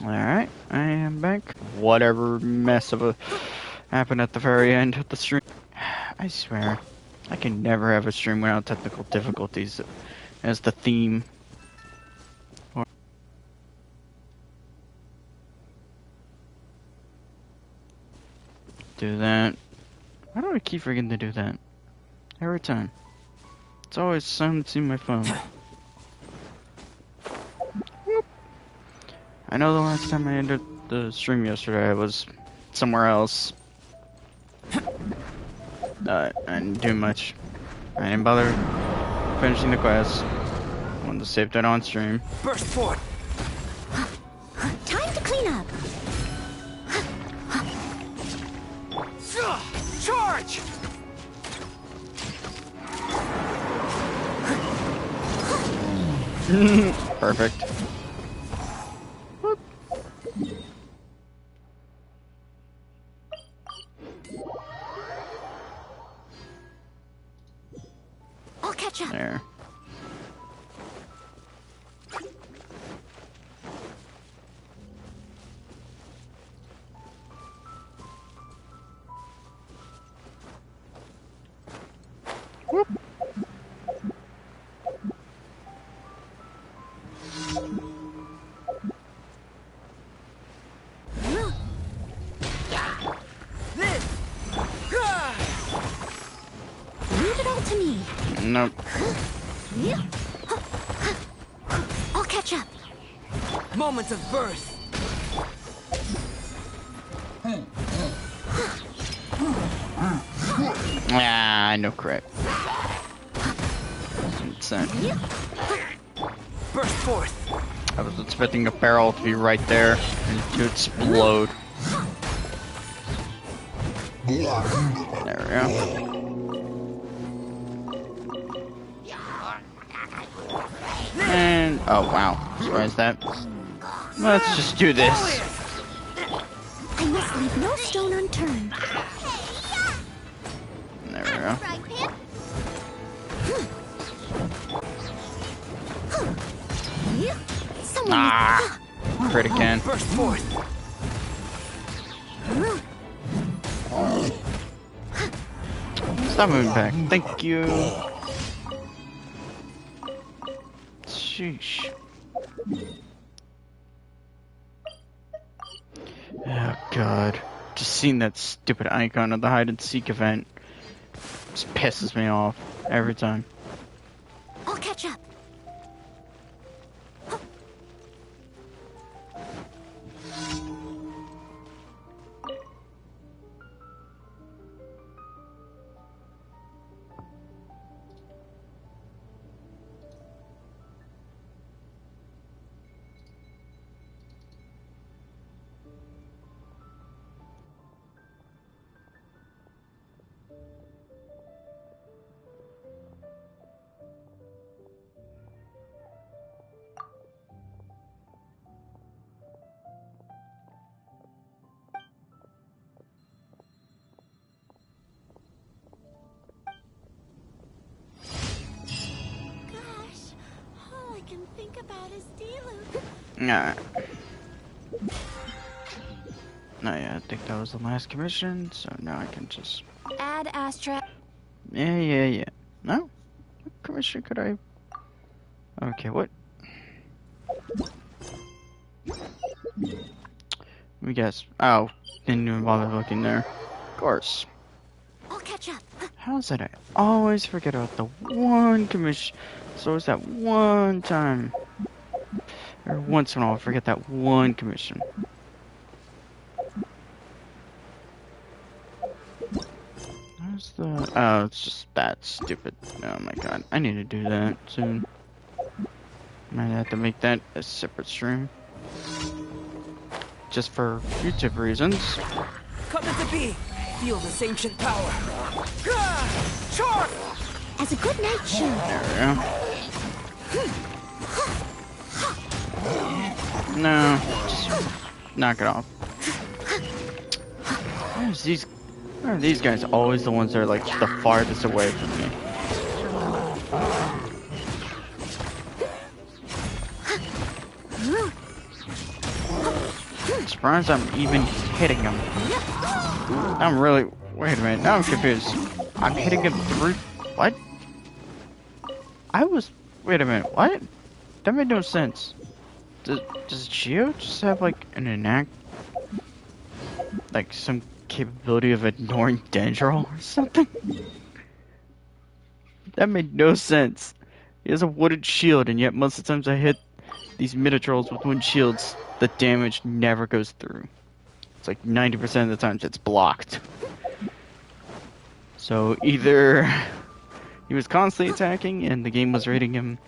Alright, I am back. Whatever mess of a happened at the very end of the stream. I swear, I can never have a stream without technical difficulties as the theme. Do that. Why do I keep forgetting to do that? Every time. It's always silencing my phone. I know the last time I ended the stream yesterday, I was somewhere else. I didn't do much. I didn't bother finishing the quest. I wanted to save that on stream. Burst forth! Time to clean up! Charge! Perfect. I'll catch up. There. Whoop. Leave it all to me. Nope. I'll catch up. Moments of birth! Ah, I know correct. Burst forth! I was expecting a barrel to be right there and to explode. There we go. And oh wow, why is that? Let's just do this. I must leave no stone unturned. There we go. Someone Ah, crit again. Burst forth! Stop moving back. Thank you. Sheesh. Oh god. Just seeing that stupid icon of the hide and seek event just pisses me off every time. I'll catch up. Gosh, all I can think about is D-Loop. Alright. Oh yeah, I think that was the last commission, so now I can just... Add Astra. Yeah. No? What commission could I... Okay, what? Let me guess. Oh, didn't even bother looking there. Of course. I'll catch up. How is that I always forget about the one commission? So it's that one time. Or once in a while I forget that one commission. Where's the... Oh, it's just that stupid. Oh my god. I need to do that soon. Might have to make that a separate stream. Just for YouTube reasons. Come to be! Feel this ancient power! Charge! As a good night show. There we go. No, just knock it off. Why are these guys always the ones that are like the farthest away from me? surprised I'm even hitting him. I'm really... Wait a minute, now I'm confused. I'm hitting him through... What? I was... Wait a minute, what? That made no sense. Does Geo just have, like, an innate... Like, some capability of ignoring Dendrol or something? That made no sense. He has a wooden shield, and yet most of the times I hit these mini-trolls with wooden shields, the damage never goes through. It's like 90% of the times it's blocked. So either he was constantly attacking and the game was rating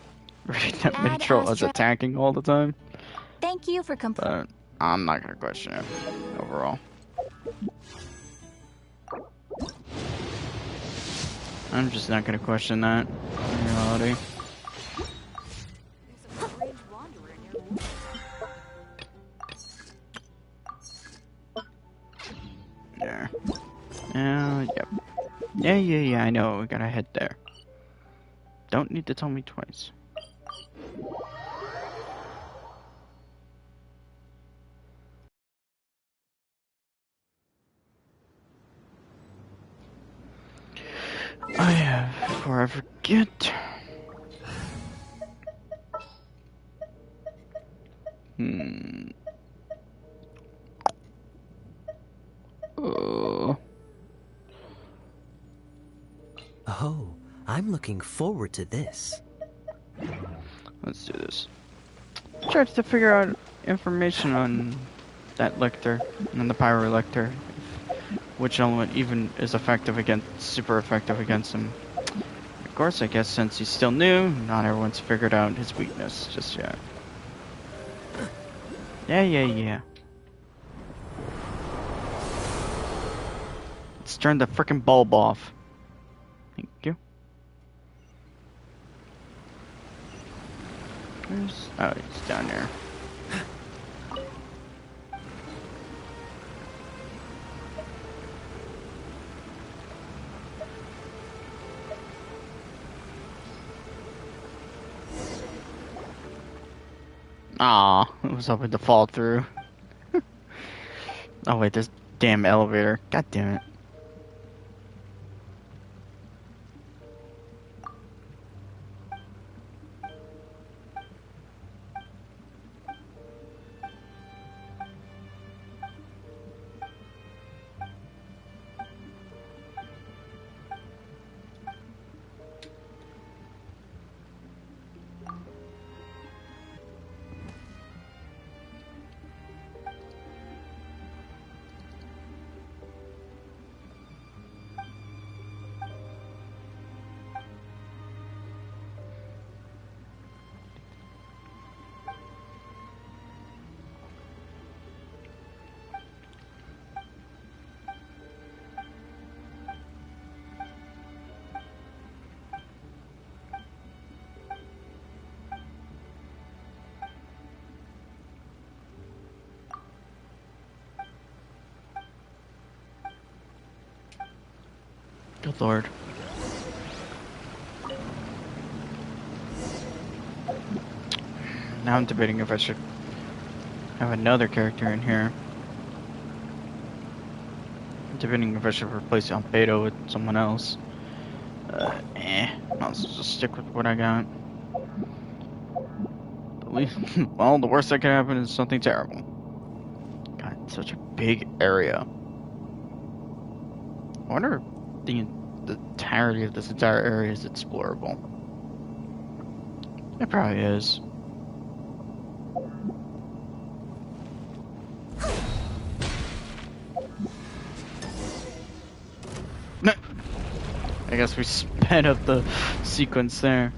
that mini-troll as attacking all the time. Thank you for But I'm not gonna question it overall. I'm just not gonna question that in reality. There. Yep. Yeah, I know. We gotta head there. Don't need to tell me twice. I have, before I forget. Oh, I'm looking forward to this. Let's do this. Try to figure out information on that lector and the pyro lector. Which element even is effective against, super effective against him. Of course, I guess since he's still new, not everyone's figured out his weakness just yet. Yeah. Let's turn the frickin' bulb off. Thank you. Oh, he's down there. Aw, I was hoping to fall through. Oh wait, this damn elevator. God damn it. Good lord. Now I'm debating if I should have another character in here. I'm debating if I should replace Albedo with someone else. I'll just stick with what I got. At least, well, the worst that can happen is something terrible. God, it's such a big area. I wonder if the entirety of this entire area is explorable. It probably is. I guess we sped up the sequence there.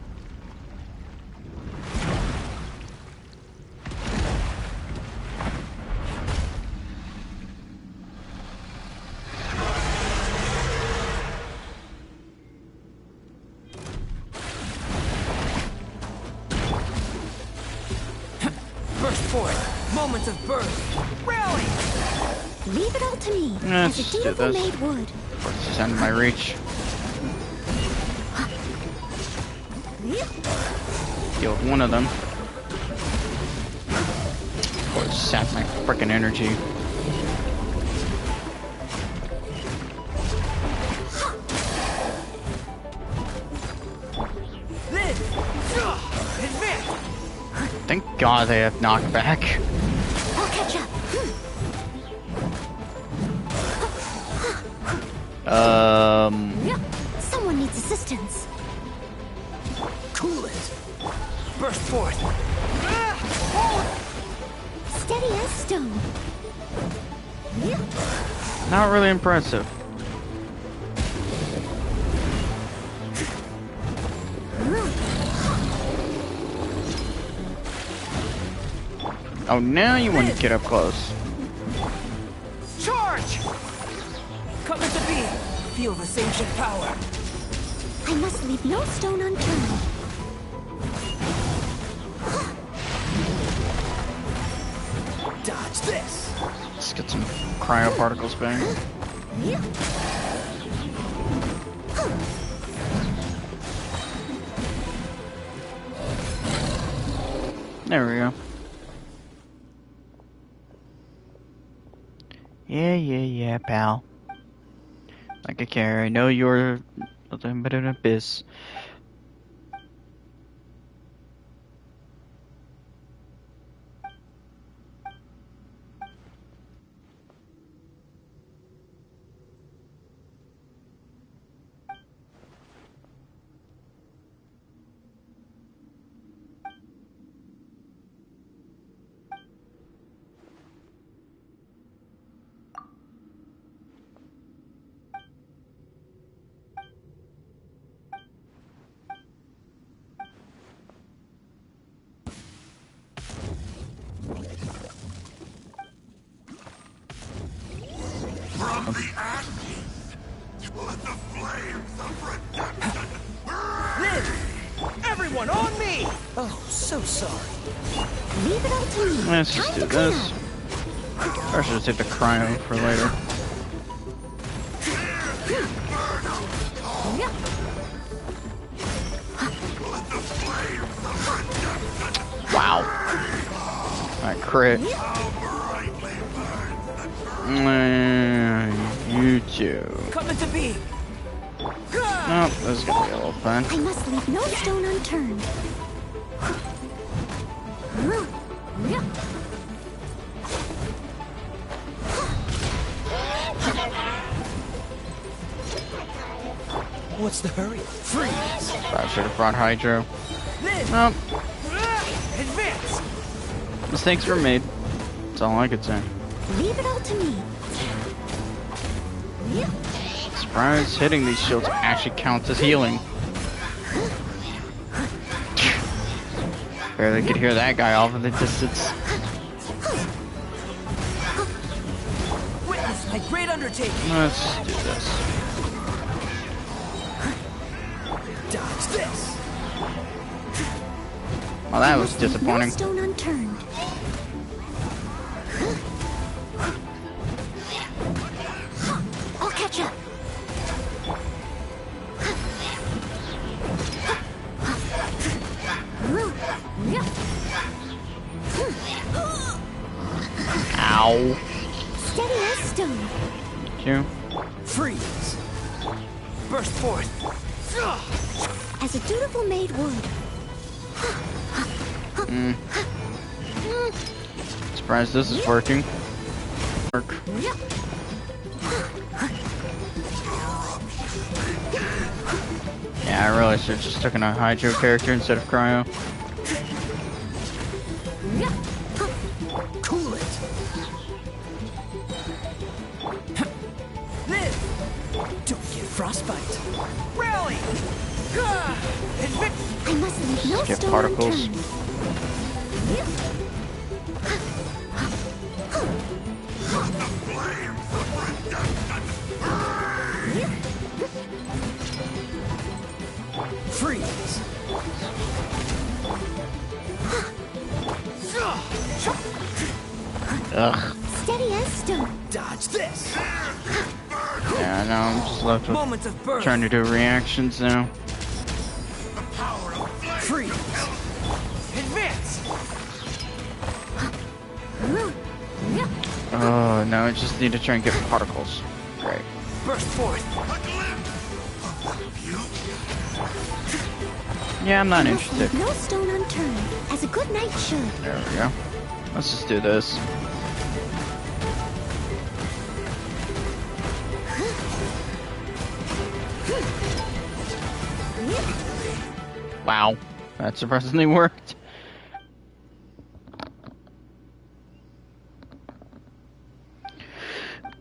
Burst forth! Moments of birth! Rally! Leave it all to me, Let's as a do beautiful this. maid would. Of course, it's out of my reach. Killed one of them. Boy, sap my freaking energy. Thank God they have knockback. I'll catch up. Someone needs assistance. Cool it. Burst forth. Steady as stone. Not really impressive. Oh, now you want to get up close. Charge! Come at the beam. Feel this ancient power. I must leave no stone unturned. Dodge this. Let's get some cryo particles bang. There we go. Yeah, pal. Like I care. I know you're nothing but an abyss. From the ashes, let the flames of redemption Live! Everyone on me! Oh, so sorry. Leave it all to me. Let's just do this. Or should I take the cryo for later? Wow. Alright, crit. You too. Coming to be. Nope, this is gonna be a little fun. I must leave no stone unturned. What's the hurry? Freeze! I should have brought Hydro. Live! Nope, Advance! mistakes were made. That's all I could say. Leave it all to me. Surprised hitting these shields actually counts as healing. Barely could hear that guy off in the distance. Witness my great undertaking! Let's do this. Dodge this! Well, that was Must leave disappointing. No stone unturned. I'll catch up. Ow. Steady as stone. You. Freeze! Burst forth! As a dutiful maid would. Surprised this is working. Work. Yeah, I really should have just taken a Hydro character instead of Cryo. Cool it! Live! Don't get frostbite! Rally! I must leave no Get stone particles. unturned. Freeze! Ugh. Steady as stone. Dodge this! Yeah, now I'm just left with Moments of burst! trying to do reactions now. Freeze! Advance! Oh no, I just need to try and get particles. Great. Burst forth. Yeah, I'm not I must interested. leave no stone unturned, as a good knight should. There we go. Let's just do this. Wow, that surprisingly worked.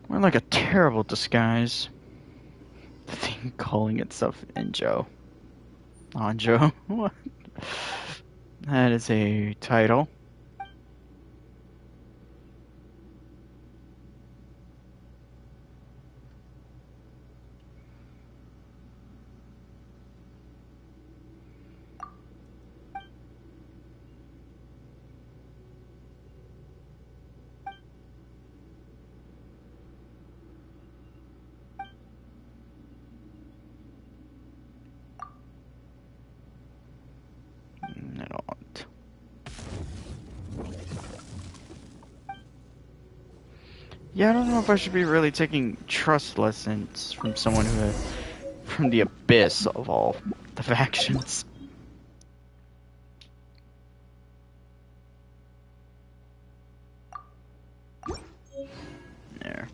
We're like a terrible disguise. The thing calling itself Injo. Anjo? What? That is a title. I don't. Yeah, I don't know if I should be really taking trust lessons from someone who, from the abyss of all the factions. There.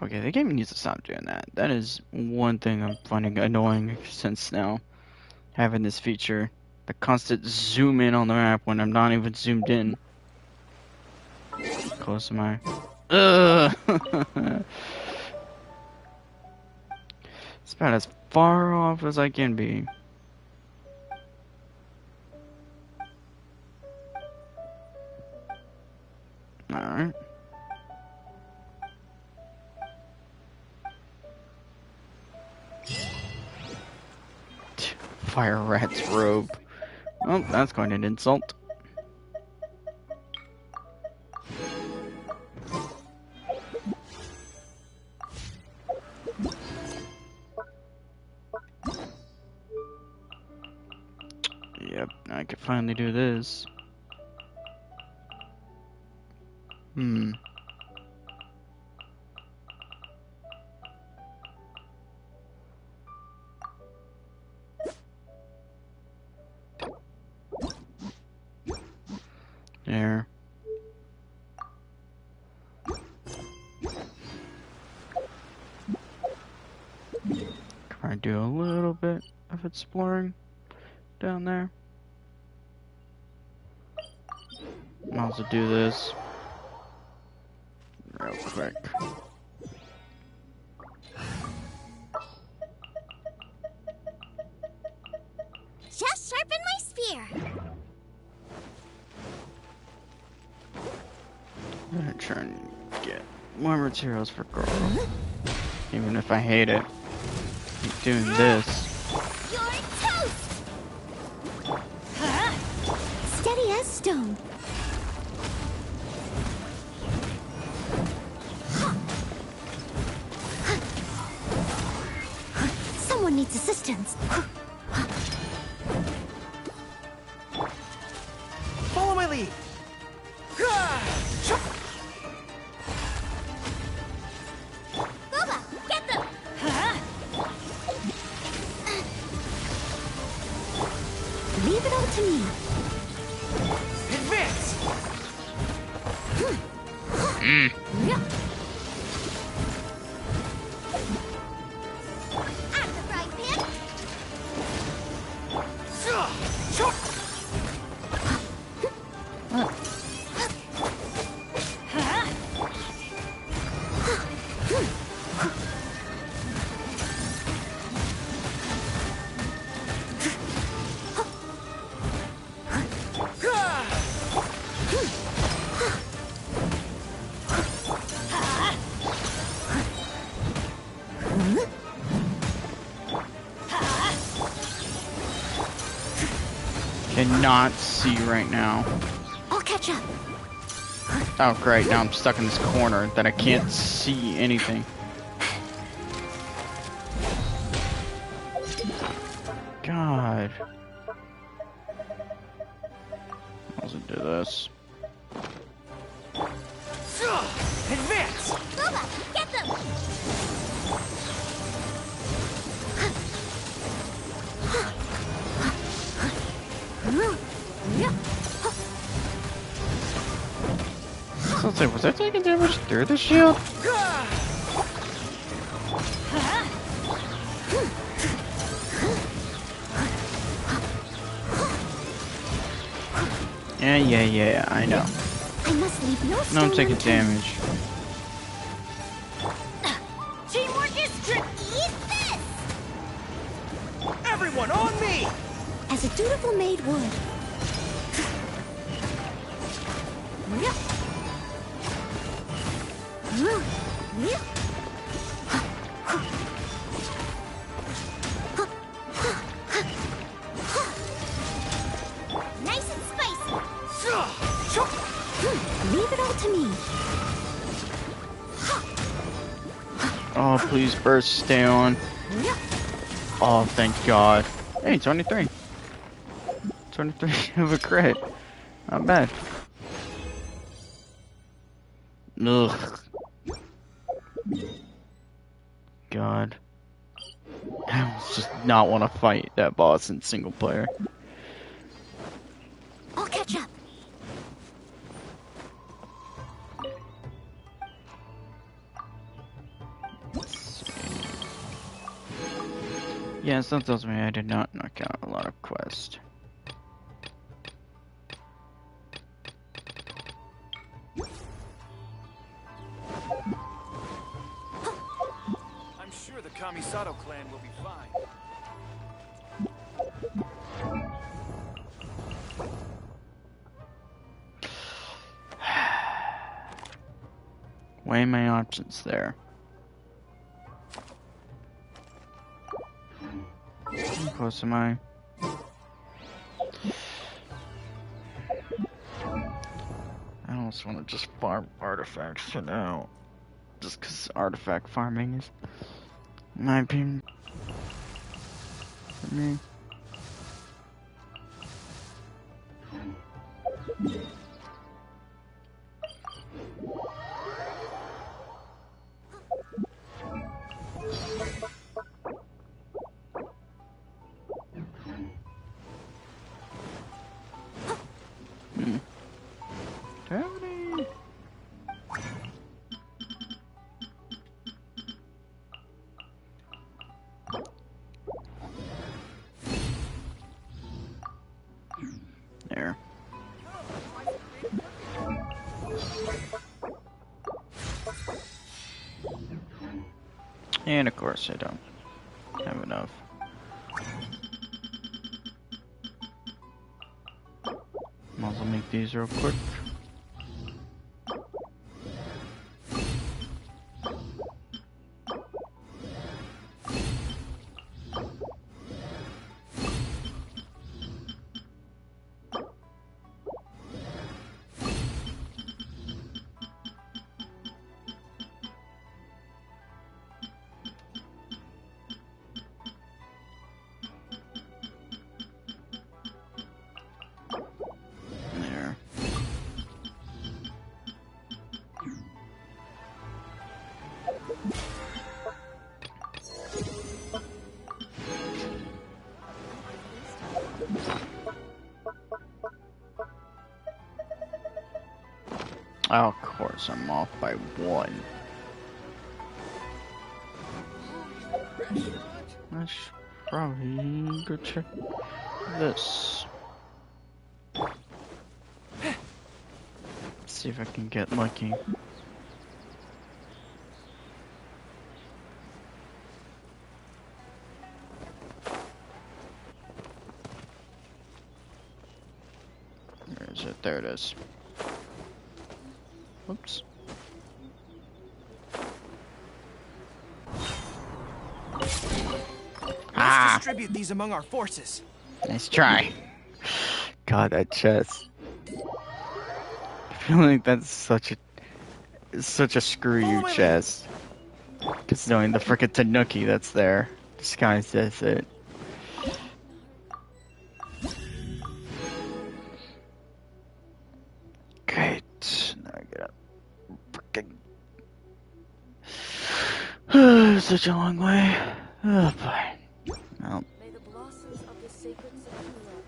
Okay, the game needs to stop doing that. That is one thing I'm finding annoying since now having this feature. The constant zoom in on the map when I'm not even zoomed in. How close am I? Ugh! It's about as far off as I can be. Alright. Fire rat's robe. Oh, that's quite an insult. Yep, I could finally do this. Hmm. There. Can I do a little bit of exploring down there? Might as well do this real quick. Just sharpen my spear. I'm gonna try and get more materials for Goro. Even if I hate it. Keep doing this. You're toast! Steady as stone. Someone needs assistance. Follow my lead. Boba, get them! Leave it all to me. Advance. At the frying pan. Cannot see right now. I'll catch up. Oh great, now I'm stuck in this corner that I can't see anything. God. I'll do this. Advance! Boba, get them! So it's like, was I taking damage through the shield? Yeah, I know. I must leave no No, stone I'm taking unturned. damage. Teamwork is tricky. Eat this! Everyone on me! As a dutiful maid would. Nice and spicy. Leave it all to me. Oh, please burst, stay on. Oh, thank God. Hey, 23. 23 of a crit. Not bad. Ugh. God. I just not want to fight that boss in single player. I'll catch up. Yeah, that tells me I did not knock out a lot of quests. I'm sure the Kamisato clan will be fine. Weigh my options there. How close am I? I almost want to just farm artifacts for now. Just because artifact farming is, in my opinion, for me. Howdy. There. And of course I don't have enough. Might as well make these real quick. There. Oh, of course, I'm off by one. I should probably go check this. See if I can get lucky. Where is it? There it is. Oops. Let's distribute these among our forces. Nice try. God, that chest. I feel like that's such a screw you chest. Cause knowing the frickin' Tanuki that's there disguised as it. such a long way. Oh boy. Well, May the blossoms of the sacred sakura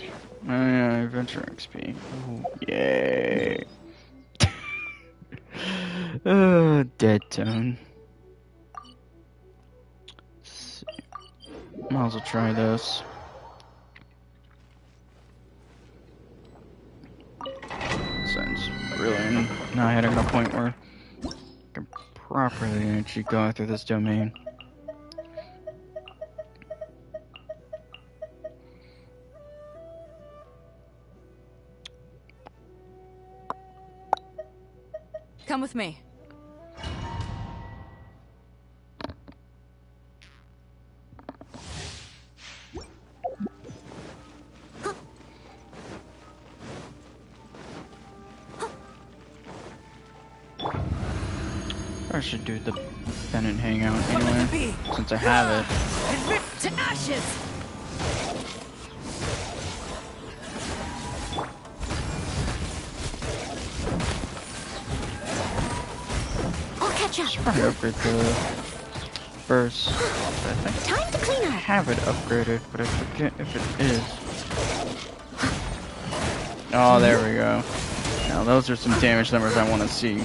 bloom. oh yeah, adventure XP. Ooh, yay. Oh, dead tone. Let's see. Might as well try this. Since really now I hitting a point where I can properly actually go through this domain. Come with me. I should do the Bennett hangout anyway, since I have it. To ashes! I'll catch up. Probably upgrade the first. I think Time to clean I up. have it upgraded, but I forget if it is. Oh, there we go. Now those are some damage numbers I want to see.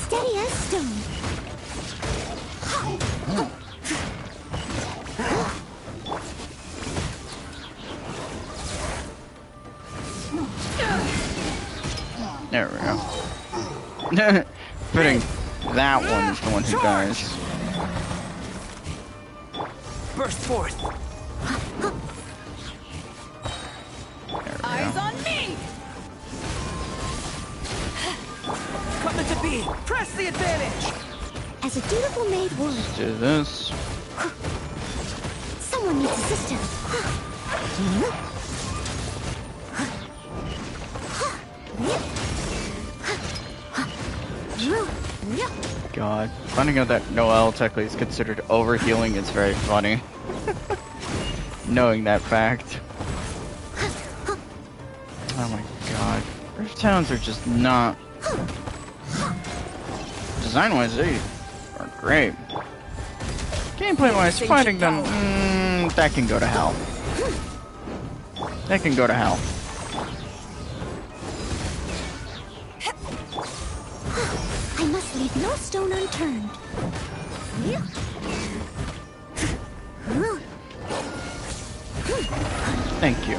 Steady as stone. There we go. Putting that one is the one who dies. Burst forth. There we Eyes go. on me! Coming to be. Press the advantage. As a dutiful maid would, Let's do this. someone needs assistance. God. Finding out that Noelle technically is considered overhealing is very funny. Knowing that fact. Oh my god. Rift Towns are just not... Design-wise, they are great. Gameplay-wise, fighting them, that can go to hell. That can go to hell. I must leave no stone unturned. Thank you.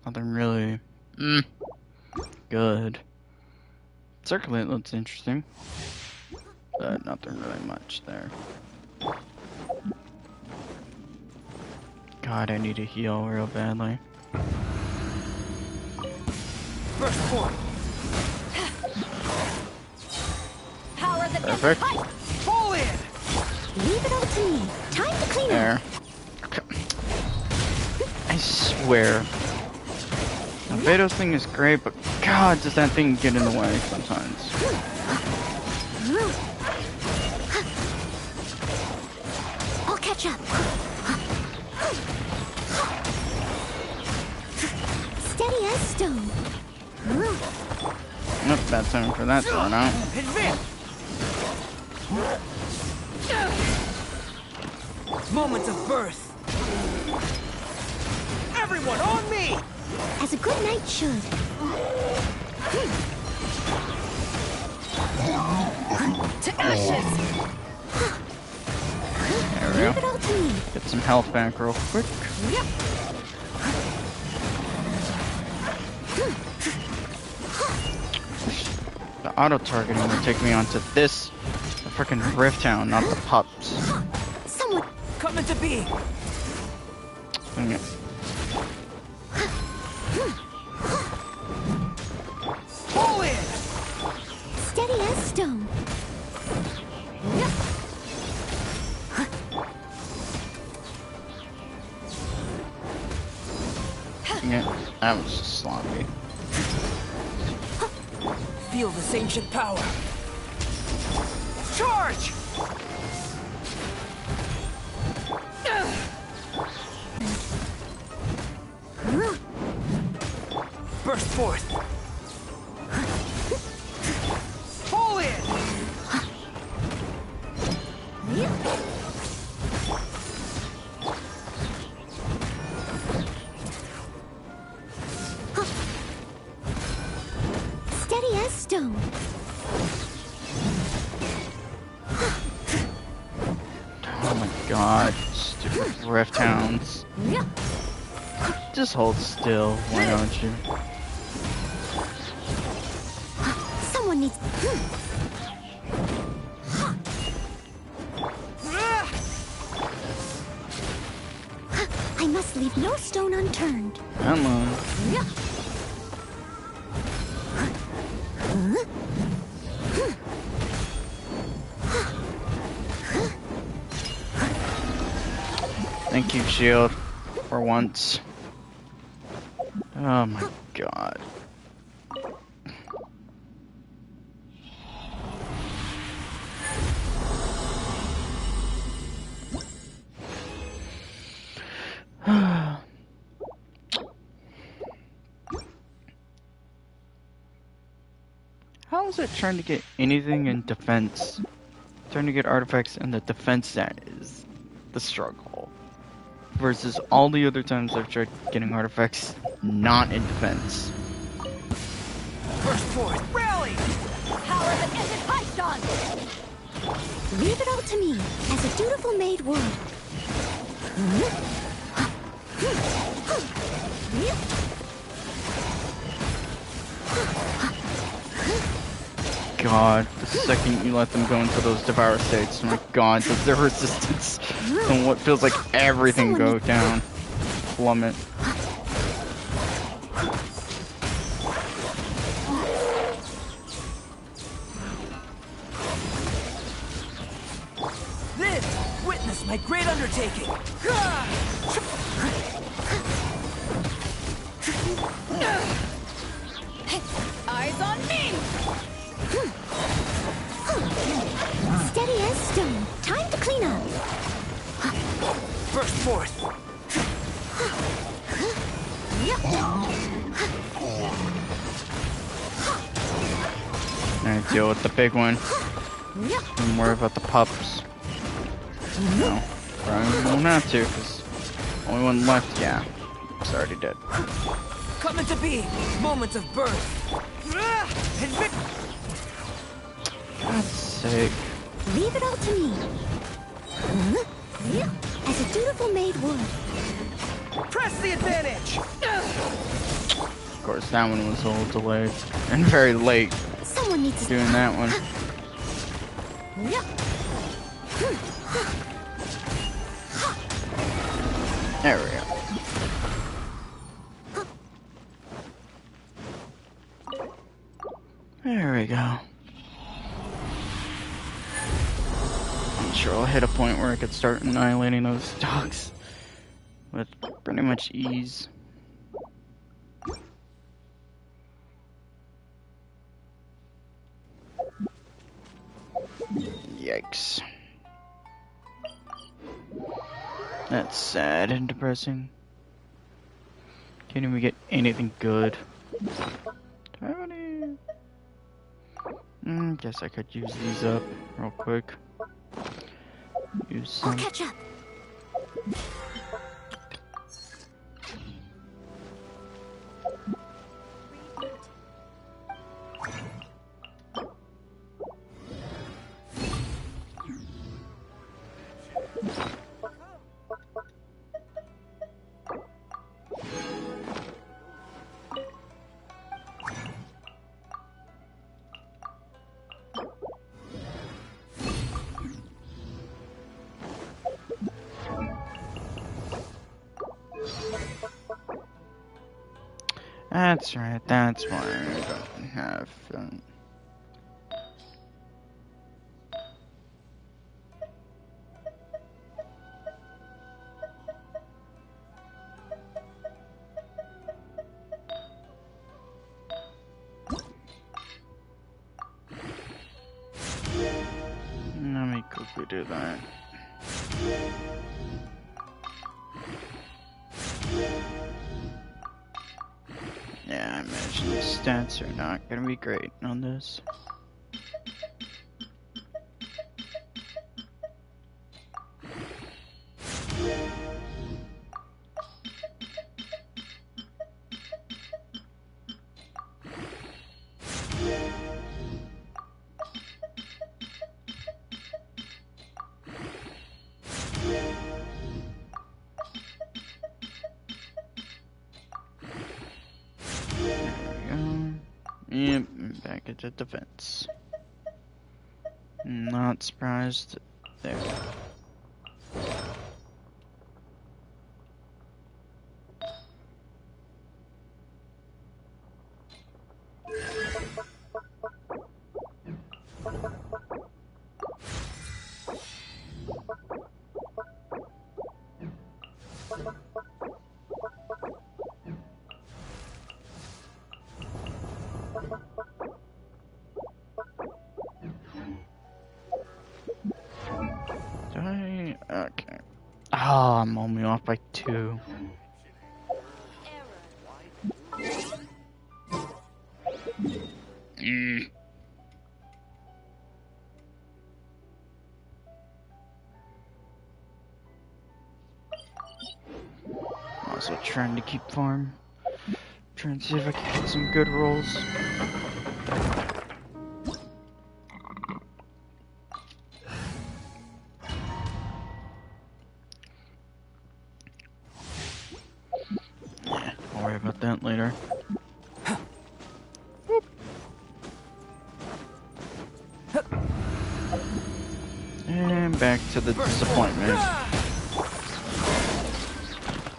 Nothing really. Good. Circulate looks interesting. But nothing really much there. God, I need to heal real badly. Burst forth. Power the Perfect. Fall in. Leave it all to me. Time to clean up. There. I swear. The Vados thing is great, but God, does that thing get in the way sometimes. I'll catch up. Steady as stone. Nope, bad time for that to run out. Advance. Moment of birth. Everyone on me. As a good knight should. To ashes. There we Leave go. it all to me. Get some health back real quick. Yep. The auto targeting will take me onto this freaking Rift Town, not the pups. Someone. Coming to be. Dang it. Fall in. Steady as stone. Yeah, that was just sloppy. Feel this ancient power. Charge! Burst forth. Pull in! Steady as stone. Oh my god, stupid rift hounds. Just hold still, why don't you? Someone needs. I must leave no stone unturned. Come on. Thank you, shield. For once. Oh my god. How is it trying to get anything in defense? Trying to get artifacts in the defense that is the struggle. Versus all the other times I've tried getting artifacts not in defense. Burst forth. Rally! Power that isn't piped on. Leave it all to me, as a dutiful maid would. God, the second you let them go into those devour states, oh my god, does their resistance and what feels like everything go down. Plummet. Live! Witness my great undertaking! Eyes on me! Steady as stone. Time to clean up. Burst forth! Alright, deal with the big one. Don't worry about the pups. No. Probably won't have to, because only one left, yeah. It's already dead. Coming to be! Moments of birth! And God's sake. Leave it all to me. As a dutiful maid would. press the advantage! Of course, that one was a little delayed. And very late Someone needs to doing that one. There we go. There we go. I'm sure I'll hit a point where I could start annihilating those dogs with pretty much ease. Yikes. That's sad and depressing. Can't even get anything good. Do I have any? Guess I could use these up real quick. Use I'll some. catch up. That's right, that's why I don't have do that. Yeah, I imagine the stats are not gonna be great on this. Yep, back into defense. Not surprised there. Okay. Oh, I'm only off by 2. Also trying to keep farm. Trying to see if I can get some good rolls. Yeah, I'll worry about that later. And back to the disappointment.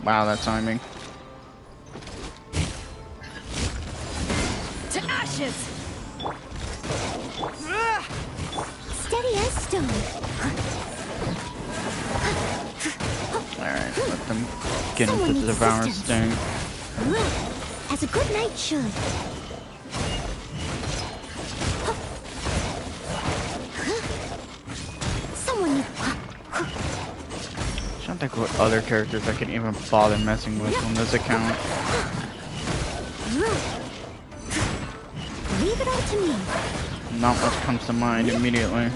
Wow, that timing. To ashes! Steady as stone. Alright, let them get Someone into the needs Devour assistance. Sting. As a good knight should. Someone needs... Trying to think what other characters I can even bother messing with on this account. Leave it all to me. Not much comes to mind immediately.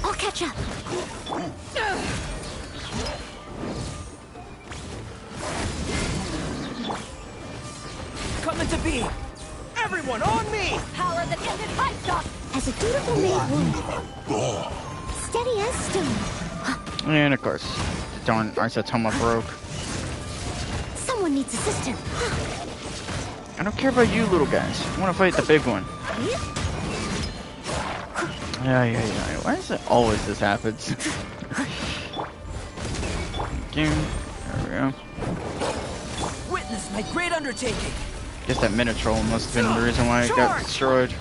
I'll catch up. Coming to be! Everyone on me! Power that ended livestock. As a dutiful maid would. Steady as stone. And of course, darn Isotoma broke. Someone needs assistance. I don't care about you little guys. I want to fight the big one. Yeah. Why is it always this happens? Thank you. There we go. Witness my great undertaking! Guess that Minotaur must have been the reason why it got destroyed.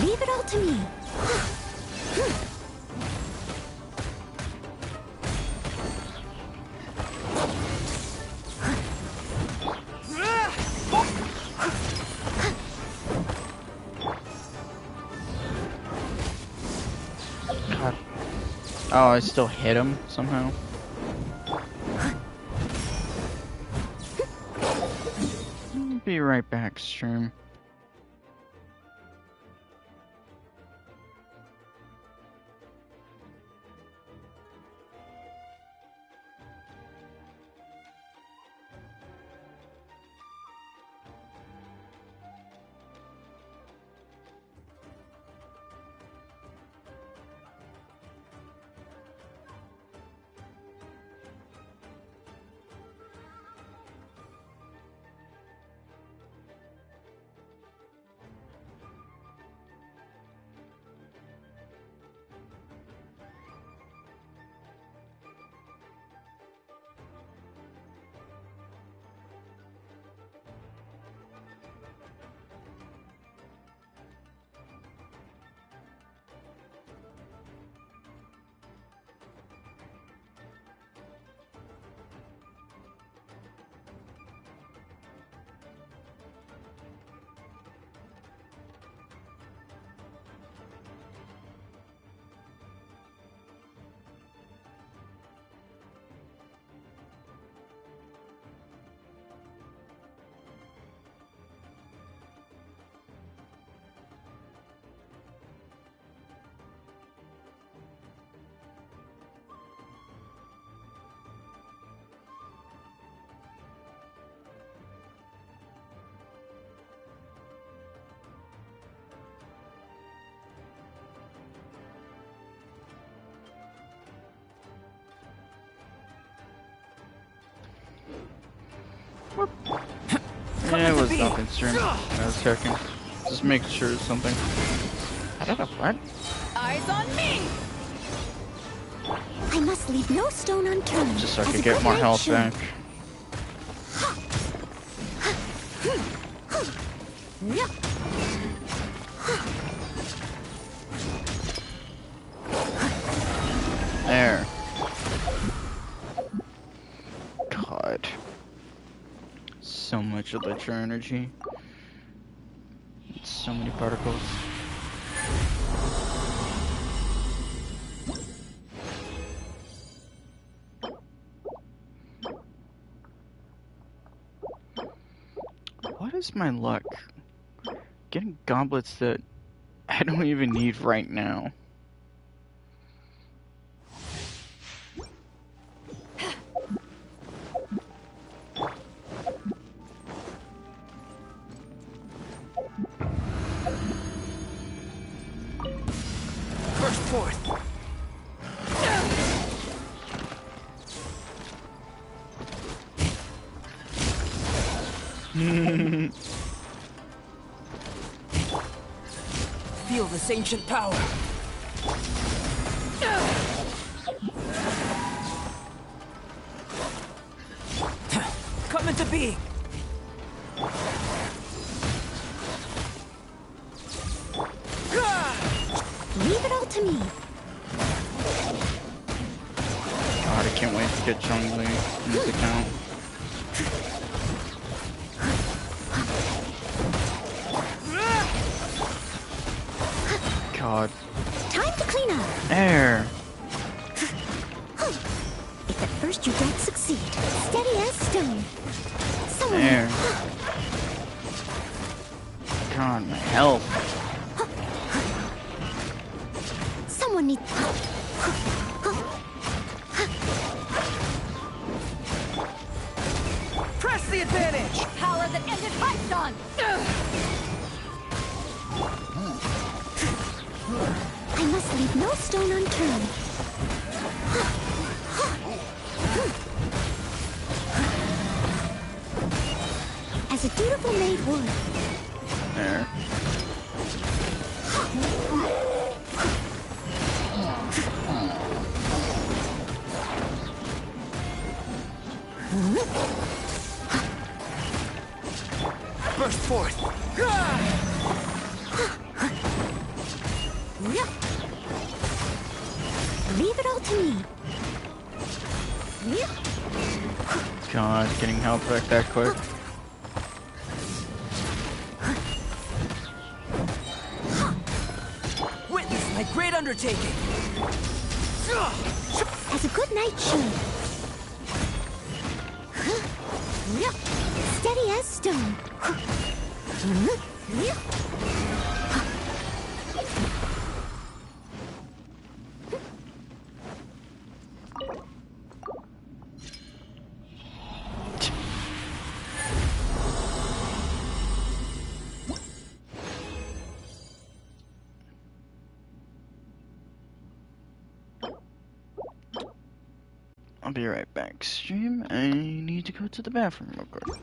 Leave it all to me. God. Oh, I still hit him somehow. Be right back, stream. Yeah, it was nothing stream. I was checking. Just making sure it's something. I don't know what. Eyes on me! I must leave no stone unturned. Just so I as could a get good more knight health should. back. There. God. So much electro energy. So many particles. What is my luck? Getting goblets that I don't even need right now. Burst forth. Feel this ancient power. Come into being. Leave it all to me. God, I can't wait to get Chun-Li in this account. God. Time to clean up. There. If at first you don't succeed, steady as stone. Someone. There. God, my health. Someone needs. Press the advantage. Power that ended Python. I must leave no stone unturned. As a dutiful maid would. There. Burst forth. Leave it all to me. God, getting health back that quick. Witness my great undertaking. As a good knight should. Steady as stone. I'll be right back, stream. I need to go to the bathroom real quick.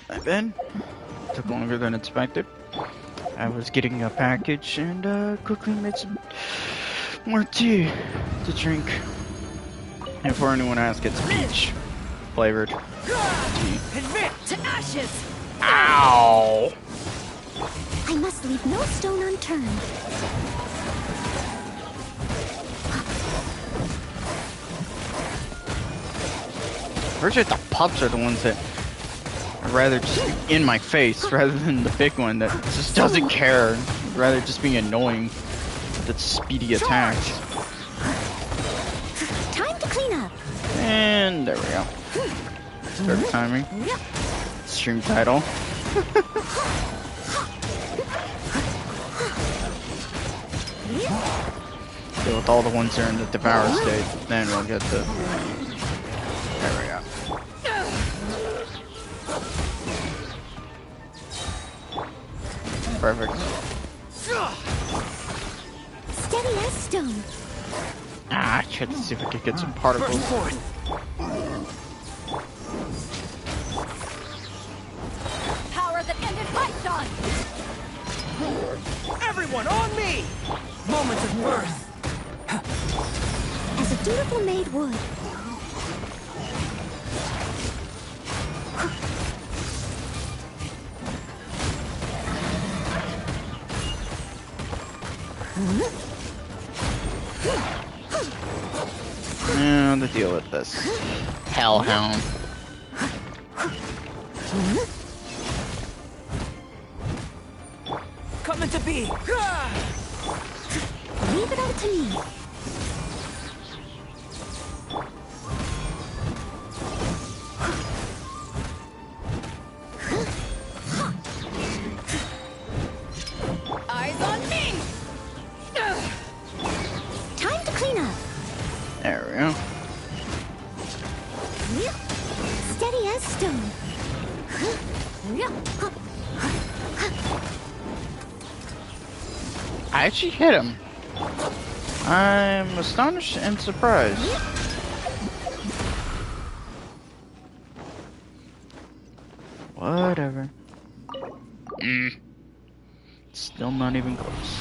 And then, took longer than expected. I was getting a package and quickly made some more tea to drink. And for anyone asking, it's peach flavored tea. Admit to ashes! Ow! I must leave no stone unturned. First, the pups are the ones that I'd rather just be in my face rather than the big one that just doesn't care. I'd rather just be annoying with its speedy attacks. Time to clean up. And there we go. Perfect timing. Stream title. Deal with all the ones that are in the devour state, then we'll get the... There we go. Perfect. Steady as stone. Ah, I tried to see if I could get some particles. Power that ended Python. Everyone on me! Moment of birth. As a dutiful maid would. And to deal with this hellhound. Coming to be. Leave it all to me. Eyes on me! Time to clean up. There we go. Steady as stone. I actually hit him. I'm astonished and surprised. Whatever. Still not even close.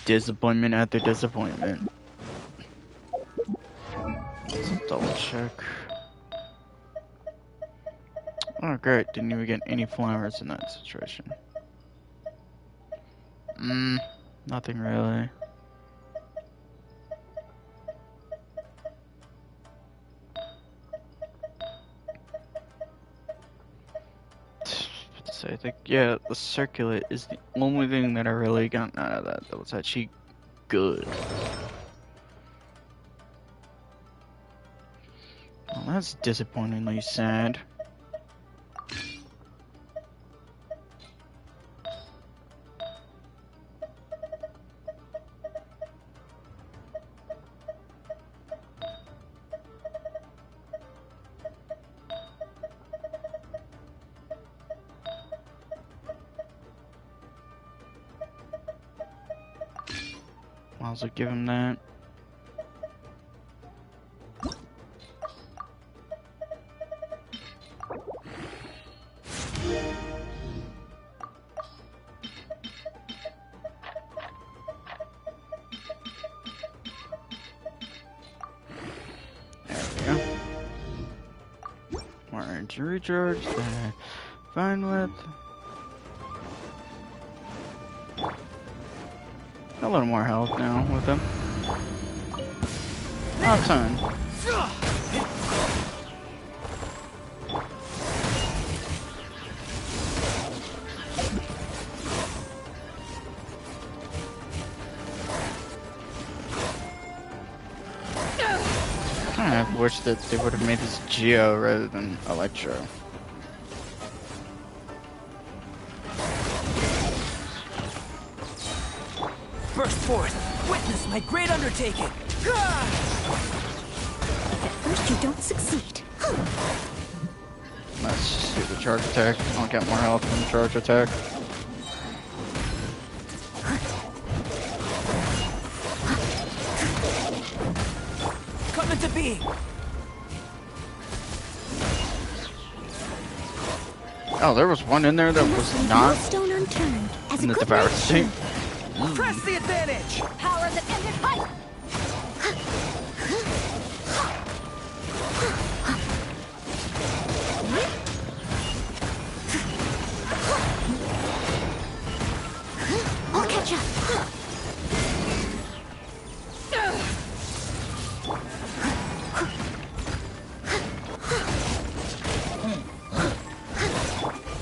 Disappointment after disappointment. Let's double check. Oh great, didn't even get any flowers in that situation. Nothing really. So I think, yeah, the circuit is the only thing that I really got out of that was actually good. Well, that's disappointingly sad. Might as well give him that. There we go. More energy recharge. That fine with. A little more health now with him. Not a ton. I wish that they would have made this Geo rather than Electro. Burst forth! Witness my great undertaking! At first you don't succeed. Let's just do the charge attack. I'll get more health from the charge attack. be? Oh, there was one in there that You was must leave not no stone unturned as in a the good devoured nation. state. Press the advantage! Power that ended fight. I'll catch up.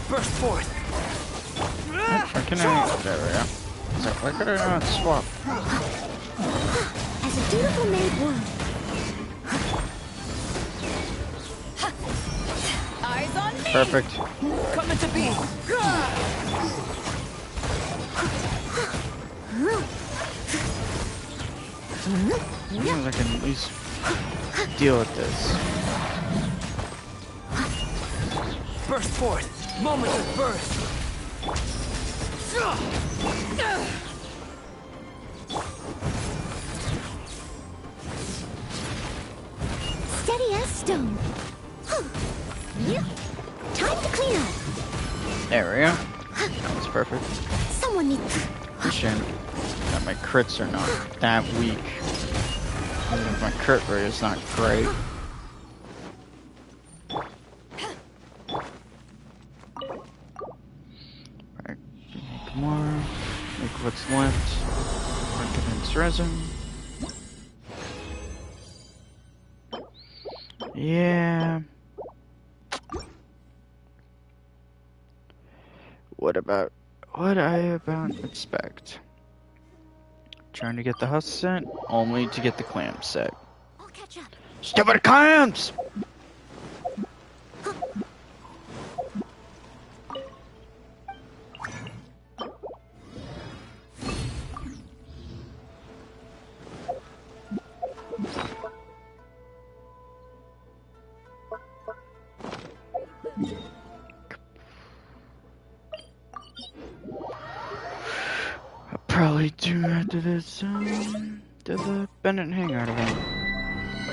Burst forth! Why can I? There we go. So why could I not swap? As a dutiful maid would. Eyes on me! Perfect. Coming to be! As long as I can at least deal with this. Burst forth! Moment of burst! Steady as stone. Yeah. Time to clean up. There we go. That's perfect. Someone needs. Appreciate that my crits are not that weak. Even if my crit rate is not great. Alright, make more. Make what's left. Recompense resin. Yeah. What I about expect? Trying to get the husk set, only to get the clam set. I'll catch up. Stupid clams! I'll probably do after this, the Bennett Hangout event.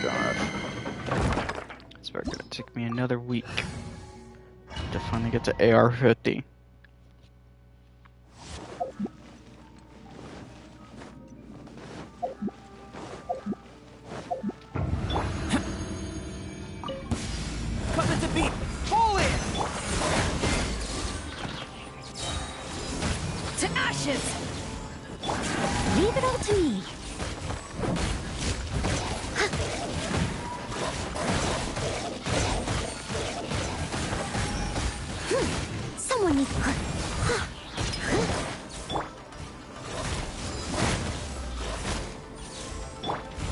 God. It's probably gonna take me another week to finally get to AR-50. Coming to be! Pull in! To ashes! Leave it all to me. Someone needs.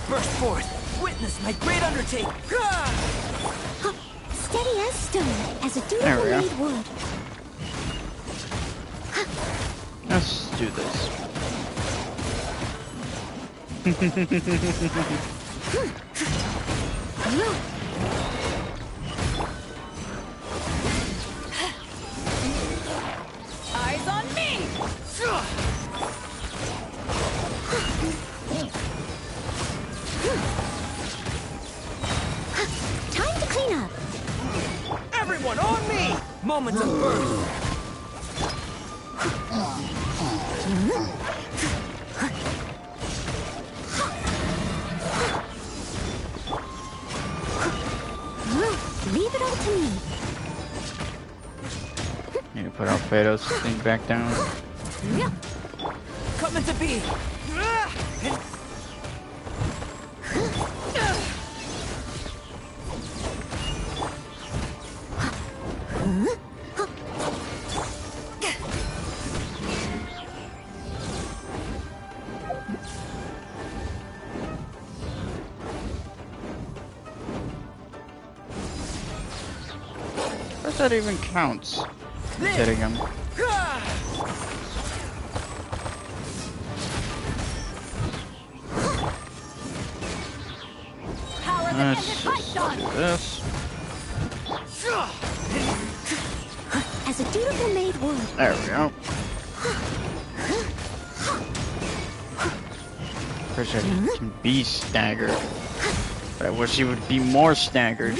Burst forth! Witness my great undertaking! Steady as stone, as a There dutiful we go. maid would. Let's do this. Eyes on me! Time to clean up. Everyone on me! Moment of burst! Leave it all to me. Need to put Alfredo's thing back down. Coming to be! If that even counts. Hitting him. Power that Let's ended just fight do done. this. As a dutiful maid would. There we go. Appreciate it. Can be staggered. But I wish he would be more staggered.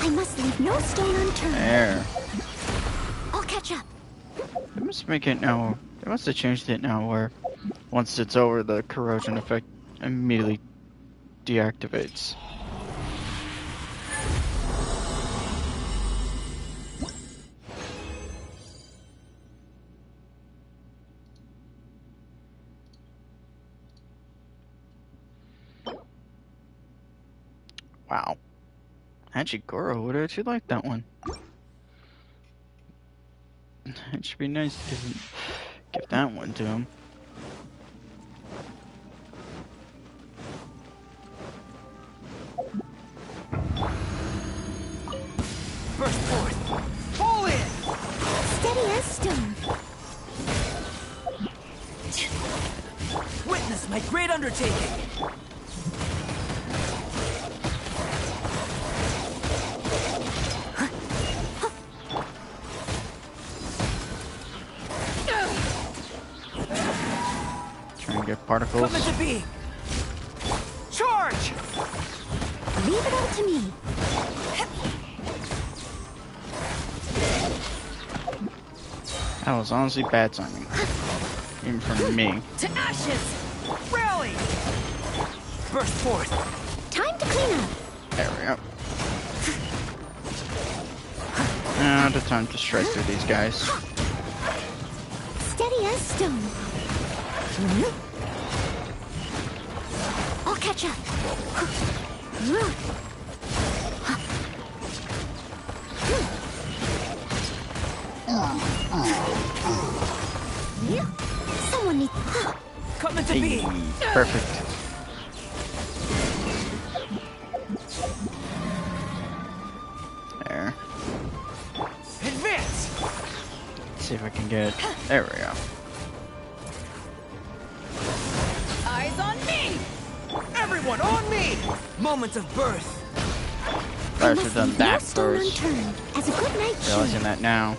I must leave no stone unturned. There. I'll catch up. They must make it now. They must have changed it now where once it's over, the corrosion effect immediately deactivates. Wow. Hachigoro would actually like that one. It should be nice to give that one to him. Burst forth. Fall in. Steady as stone. Witness my great undertaking. Trying to get particles. Come into being. Charge. Leave it all to me. That was honestly bad timing. Even from me. To ashes. Rally. Burst forth. Time to clean up. There we go. Now the time to strike through these guys. Steady as stone. I'll catch up. Someone needs. Come into Hey, being. perfect. There. Advance. Let's see if I can get. There we go. Eyes on me. Everyone on me. Moment of birth. I should have done No that stone first. unturned, as a good night Realizing should. that now.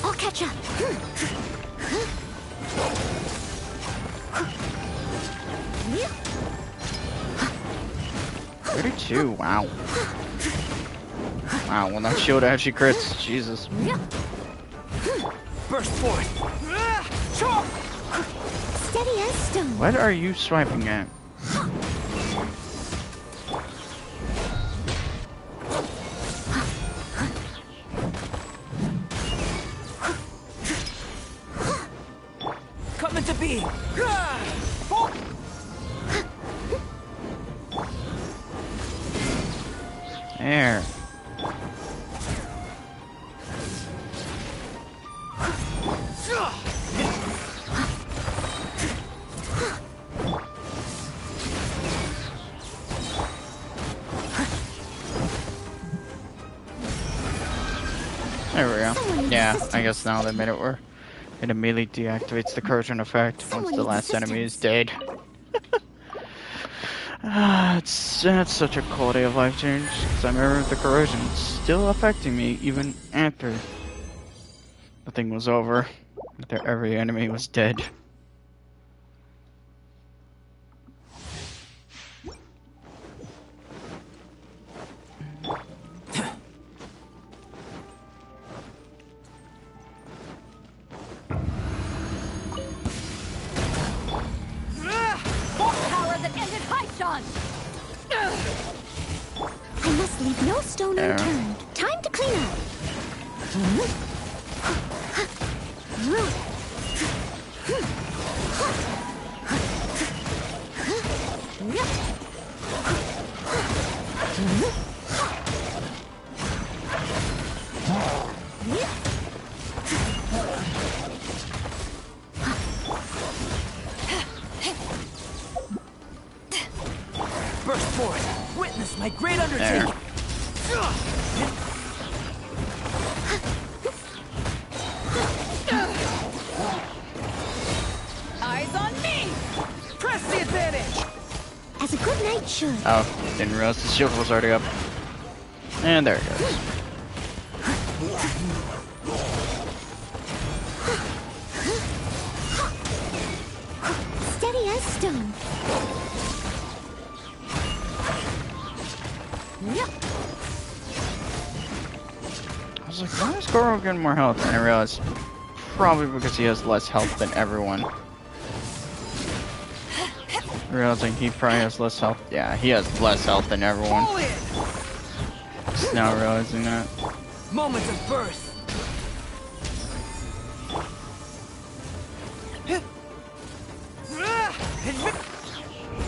I'll catch up. 32, wow. Wow, well that shield actually crits. Jesus. Burst forth. Chop. Steady as stone. What are you swiping at? Come into being. There. There we go. Yeah, I guess now they made it where it immediately deactivates the corrosion effect once the last enemy is dead. That's such a quality of life change, because I remember the corrosion still affecting me even after the thing was over, after every enemy was dead. Power that ended Haishan. I must leave no stone There. unturned. Time to clean up. Burst forth. Witness my great There. undertaking. Eyes on me. Press the advantage. As a good night should. Oh, didn't realize the shield was already up. And there it goes. Steady as Ice Stone. Yep. I was like, why is Goro getting more health? And I realized, probably because he has less health than everyone. Realizing he probably has less health. Yeah, he has less health than everyone. Fall in! Just now realizing that. Moment of birth.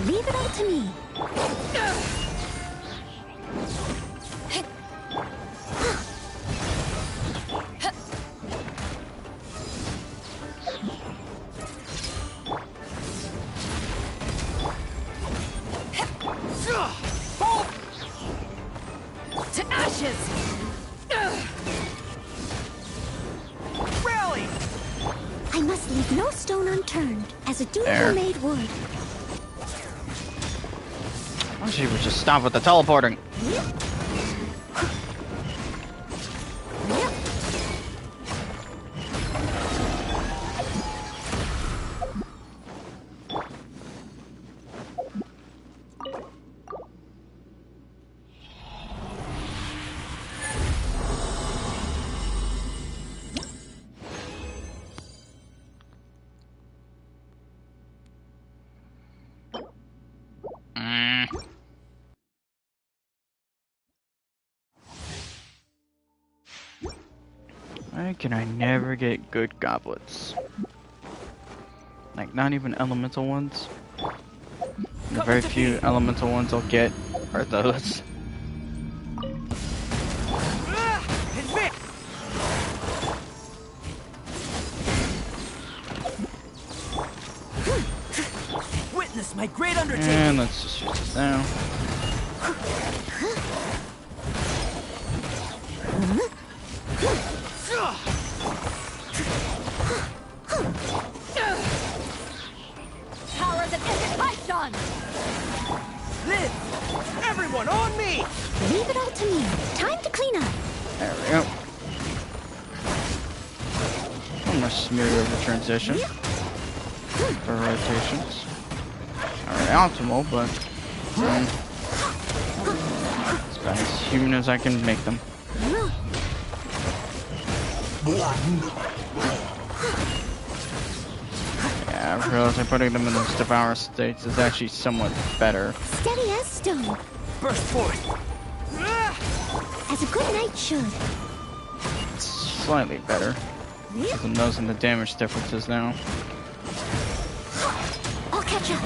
Leave it all to me. To ashes! Rally! I must leave no stone unturned, as a dutiful There. maid would. Why don't you just stop with the teleporting? Why can I never get good goblets? Like, not even elemental ones? The very few elemental ones I'll get are those. Advance! Witness my great undertaking! And let's just use this now. Power that isn't Python! Live! Everyone on me! Leave it all to me. Time to clean up. There we go. Almost smooth over transition. For rotations. Alright, optimal, but it's about as human as I can make them. Yeah, I realized putting them in those devour states is actually somewhat better. Steady as stone, Burst forth! as a good knight should. It's slightly better. Because I'm noticing the damage differences now. I'll catch up.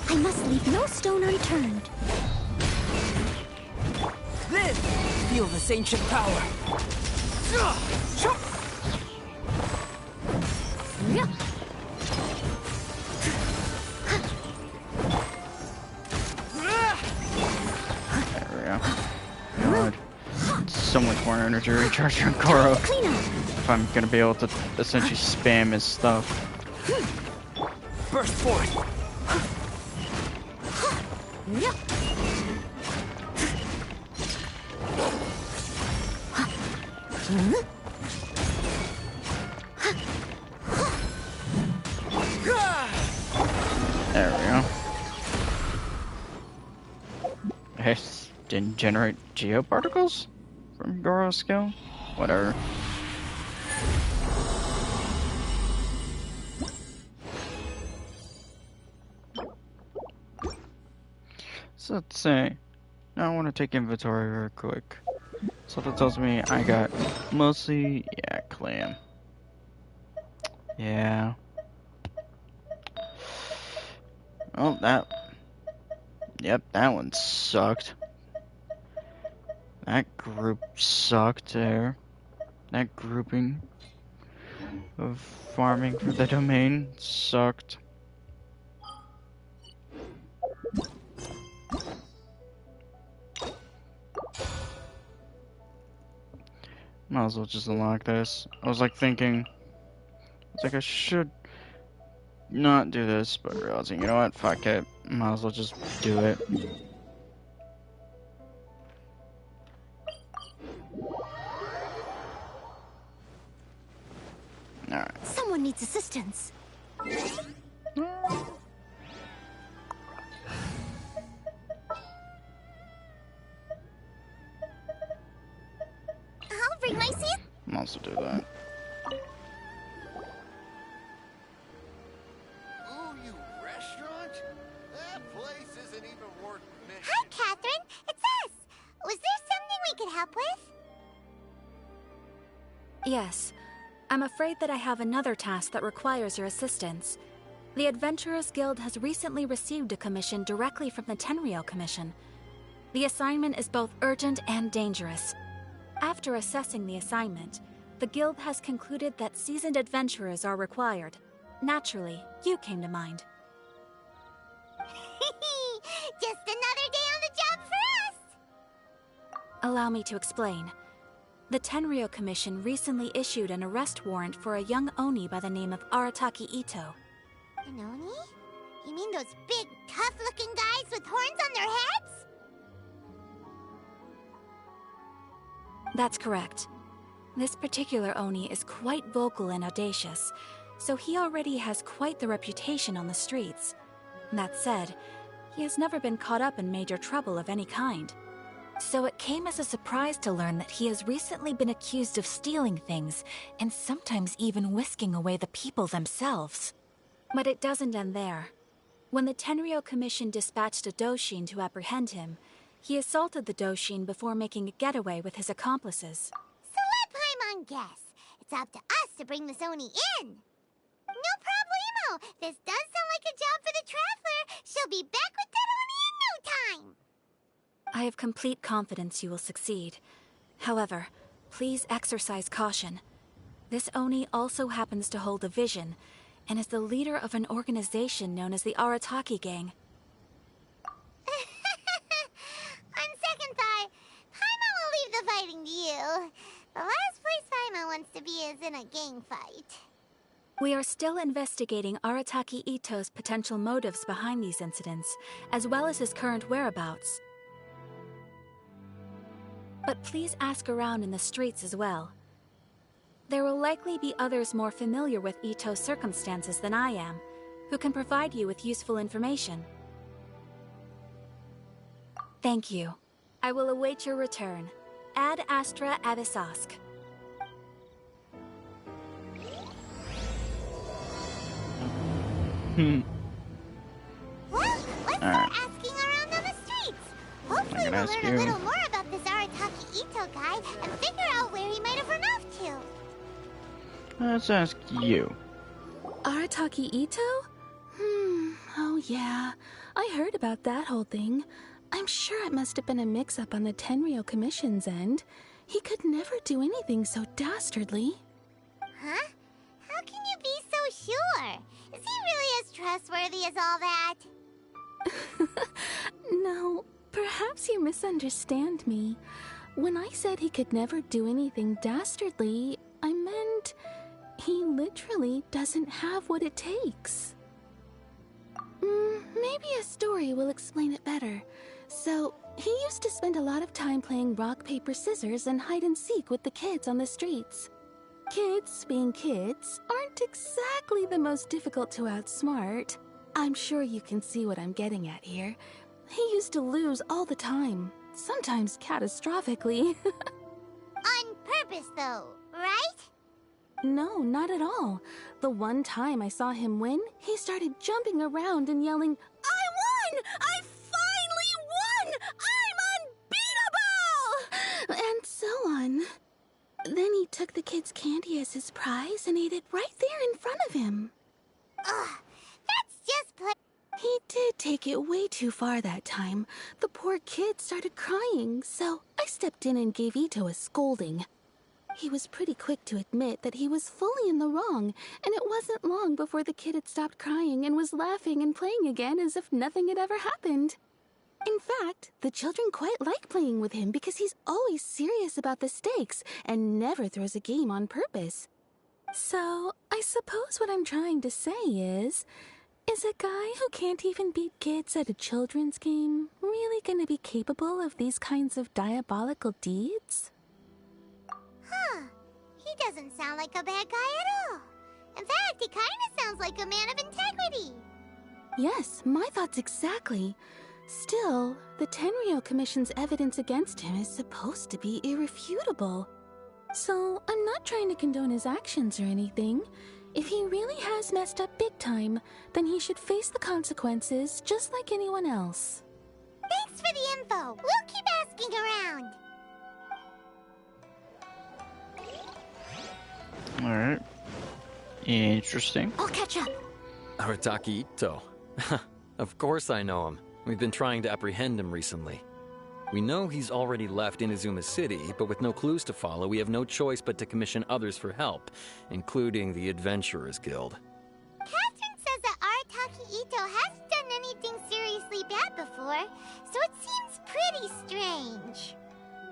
I must leave no stone unturned. Live! Feel this ancient power! There we go. God. So much more energy recharge on Goro. Clean up. If I'm gonna be able to essentially spam his stuff. Burst forth! There we go. Hey, didn't generate geoparticles from Goro's skill? Whatever. So let's say, now I want to take inventory real quick. So that tells me I got mostly, yeah, clam. Yeah. Oh, yep, that one sucked. That group sucked there. That grouping of farming for the domain sucked. Might as well just unlock this. I was like thinking, I should not do this, but realizing, you know what, fuck it. Might as well just do it. someone needs assistance. I'll bring my seat. I'll also do that. Ooh, you restaurant? That place isn't even worth mentioning. Hi, Catherine. It's us. Was there something we could help with? Yes. I'm afraid that I have another task that requires your assistance. The Adventurers Guild has recently received a commission directly from the Tenryou Commission. The assignment is both urgent and dangerous. After assessing the assignment, the Guild has concluded that seasoned adventurers are required. Naturally, you came to mind. Just another day on the job for us! Allow me to explain. The Tenryou Commission recently issued an arrest warrant for a young Oni by the name of Arataki Ito. An Oni? You mean those big, tough-looking guys with horns on their heads? That's correct. This particular Oni is quite vocal and audacious, so he already has quite the reputation on the streets. That said, he has never been caught up in major trouble of any kind. So it came as a surprise to learn that he has recently been accused of stealing things, and sometimes even whisking away the people themselves. But it doesn't end there. When the Tenryou Commission dispatched a Doshin to apprehend him, he assaulted the Doshin before making a getaway with his accomplices. So let Paimon guess. It's up to us to bring this Oni in. No problemo. This does sound like a job for the Traveler. She'll be back with that Oni in no time. I have complete confidence you will succeed. However, please exercise caution. This Oni also happens to hold a vision, and is the leader of an organization known as the Arataki Gang. On second thought, Paimon will leave the fighting to you. The last place Paimon wants to be is in a gang fight. We are still investigating Arataki Ito's potential motives behind these incidents, as well as his current whereabouts. But please ask around in the streets as well. There will likely be others more familiar with Ito's circumstances than I am, who can provide you with useful information. Thank you. I will await your return. Ad Astra Abyssosque. Well, let's start asking around on the streets. Hopefully we'll learn a little more about this Arataki Ito guy and figure out where he might have run off to. Let's ask you. Arataki Ito? Oh yeah. I heard about that whole thing. I'm sure it must have been a mix-up on the Tenryou Commission's end. He could never do anything so dastardly. Huh? How can you be so sure? Is he really as trustworthy as all that? No, perhaps you misunderstand me. When I said he could never do anything dastardly, I meant he literally doesn't have what it takes. Maybe a story will explain it better. So, he used to spend a lot of time playing rock, paper, scissors and hide and seek with the kids on the streets. Kids, being kids, aren't exactly the most difficult to outsmart. I'm sure you can see what I'm getting at here. He used to lose all the time, sometimes catastrophically. On purpose, though, right? No, not at all. The one time I saw him win, he started jumping around and yelling, "I won! I finally won! I'm unbeatable!" And so on. Then he took the kid's candy as his prize and ate it right there in front of him. Ugh, that's just He did take it way too far that time. The poor kid started crying, so I stepped in and gave Ito a scolding. He was pretty quick to admit that he was fully in the wrong, and it wasn't long before the kid had stopped crying and was laughing and playing again as if nothing had ever happened. In fact, the children quite like playing with him because he's always serious about the stakes and never throws a game on purpose. So, I suppose what I'm trying to say is a guy who can't even beat kids at a children's game really gonna be capable of these kinds of diabolical deeds? Huh. He doesn't sound like a bad guy at all. In fact, he kinda sounds like a man of integrity. Yes, my thoughts exactly. Still, the Tenryo Commission's evidence against him is supposed to be irrefutable. So, I'm not trying to condone his actions or anything. If he really has messed up big time, then he should face the consequences just like anyone else. Thanks for the info. We'll keep asking around. Alright. Interesting. I'll catch up. Arataki Ito. Of course I know him. We've been trying to apprehend him recently. We know he's already left Inazuma City, but with no clues to follow, we have no choice but to commission others for help, including the Adventurers Guild. Catherine says that Arataki Ito hasn't done anything seriously bad before, so it seems pretty strange.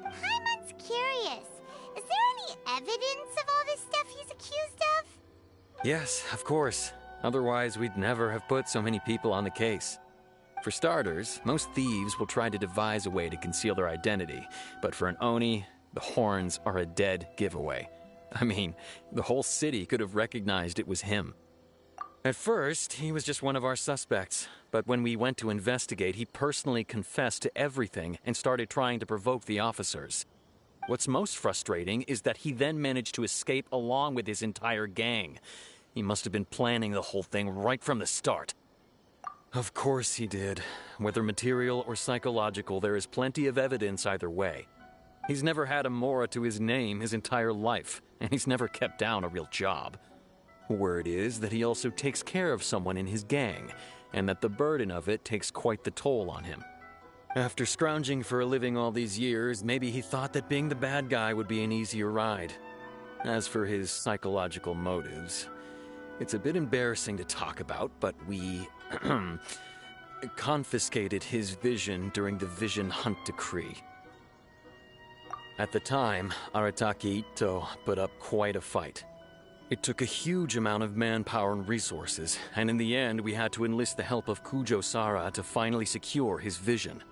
Paimon's curious. Is there any evidence of all this stuff he's accused of? Yes, of course. Otherwise, we'd never have put so many people on the case. For starters, most thieves will try to devise a way to conceal their identity, but for an Oni, the horns are a dead giveaway. I mean, the whole city could have recognized it was him. At first, he was just one of our suspects, but when we went to investigate, he personally confessed to everything and started trying to provoke the officers. What's most frustrating is that he then managed to escape along with his entire gang. He must have been planning the whole thing right from the start. Of course he did. Whether material or psychological, there is plenty of evidence either way. He's never had a Mora to his name his entire life, and he's never kept down a real job. Word is that he also takes care of someone in his gang, and that the burden of it takes quite the toll on him. After scrounging for a living all these years, maybe he thought that being the bad guy would be an easier ride. As for his psychological motives, it's a bit embarrassing to talk about, but we confiscated his vision during the Vision Hunt Decree. At the time, Arataki Ito put up quite a fight. It took a huge amount of manpower and resources, and in the end we had to enlist the help of Kujo Sara to finally secure his vision.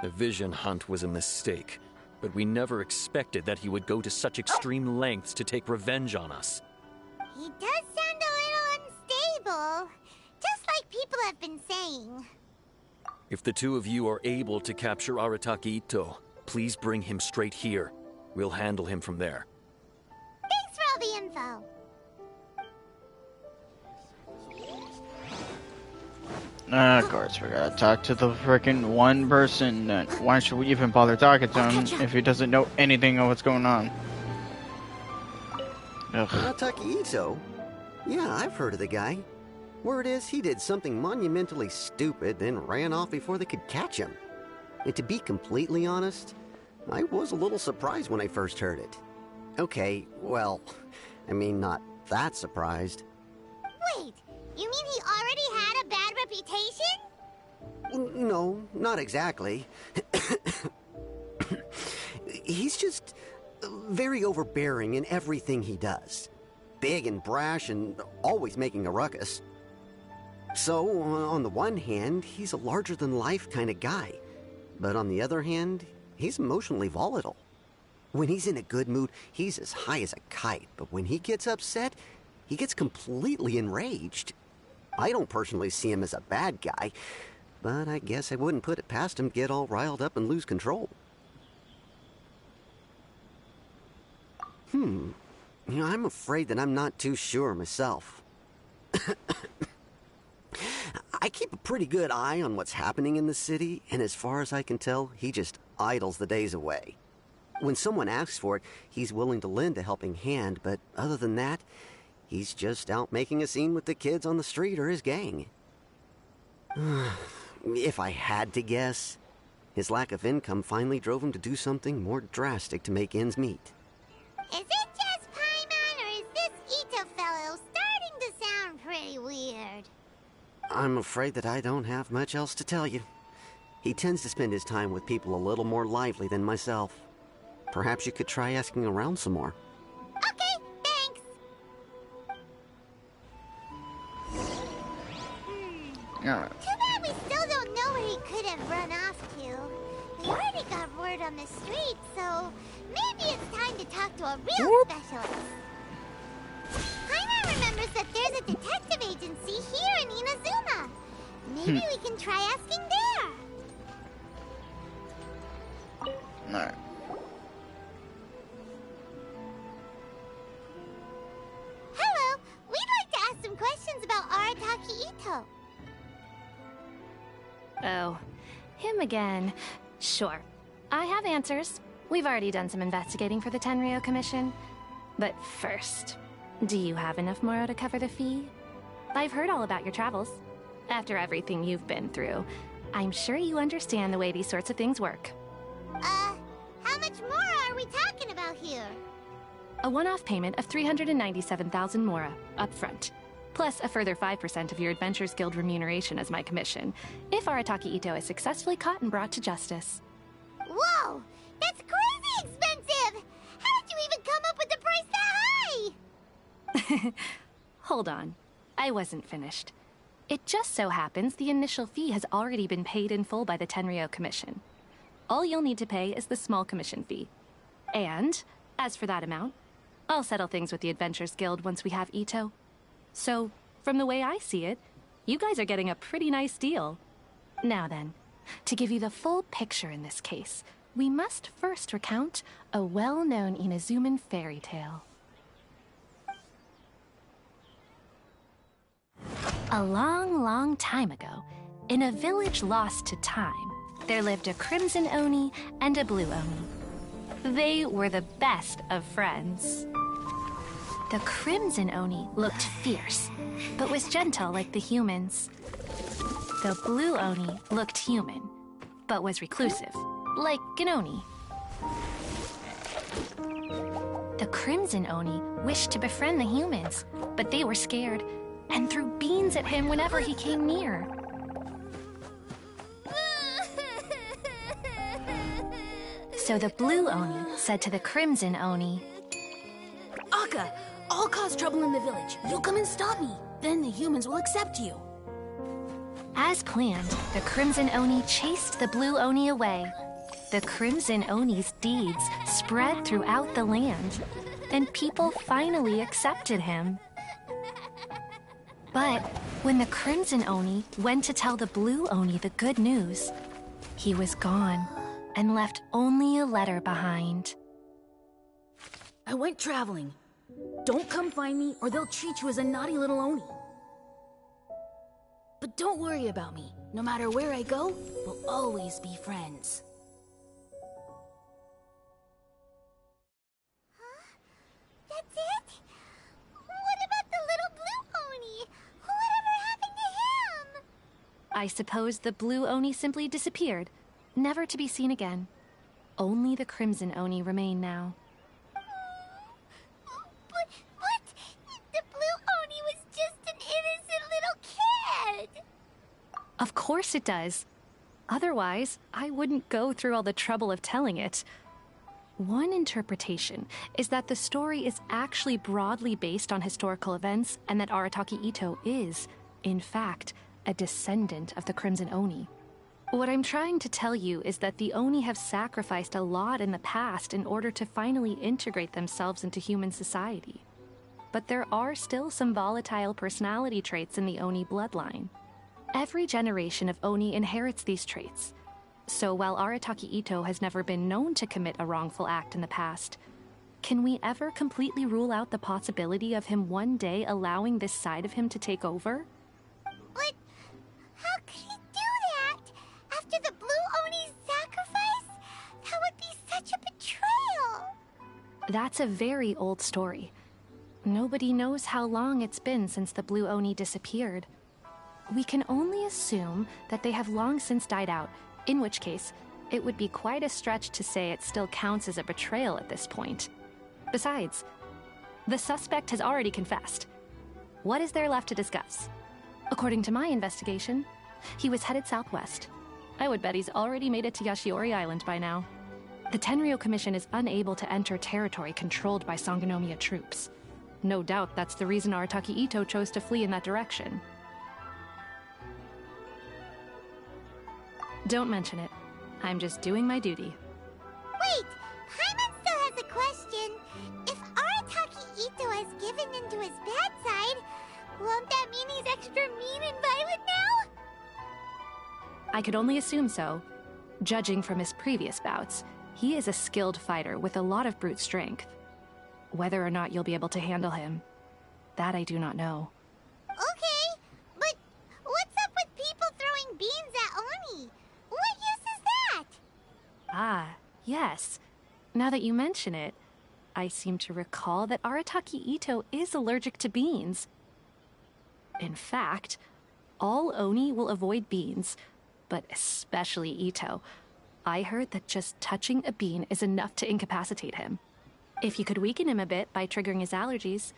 The Vision Hunt was a mistake, but we never expected that he would go to such extreme lengths to take revenge on us. He does sound a little unstable, just like people have been saying. If the two of you are able to capture Arataki Ito, please bring him straight here. We'll handle him from there. Thanks for all the info. Of course, we gotta talk to the frickin' one person. Why should we even bother talking to him if he doesn't know anything of what's going on? Ugh. Arataki Ito? Yeah, I've heard of the guy. Word is he did something monumentally stupid, then ran off before they could catch him. And to be completely honest, I was a little surprised when I first heard it. Okay, well, I mean, not that surprised. Wait, you mean he already had a bad reputation? No, not exactly. He's just very overbearing in everything he does. Big and brash and always making a ruckus. So, on the one hand, he's a larger-than-life kind of guy. But on the other hand, he's emotionally volatile. When he's in a good mood, he's as high as a kite. But when he gets upset, he gets completely enraged. I don't personally see him as a bad guy, but I guess I wouldn't put it past him to get all riled up and lose control. You know, I'm afraid that I'm not too sure myself. I keep a pretty good eye on what's happening in the city, and as far as I can tell, he just idles the days away. When someone asks for it, he's willing to lend a helping hand, but other than that, he's just out making a scene with the kids on the street or his gang. If I had to guess, his lack of income finally drove him to do something more drastic to make ends meet. Is it just Paimon, or is this Ito fellow starting to sound pretty weird? I'm afraid that I don't have much else to tell you. He tends to spend his time with people a little more lively than myself. Perhaps you could try asking around some more. Okay, thanks. Alright. Too bad we still don't know where he could have run off to. We already got word on the street, so maybe it's time to talk to a real specialist. Paimon remembers us that there's a detective agency here in Inazuma. Maybe we can try asking there. Alright. Hello, we'd like to ask some questions about Arataki Ito. Oh, him again. Sure. I have answers. We've already done some investigating for the Tenryou Commission. But first, do you have enough Moro to cover the fee? I've heard all about your travels. After everything you've been through, I'm sure you understand the way these sorts of things work. How much more are we talking about here? A one-off payment of 397,000 Mora, up front. Plus a further 5% of your Adventures Guild remuneration as my commission, if Arataki Ito is successfully caught and brought to justice. Whoa! That's crazy expensive! How did you even come up with the price that high? Hold on. I wasn't finished. It just so happens the initial fee has already been paid in full by the Tenryou Commission. All you'll need to pay is the small commission fee. And, as for that amount, I'll settle things with the Adventures Guild once we have Ito. So, from the way I see it, you guys are getting a pretty nice deal. Now then, to give you the full picture in this case, we must first recount a well-known Inazuman fairy tale. A long, long time ago, in a village lost to time, there lived a Crimson Oni and a Blue Oni. They were the best of friends. The Crimson Oni looked fierce, but was gentle like the humans. The Blue Oni looked human, but was reclusive, like an Oni. The Crimson Oni wished to befriend the humans, but they were scared and threw beans at him whenever he came near. So the Blue Oni said to the Crimson Oni, Akka, I'll cause trouble in the village. You come and stop me. Then the humans will accept you. As planned, the Crimson Oni chased the Blue Oni away. The Crimson Oni's deeds spread throughout the land, and people finally accepted him. But when the Crimson Oni went to tell the Blue Oni the good news, he was gone and left only a letter behind. I went traveling. Don't come find me or they'll treat you as a naughty little Oni. But don't worry about me. No matter where I go, we'll always be friends. That's it? What about the little Blue Oni? Whatever happened to him? I suppose the Blue Oni simply disappeared, never to be seen again. Only the Crimson Oni remain now. But the Blue Oni was just an innocent little kid. Of course it does. Otherwise, I wouldn't go through all the trouble of telling it. One interpretation is that the story is actually broadly based on historical events and that Arataki Ito is, in fact, a descendant of the Crimson Oni. What I'm trying to tell you is that the Oni have sacrificed a lot in the past in order to finally integrate themselves into human society. But there are still some volatile personality traits in the Oni bloodline. Every generation of Oni inherits these traits. So while Arataki Ito has never been known to commit a wrongful act in the past, can we ever completely rule out the possibility of him one day allowing this side of him to take over? But how could he do that? After the Blue Oni's sacrifice? That would be such a betrayal. That's a very old story. Nobody knows how long it's been since the Blue Oni disappeared. We can only assume that they have long since died out, in which case, it would be quite a stretch to say it still counts as a betrayal at this point. Besides, the suspect has already confessed. What is there left to discuss? According to my investigation, he was headed southwest. I would bet he's already made it to Yashiori Island by now. The Tenryou Commission is unable to enter territory controlled by Sangonomiya troops. No doubt that's the reason Arataki Ito chose to flee in that direction. Don't mention it. I'm just doing my duty. Wait, Paimon still has a question. If Arataki Ito has given into his bad side, Won't that mean he's extra mean and violent now? I could only assume so. Judging from his previous bouts, he is a skilled fighter with a lot of brute strength. Whether or not you'll be able to handle him, that I do not know. Okay, but what's up with people throwing beans at Oni? What use is that? Ah, yes. Now that you mention it, I seem to recall that Arataki Ito is allergic to beans. In fact, all Oni will avoid beans, but especially Ito. I heard that just touching a bean is enough to incapacitate him. If you could weaken him a bit by triggering his allergies,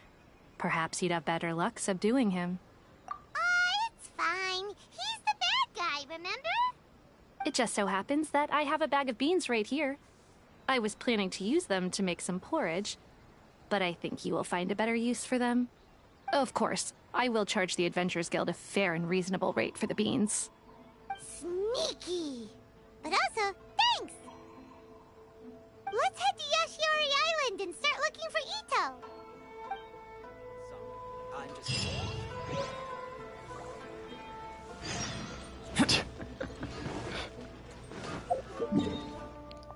perhaps you'd have better luck subduing him. It's fine. He's the bad guy, remember? It just so happens that I have a bag of beans right here. I was planning to use them to make some porridge, but I think you will find a better use for them. Of course, I will charge the Adventurers Guild a fair and reasonable rate for the beans. Sneaky! But also, thanks! Let's head to Yashiori Island and start looking for Ito.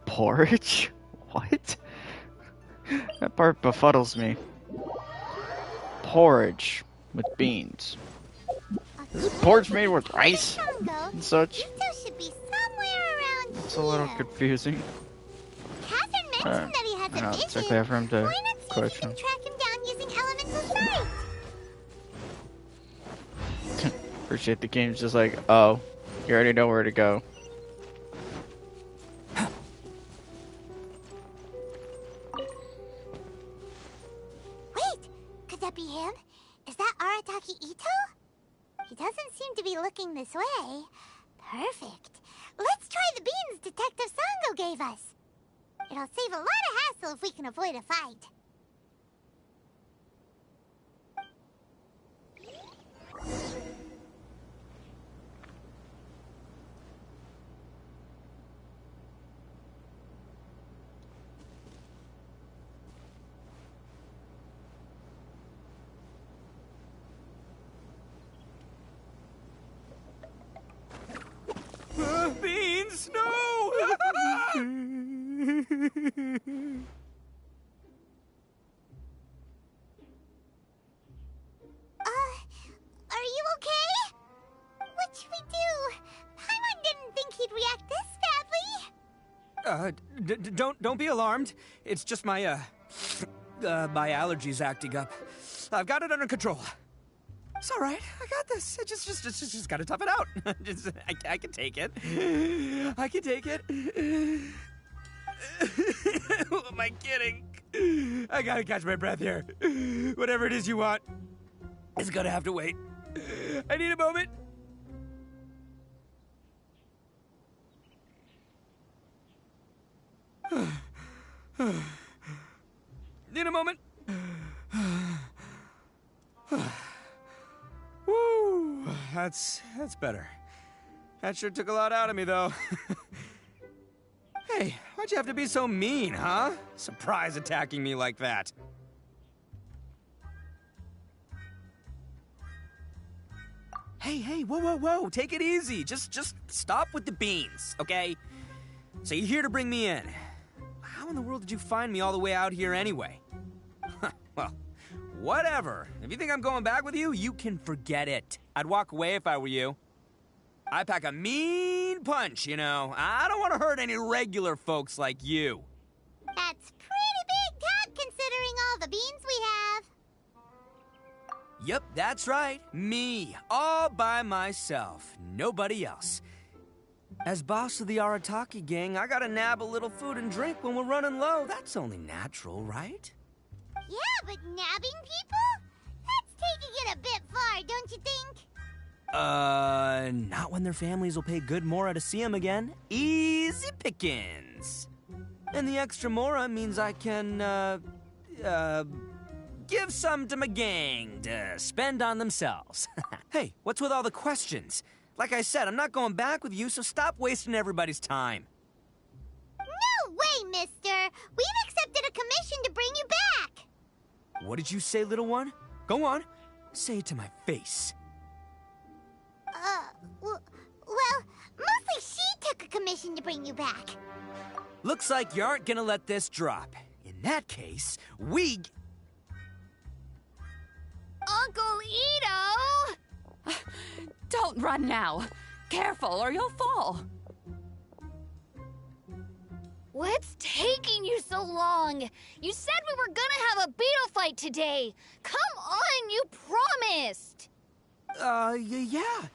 Porridge? What? That part befuddles me. Porridge with beans. Is porridge made with rice and such? Ito should be somewhere around It's a little here. confusing. Catherine mentioned that he has a No, vision. it's okay for him to Why not see if you question. can track him down using elemental sight? Appreciate the game's just like, oh, you already know where to go. Wait, could that be him? Is that Arataki Ito? He doesn't seem to be looking this way. Perfect. Let's try the beans Detective Sango gave us. It'll save a lot of hassle if we can avoid a fight. Beans, no! Are you okay? What should we do? Paimon didn't think he'd react this badly. Don't be alarmed. It's just my, my allergies acting up. I've got it under control. It's all right. I got this. I just gotta tough it out. I can take it. I can take it. Who am I kidding? I gotta catch my breath here. Whatever it is you want, it's gonna have to wait. I need a moment. Need a moment. Woo, that's better. That sure took a lot out of me, though. Hey, why'd you have to be so mean, huh? Surprise attacking me like that. Hey, whoa, take it easy. Just stop with the beans, okay? So you're here to bring me in. How in the world did you find me all the way out here anyway? Well, whatever. If you think I'm going back with you, you can forget it. I'd walk away if I were you. I pack a mean punch, you know. I don't want to hurt any regular folks like you. That's pretty big talk considering all the beans we have. Yep, that's right. Me, all by myself. Nobody else. As boss of the Arataki gang, I gotta nab a little food and drink when we're running low. That's only natural, right? Yeah, but nabbing people? That's taking it a bit far, don't you think? Not when their families will pay good mora to see them again. Easy pickings. And the extra mora means I can, give some to my gang to spend on themselves. Hey, what's with all the questions? Like I said, I'm not going back with you, so stop wasting everybody's time. No way, mister! We've accepted a commission to bring you back! What did you say, little one? Go on. Say it to my face. Well, mostly she took a commission to bring you back. Looks like you aren't gonna let this drop. In that case, we... Uncle Ito! Don't run now. Careful or you'll fall. What's taking you so long? You said we were gonna have a beetle fight today. Come on, you promised.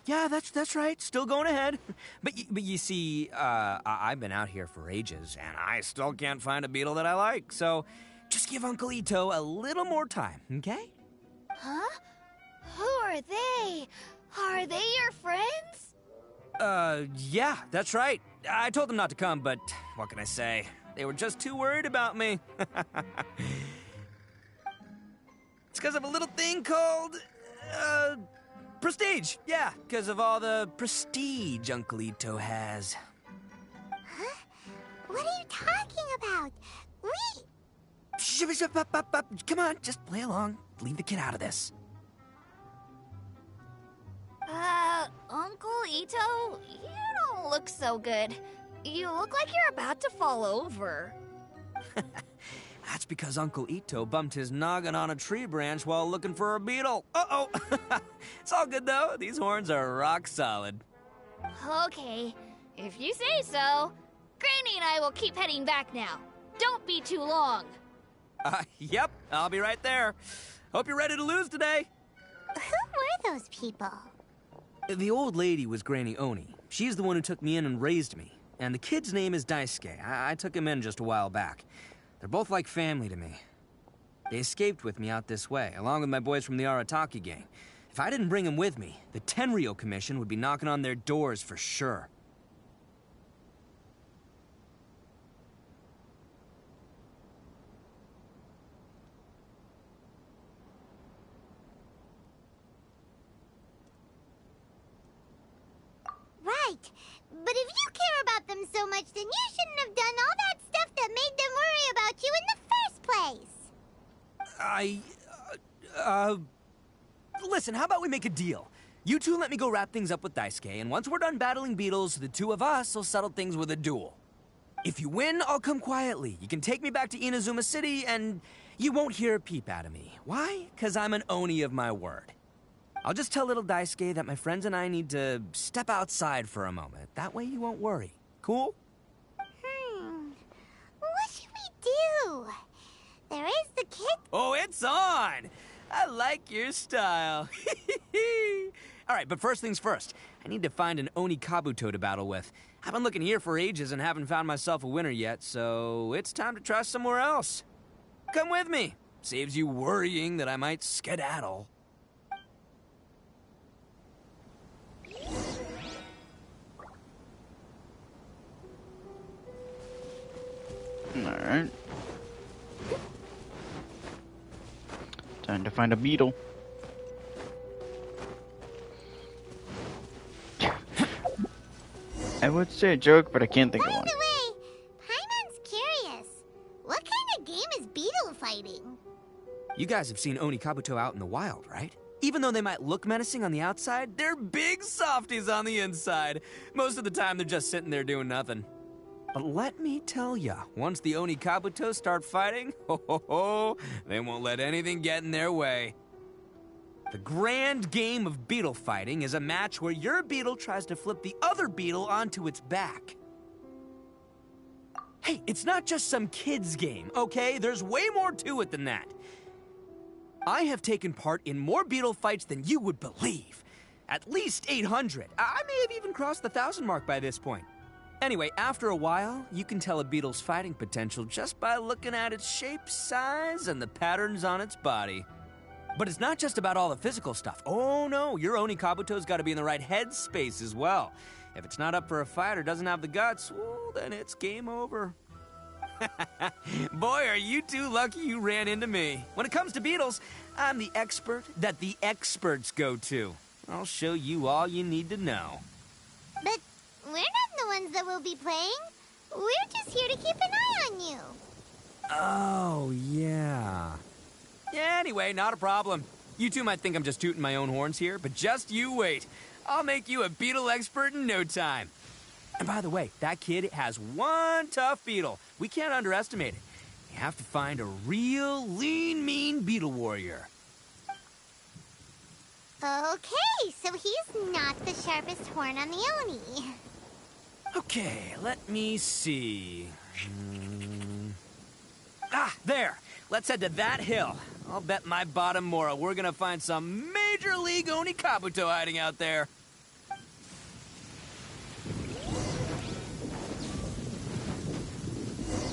Yeah, that's right. Still going ahead. But you see, I've been out here for ages, and I still can't find a beetle that I like. So, just give Uncle Ito a little more time, okay? Huh? Who are they? Are they your friends? Yeah, that's right. I told them not to come, but what can I say? They were just too worried about me. It's because of a little thing called, prestige. Yeah, because of all the prestige Uncle Ito has. Huh? What are you talking about? Come on, just play along. Leave the kid out of this. Uncle Ito, you don't look so good. You look like you're about to fall over. That's because Uncle Ito bumped his noggin on a tree branch while looking for a beetle. Uh-oh. It's all good, though. These horns are rock solid. Okay, if you say so. Granny and I will keep heading back now. Don't be too long. Yep, I'll be right there. Hope you're ready to lose today. Who were those people? The old lady was Granny Oni. She's the one who took me in and raised me. And the kid's name is Daisuke. I took him in just a while back. They're both like family to me. They escaped with me out this way, along with my boys from the Arataki gang. If I didn't bring them with me, the Tenryou Commission would be knocking on their doors for sure. Right. But if you care about them so much, then you shouldn't have done all that stuff that made them worry about you in the first place. Listen, how about we make a deal? You two let me go wrap things up with Daisuke, and once we're done battling beetles, the two of us will settle things with a duel. If you win, I'll come quietly. You can take me back to Inazuma City, and you won't hear a peep out of me. Why? 'Cause I'm an Oni of my word. I'll just tell little Daisuke that my friends and I need to step outside for a moment. That way you won't worry. Cool? What should we do? There is the kid. Oh, it's on! I like your style. All right, but first things first. I need to find an Oni Kabuto to battle with. I've been looking here for ages and haven't found myself a winner yet, so it's time to try somewhere else. Come with me. Saves you worrying that I might skedaddle. Alright. Time to find a beetle. I would say a joke, but I can't think of one. By the way, Paimon's curious. What kind of game is beetle fighting? You guys have seen Oni Kabuto out in the wild, right? Even though they might look menacing on the outside, they're big softies on the inside. Most of the time, they're just sitting there doing nothing. But let me tell ya, once the Oni Kabuto start fighting, they won't let anything get in their way. The grand game of beetle fighting is a match where your beetle tries to flip the other beetle onto its back. Hey, it's not just some kid's game, okay? There's way more to it than that. I have taken part in more beetle fights than you would believe. At least 800. I may have even crossed the 1,000 mark by this point. Anyway, after a while, you can tell a beetle's fighting potential just by looking at its shape, size, and the patterns on its body. But it's not just about all the physical stuff. Oh no, your Oni Kabuto's got to be in the right headspace as well. If it's not up for a fight or doesn't have the guts, well, then it's game over. Boy, are you two lucky you ran into me. When it comes to beetles, I'm the expert that the experts go to. I'll show you all you need to know. But we're not the ones that will be playing. We're just here to keep an eye on you. Oh, yeah. Yeah, anyway, not a problem. You two might think I'm just tooting my own horns here, but just you wait. I'll make you a beetle expert in no time. And by the way, that kid has one tough beetle. We can't underestimate it. You have to find a real lean, mean beetle warrior. Okay, so he's not the sharpest horn on the Oni. Okay, let me see. Ah, there! Let's head to that hill. I'll bet my bottom Mora we're gonna find some major league Oni Kabuto hiding out there.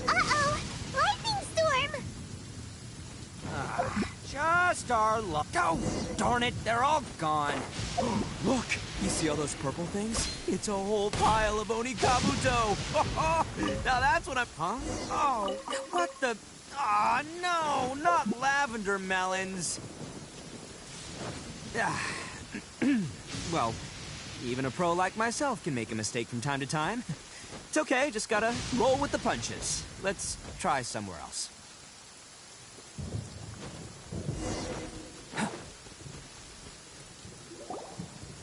Uh-oh! Lightning storm! Just our luck. Oh, darn it, they're all gone. Look, you see all those purple things? It's a whole pile of Oni Kabuto. Now that's what I'm... Huh? Oh, what the... Ah, no, not lavender melons. Well, even a pro like myself can make a mistake from time to time. It's okay, just gotta roll with the punches. Let's try somewhere else.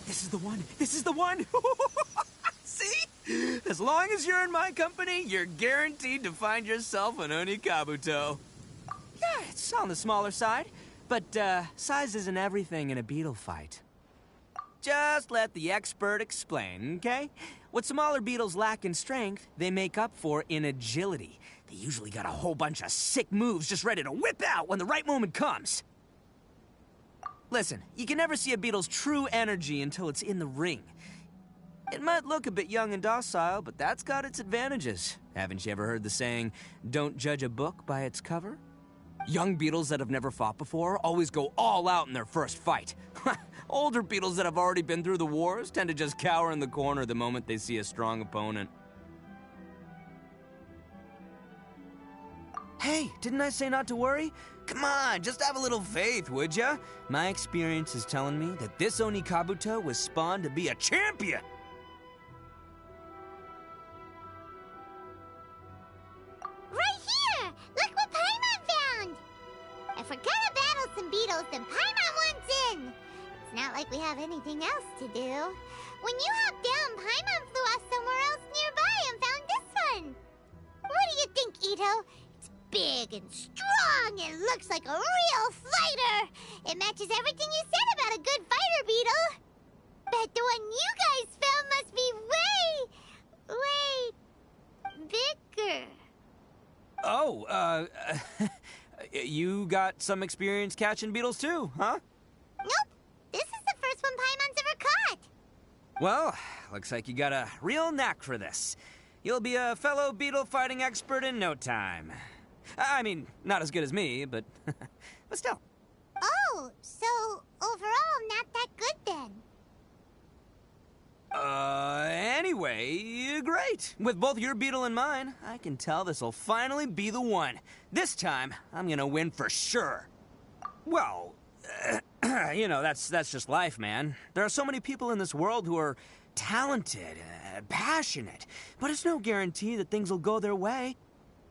This is the one! This is the one! See? As long as you're in my company, you're guaranteed to find yourself an Oni Kabuto. Yeah, it's on the smaller side, but size isn't everything in a beetle fight. Just let the expert explain, okay? What smaller beetles lack in strength, they make up for in agility. They usually got a whole bunch of sick moves just ready to whip out when the right moment comes. Listen, you can never see a beetle's true energy until it's in the ring. It might look a bit young and docile, but that's got its advantages. Haven't you ever heard the saying, don't judge a book by its cover? Young beetles that have never fought before always go all out in their first fight. Older beetles that have already been through the wars tend to just cower in the corner the moment they see a strong opponent. Hey, didn't I say not to worry? Come on, just have a little faith, would ya? My experience is telling me that this Oni Kabuto was spawned to be a champion! Right here! Look what Paimon found! If we're gonna battle some beetles, then Paimon wants in! It's not like we have anything else to do. When you hopped down, Paimon flew off somewhere else nearby and found this one! What do you think, Ito? It's big and strong and looks like a real fighter! It matches everything you said about a good fighter beetle! Bet the one you guys found must be way bigger. Oh, you got some experience catching beetles too, huh? Nope. This is the first one Paimon's ever caught. Well, looks like you got a real knack for this. You'll be a fellow beetle fighting expert in no time. I mean, not as good as me, but but still. Oh, so overall not that good then. Anyway, great. With both your beetle and mine, I can tell this'll finally be the one. This time, I'm gonna win for sure. Well, you know, that's just life, man. There are so many people in this world who are talented, passionate, but it's no guarantee that things will go their way.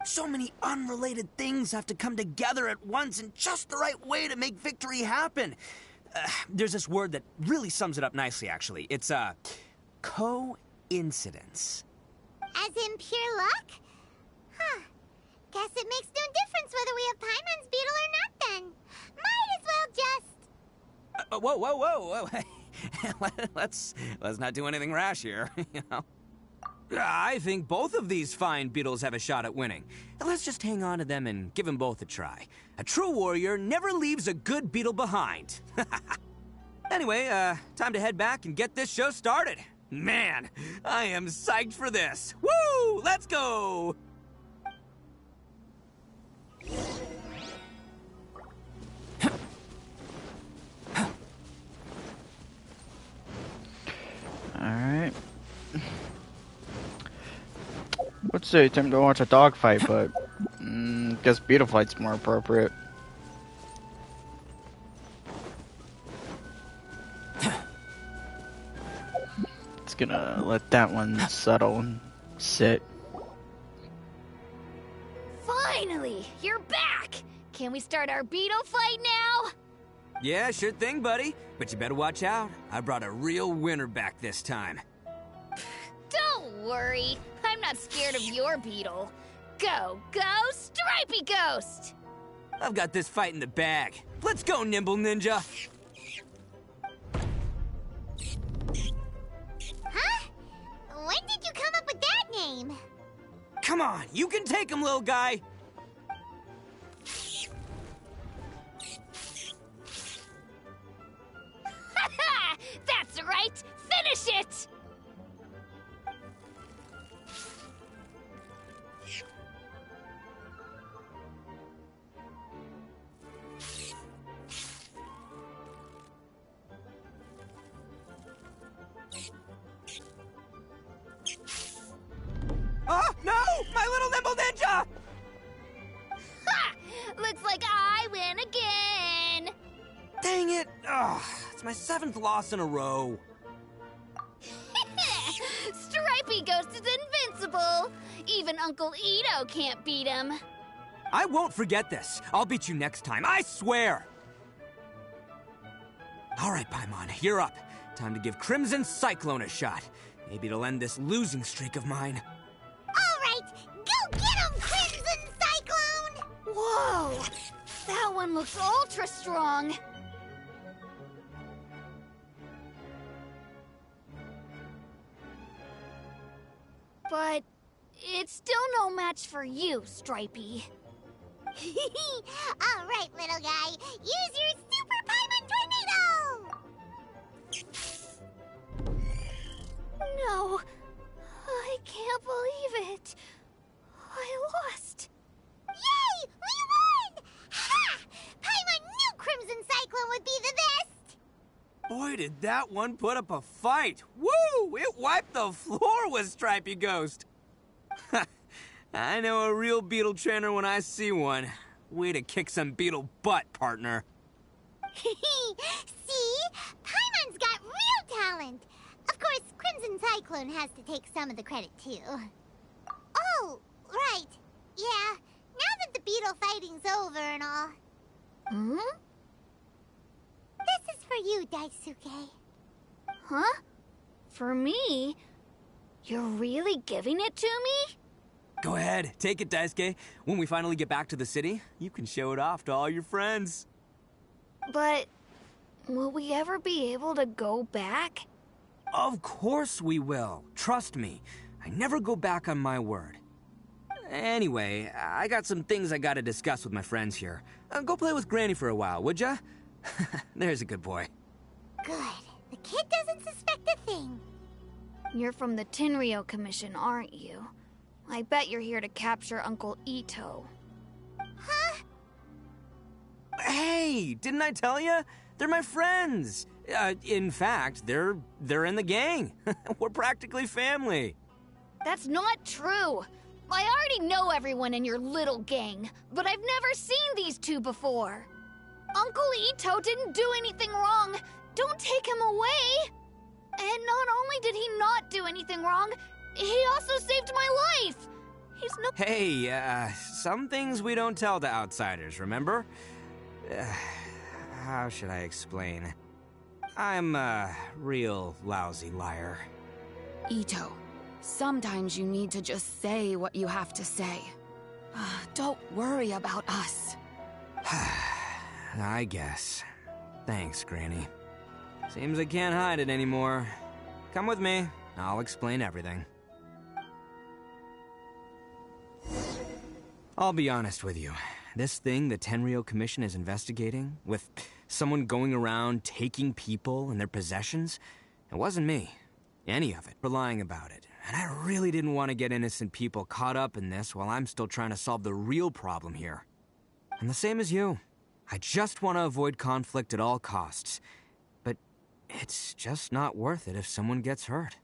So many unrelated things have to come together at once in just the right way to make victory happen. There's this word that really sums it up nicely, actually. It's, coincidence. As in pure luck? Huh. Guess it makes no difference whether we have Paimon's beetle or not then. Might as well just... Whoa. Let's not do anything rash here, you know? I think both of these fine beetles have a shot at winning. Let's just hang on to them and give them both a try. A true warrior never leaves a good beetle behind. Anyway, time to head back and get this show started. Man, I am psyched for this. Woo! Let's go! Alright. Would say time to watch a dogfight, but guess beetle fight's more appropriate. It's gonna let that one settle and sit. Finally, you're back! Can we start our beetle fight now? Yeah, sure thing, buddy. But you better watch out. I brought a real winner back this time. Don't worry. I'm not scared of your beetle. Go, Stripey Ghost! I've got this fight in the bag. Let's go, Nimble Ninja! Huh? When did you come up with that name? Come on, you can take him, little guy! That's right! Finish it! Oh, no! My little Nimble Ninja! Ha! Looks like I win again! Dang it! Ugh, it's my 7th loss in a row. Stripey Ghost is invincible! Even Uncle Ito can't beat him. I won't forget this. I'll beat you next time, I swear! Alright, Paimon, you're up. Time to give Crimson Cyclone a shot. Maybe it'll end this losing streak of mine. Alright, go get him, Crimson Cyclone! Whoa! That one looks ultra strong. But it's still no match for you, Stripey. Alright, little guy, use your Super Paimon Tornado! No, I can't believe it. I lost. Yay! We won! Ha! Paimon knew Crimson Cyclone would be the best! Boy, did that one put up a fight! Woo! It wiped the floor with Stripey Ghost! I know a real beetle trainer when I see one. Way to kick some beetle butt, partner. See? Paimon's got real talent! Of course, Crimson Cyclone has to take some of the credit, too. Oh, right. Yeah, now that the beetle fighting's over and all. Hmm? This is for you, Daisuke. Huh? For me? You're really giving it to me? Go ahead, take it, Daisuke. When we finally get back to the city, you can show it off to all your friends. But will we ever be able to go back? Of course we will. Trust me. I never go back on my word. Anyway, I got some things I gotta discuss with my friends here. Go play with Granny for a while, would ya? There's a good boy. Good. The kid doesn't suspect a thing. You're from the Tenryou Commission, aren't you? I bet you're here to capture Uncle Ito. Huh? Hey, didn't I tell ya? They're my friends. In fact, they're in the gang. We're practically family. That's not true. I already know everyone in your little gang, but I've never seen these two before. Uncle Ito didn't do anything wrong. Don't take him away. And not only did he not do anything wrong, he also saved my life. He's no— Hey, some things we don't tell to outsiders, remember? How should I explain? I'm a real lousy liar. Ito, sometimes you need to just say what you have to say. Don't worry about us. I guess. Thanks, Granny. Seems I can't hide it anymore. Come with me. I'll explain everything. I'll be honest with you. This thing the Tenryou Commission is investigating, with someone going around taking people and their possessions, it wasn't me. Any of it. We're lying about it. And I really didn't want to get innocent people caught up in this while I'm still trying to solve the real problem here. And the same as you. I just want to avoid conflict at all costs. But it's just not worth it if someone gets hurt.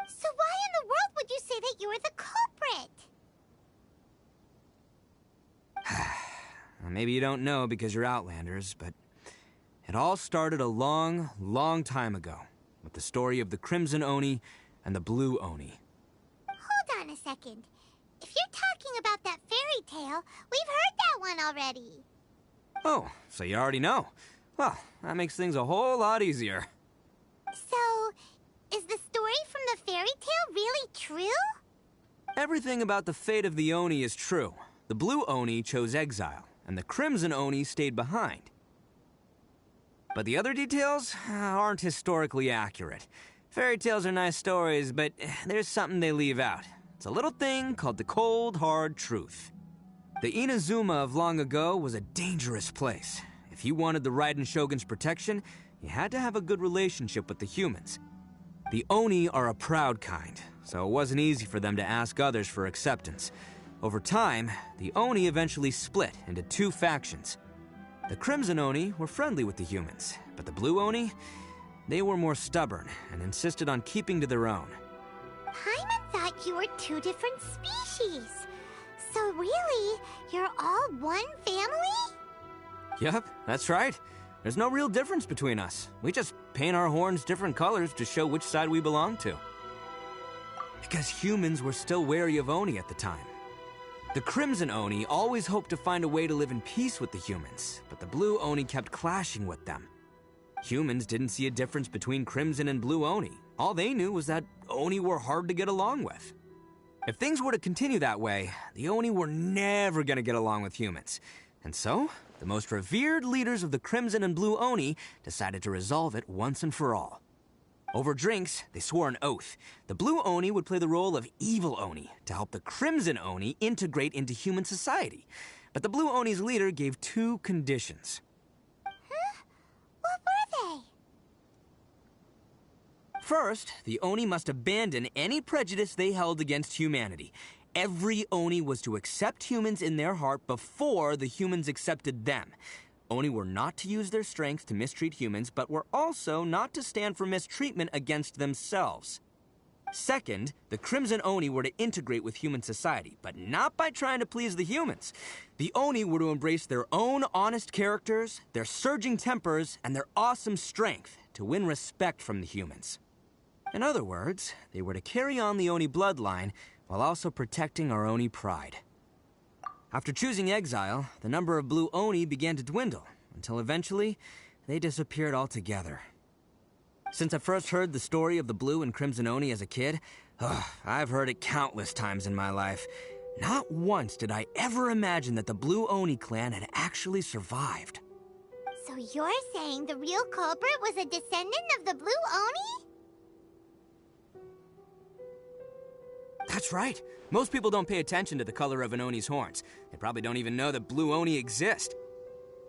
So why in the world would you say that you were the culprit? Maybe you don't know because you're Outlanders, but it all started a long, long time ago with the story of the Crimson Oni and the Blue Oni. Hold on a second. If you're talking about that fairy tale, we've heard that one already. Oh, so you already know. Well, that makes things a whole lot easier. So, is the story from the fairy tale really true? Everything about the fate of the Oni is true. The blue Oni chose exile, and the crimson Oni stayed behind. But the other details aren't historically accurate. Fairy tales are nice stories, but there's something they leave out. It's a little thing called the cold, hard truth. The Inazuma of long ago was a dangerous place. If you wanted the Raiden Shogun's protection, you had to have a good relationship with the humans. The Oni are a proud kind, so it wasn't easy for them to ask others for acceptance. Over time, the Oni eventually split into two factions. The Crimson Oni were friendly with the humans, but the Blue Oni, they were more stubborn and insisted on keeping to their own. Paimon thought you were two different species. So really, you're all one family? Yep, that's right. There's no real difference between us. We just paint our horns different colors to show which side we belong to. Because humans were still wary of Oni at the time. The Crimson Oni always hoped to find a way to live in peace with the humans, but the Blue Oni kept clashing with them. Humans didn't see a difference between Crimson and Blue Oni. All they knew was that Oni were hard to get along with. If things were to continue that way, the Oni were never gonna get along with humans. And so, the most revered leaders of the Crimson and Blue Oni decided to resolve it once and for all. Over drinks, they swore an oath. The Blue Oni would play the role of evil Oni to help the Crimson Oni integrate into human society. But the Blue Oni's leader gave two conditions. Huh? What were they? First, the Oni must abandon any prejudice they held against humanity. Every Oni was to accept humans in their heart before the humans accepted them. Oni were not to use their strength to mistreat humans, but were also not to stand for mistreatment against themselves. Second, the Crimson Oni were to integrate with human society, but not by trying to please the humans. The Oni were to embrace their own honest characters, their surging tempers, and their awesome strength to win respect from the humans. In other words, they were to carry on the Oni bloodline while also protecting our Oni pride. After choosing exile, the number of Blue Oni began to dwindle, until eventually, they disappeared altogether. Since I first heard the story of the Blue and Crimson Oni as a kid, I've heard it countless times in my life. Not once did I ever imagine that the Blue Oni clan had actually survived. So you're saying the real culprit was a descendant of the Blue Oni? That's right. Most people don't pay attention to the color of an Oni's horns. They probably don't even know that Blue Oni exist.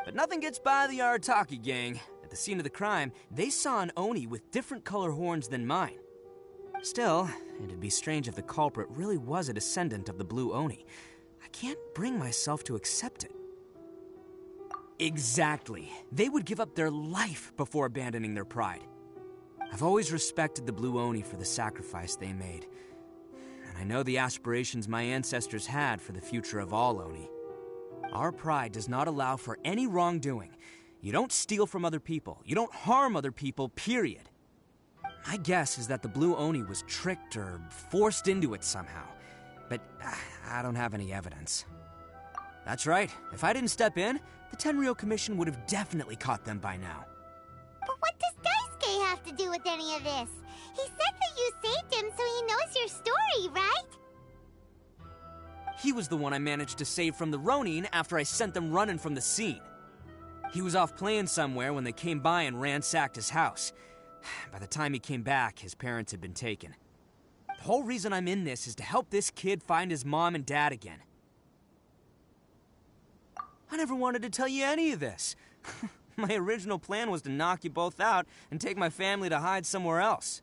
But nothing gets by the Arataki gang. At the scene of the crime, they saw an Oni with different color horns than mine. Still, it'd be strange if the culprit really was a descendant of the Blue Oni. I can't bring myself to accept it. Exactly. They would give up their life before abandoning their pride. I've always respected the Blue Oni for the sacrifice they made. And I know the aspirations my ancestors had for the future of all Oni. Our pride does not allow for any wrongdoing. You don't steal from other people. You don't harm other people, period. My guess is that the Blue Oni was tricked or forced into it somehow. But I don't have any evidence. That's right. If I didn't step in, the Tenryou Commission would have definitely caught them by now. But what does Daisuke have to do with any of this? He said that you saved him so he knows your story, right? He was the one I managed to save from the Ronin after I sent them running from the scene. He was off playing somewhere when they came by and ransacked his house. By the time he came back, his parents had been taken. The whole reason I'm in this is to help this kid find his mom and dad again. I never wanted to tell you any of this. My original plan was to knock you both out and take my family to hide somewhere else.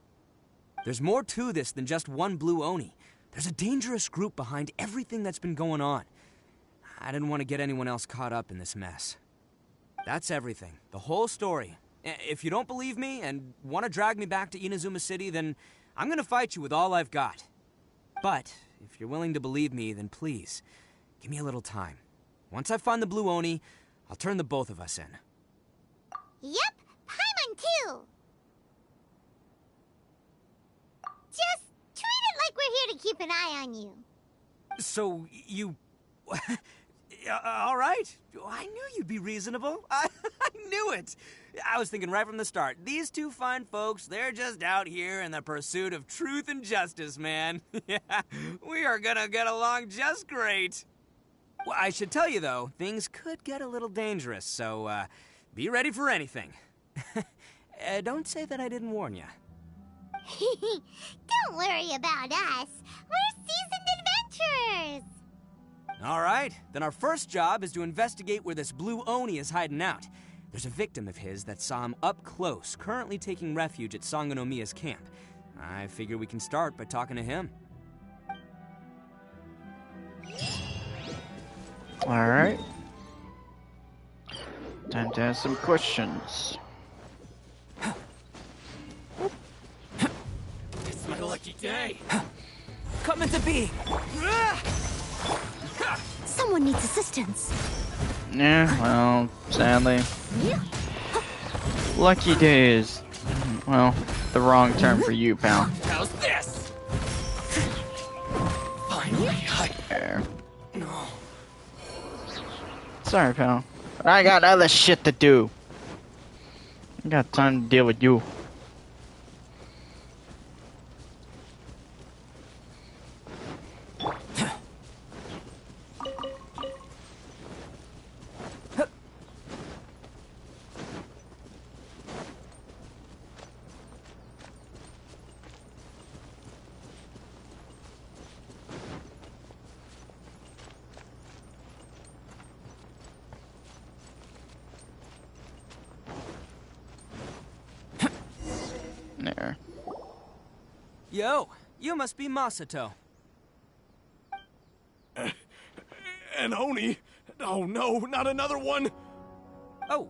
There's more to this than just one Blue Oni. There's a dangerous group behind everything that's been going on. I didn't want to get anyone else caught up in this mess. That's everything. The whole story. If you don't believe me and want to drag me back to Inazuma City, then I'm gonna fight you with all I've got. But if you're willing to believe me, then please, give me a little time. Once I find the Blue Oni, I'll turn the both of us in. Yep, Paimon too! Just treat it like we're here to keep an eye on you. So, you... All right. I knew you'd be reasonable. I knew it. I was thinking right from the start. These two fine folks, they're just out here in the pursuit of truth and justice, man. Yeah, we are gonna get along just great. Well, I should tell you, though, things could get a little dangerous, so be ready for anything. Don't say that I didn't warn you. Don't worry about us. We're seasoned adventurers. All right, then our first job is to investigate where this blue Oni is hiding out. There's a victim of his that saw him up close, currently taking refuge at Sangonomiya's camp. I figure we can start by talking to him. Alright. Time to ask some questions. It's my lucky day. Come into being. Someone needs assistance. Yeah, well, sadly. Lucky days. Well, the wrong term for you, pal. How's this? Finally, There. No. Sorry, pal. But I got other shit to do. I got time to deal with you. There. Yo, you must be Masato. An Oni? Oh no, not another one! Oh,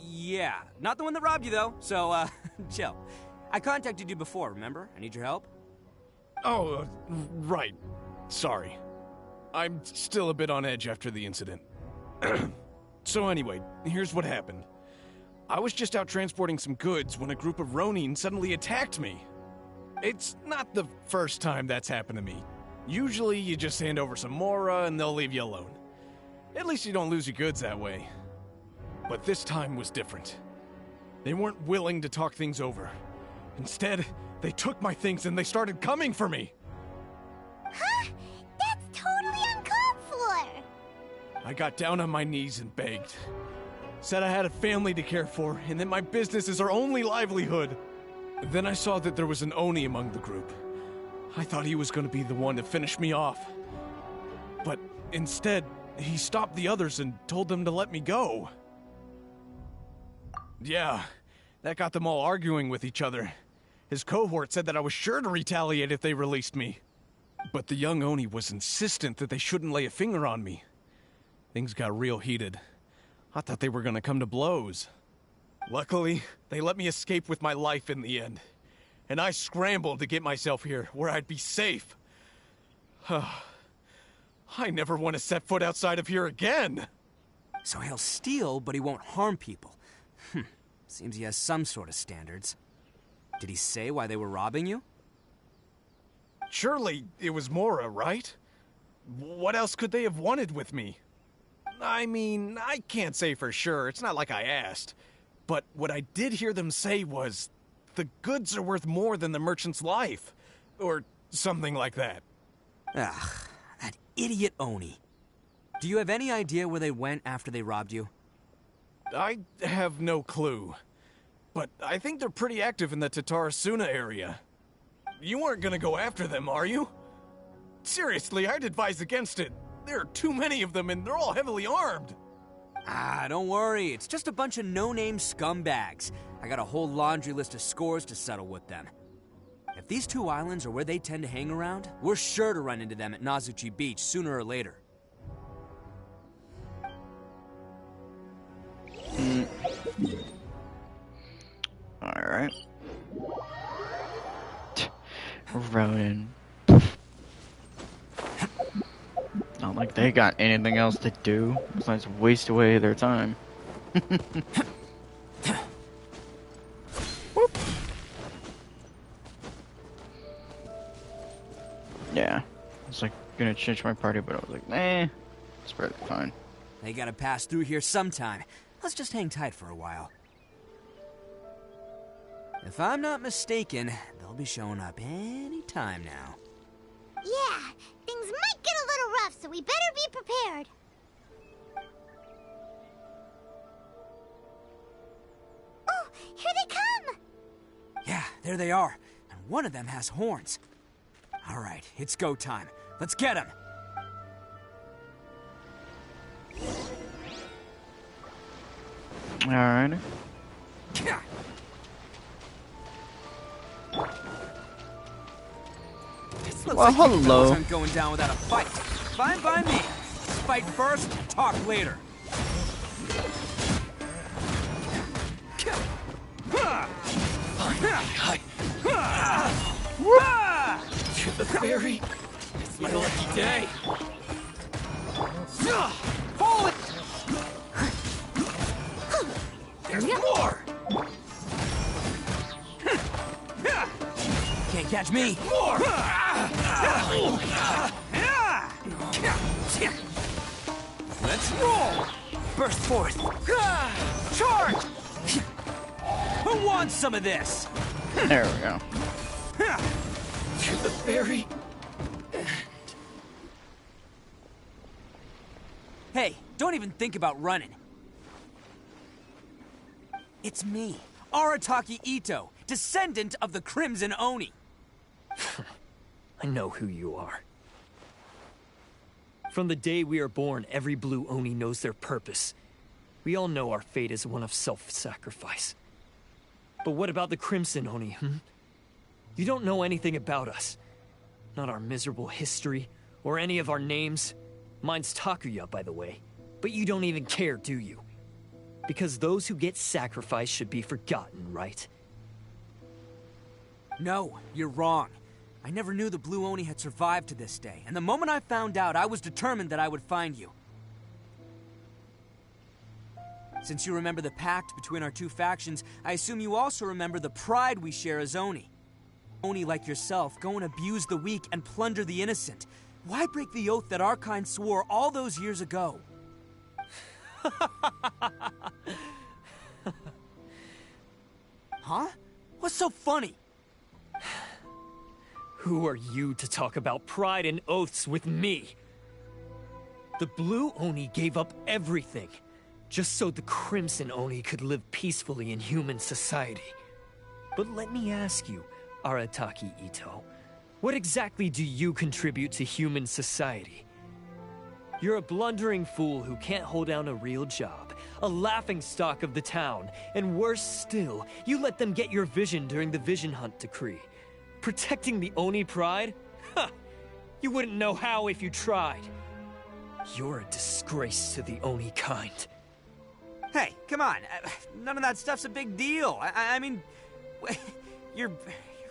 yeah. Not the one that robbed you, though, so, chill. I contacted you before, remember? I need your help. Oh, right. Sorry. I'm still a bit on edge after the incident. So anyway, here's what happened. I was just out transporting some goods when a group of Ronin suddenly attacked me. It's not the first time that's happened to me. Usually you just hand over some Mora and they'll leave you alone. At least you don't lose your goods that way. But this time was different. They weren't willing to talk things over. Instead, they took my things and they started coming for me. Huh? That's totally uncalled for. I got down on my knees and begged. Said I had a family to care for, and that my business is our only livelihood. Then I saw that there was an Oni among the group. I thought he was going to be the one to finish me off. But instead, he stopped the others and told them to let me go. Yeah, that got them all arguing with each other. His cohort said that I was sure to retaliate if they released me. But the young Oni was insistent that they shouldn't lay a finger on me. Things got real heated. I thought they were gonna come to blows. Luckily, they let me escape with my life in the end. And I scrambled to get myself here, where I'd be safe. I never want to set foot outside of here again! So he'll steal, but he won't harm people. Seems he has some sort of standards. Did he say why they were robbing you? Surely it was Mora, right? What else could they have wanted with me? I mean, I can't say for sure. It's not like I asked. But what I did hear them say was, the goods are worth more than the merchant's life. Or something like that. Ugh, that idiot Oni. Do you have any idea where they went after they robbed you? I have no clue. But I think they're pretty active in the Tatarasuna area. You weren't gonna go after them, are you? Seriously, I'd advise against it. There are too many of them and they're all heavily armed. Ah, don't worry. It's just a bunch of no-name scumbags. I got a whole laundry list of scores to settle with them. If these two islands are where they tend to hang around, we're sure to run into them at Nazuchi Beach sooner or later. Alright. Ronin. Not like they got anything else to do besides waste away their time. Whoop. Yeah. I was like gonna change my party, but I was like, nah. It's probably fine. They gotta pass through here sometime. Let's just hang tight for a while. If I'm not mistaken, they'll be showing up any time now. Yeah, things might get a little rough, so we better be prepared. Oh, here they come! Yeah, there they are. And one of them has horns. All right, it's go time. Let's get him. Alright. Looks Well, like you hello. fellas aren't going down without a fight. Fine by me. Fight first, talk later. To the ferry. It's my lucky day. Hold it! There's more. Can't catch me. More. Let's roll. Burst forth. Charge! Who wants some of this? There we go. To the ferry. Hey, don't even think about running. It's me, Arataki Ito, descendant of the Crimson Oni. I know who you are. From the day we are born, every blue Oni knows their purpose. We all know our fate is one of self-sacrifice. But what about the Crimson Oni, You don't know anything about us. Not our miserable history, or any of our names. Mine's Takuya, by the way. But you don't even care, do you? Because those who get sacrificed should be forgotten, right? No, you're wrong. I never knew the Blue Oni had survived to this day, and the moment I found out, I was determined that I would find you. Since you remember the pact between our two factions, I assume you also remember the pride we share as Oni. Oni like yourself go and abuse the weak and plunder the innocent. Why break the oath that our kind swore all those years ago? Huh? What's so funny? Who are you to talk about pride and oaths with me? The Blue Oni gave up everything, just so the Crimson Oni could live peacefully in human society. But let me ask you, Arataki Ito, what exactly do you contribute to human society? You're a blundering fool who can't hold down a real job, a laughingstock of the town, and worse still, you let them get your vision during the Vision Hunt decree. Protecting the Oni pride? Ha! You wouldn't know how if you tried. You're a disgrace to the Oni kind. Hey, come on. None of that stuff's a big deal. I mean, you're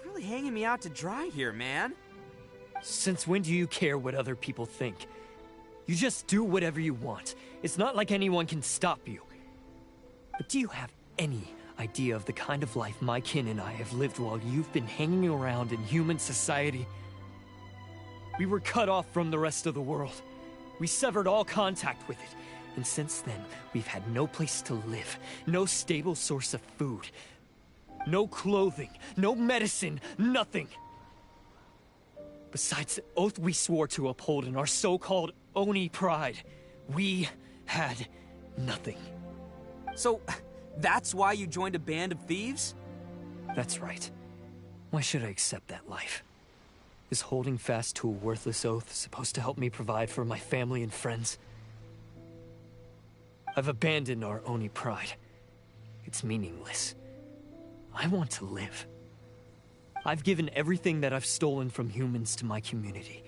really hanging me out to dry here, man. Since when do you care what other people think? You just do whatever you want. It's not like anyone can stop you. But do you have any idea of the kind of life my kin and I have lived while you've been hanging around in human society? We were cut off from the rest of the world. We severed all contact with it. And since then, we've had no place to live, no stable source of food, no clothing, no medicine, nothing. Besides the oath we swore to uphold in our so-called Oni pride, we had nothing. So, that's why you joined a band of thieves? That's right. Why should I accept that life? Is holding fast to a worthless oath supposed to help me provide for my family and friends? I've abandoned our Oni pride. It's meaningless. I want to live. I've given everything that I've stolen from humans to my community.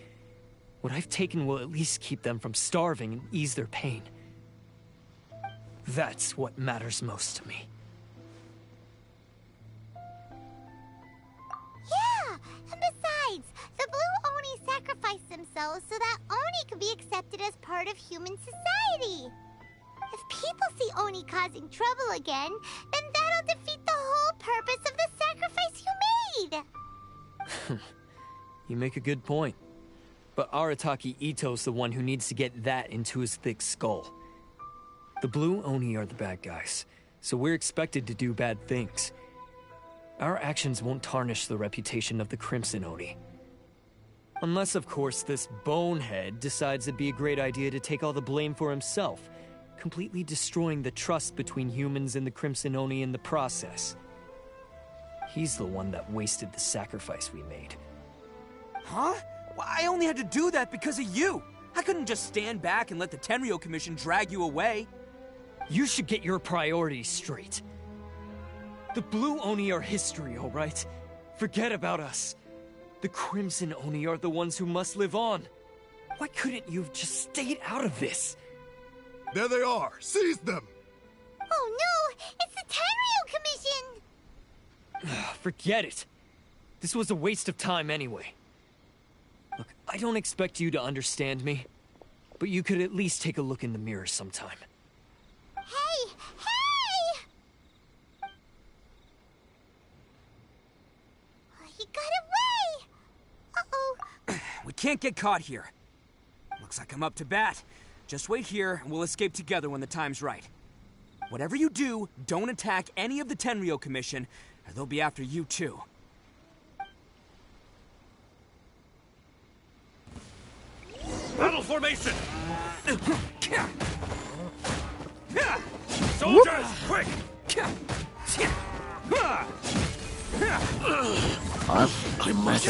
What I've taken will at least keep them from starving and ease their pain. That's what matters most to me. Yeah, and besides, the Blue Oni sacrificed themselves so that Oni could be accepted as part of human society. If people see Oni causing trouble again, then that'll defeat the whole purpose of the sacrifice you made! You make a good point. But Arataki Ito's the one who needs to get that into his thick skull. The Blue Oni are the bad guys, so we're expected to do bad things. Our actions won't tarnish the reputation of the Crimson Oni. Unless, of course, this bonehead decides it'd be a great idea to take all the blame for himself, completely destroying the trust between humans and the Crimson Oni in the process. He's the one that wasted the sacrifice we made. Huh? Well, I only had to do that because of you. I couldn't just stand back and let the Tenryo Commission drag you away. You should get your priorities straight. The Blue Oni are history, all right? Forget about us. The Crimson Oni are the ones who must live on. Why couldn't you have just stayed out of this? There they are! Seize them! Oh no! It's the Tenryo Commission! Forget it. This was a waste of time anyway. Look, I don't expect you to understand me, but you could at least take a look in the mirror sometime. Hey! Hey! He got away! Uh-oh. We can't get caught here. Looks like I'm up to bat. Just wait here, and we'll escape together when the time's right. Whatever you do, don't attack any of the Tenryo Commission, or they'll be after you too. Battle formation! Soldiers, quick! I'm nice.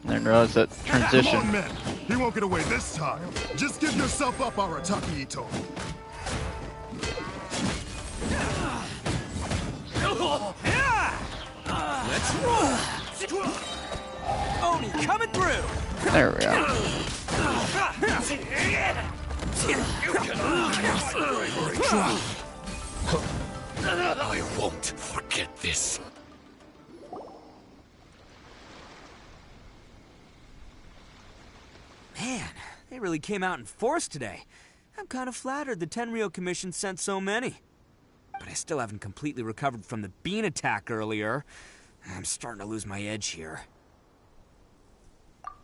Didn't realize that transition. Come on, men! He won't get away this time. Just give yourself up, Arataki Ito. Let's roll! Oni coming through! There we go. I won't forget this. Man, they really came out in force today. I'm kind of flattered the Tenryo Commission sent so many. But I still haven't completely recovered from the bean attack earlier. I'm starting to lose my edge here.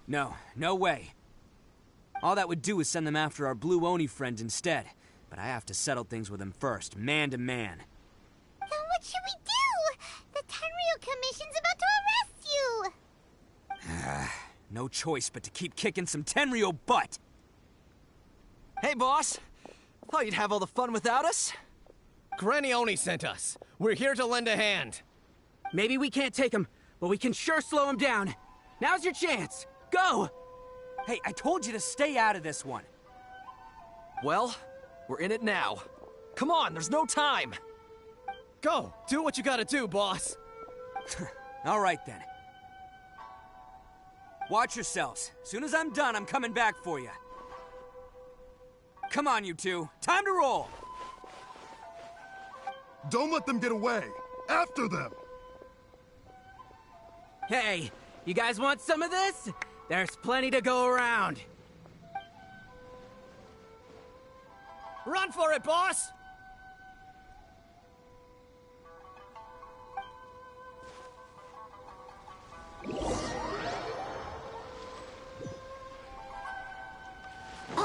No way. All that would do is send them after our Blue Oni friend instead. But I have to settle things with him first, man to man. Then what should we do? The Tenryo Commission's about to arrest you! No choice but to keep kicking some Tenryo butt! Hey, boss! Thought you'd have all the fun without us? Granny Oni sent us. We're here to lend a hand. Maybe we can't take him, but we can sure slow him down. Now's your chance! Go! Hey, I told you to stay out of this one. Well, we're in it now. Come on, there's no time! Go! Do what you gotta do, boss! All right, then. Watch yourselves. Soon as I'm done, I'm coming back for you. Come on, you two. Time to roll! Don't let them get away! After them! Hey, you guys want some of this? There's plenty to go around. Run for it, boss!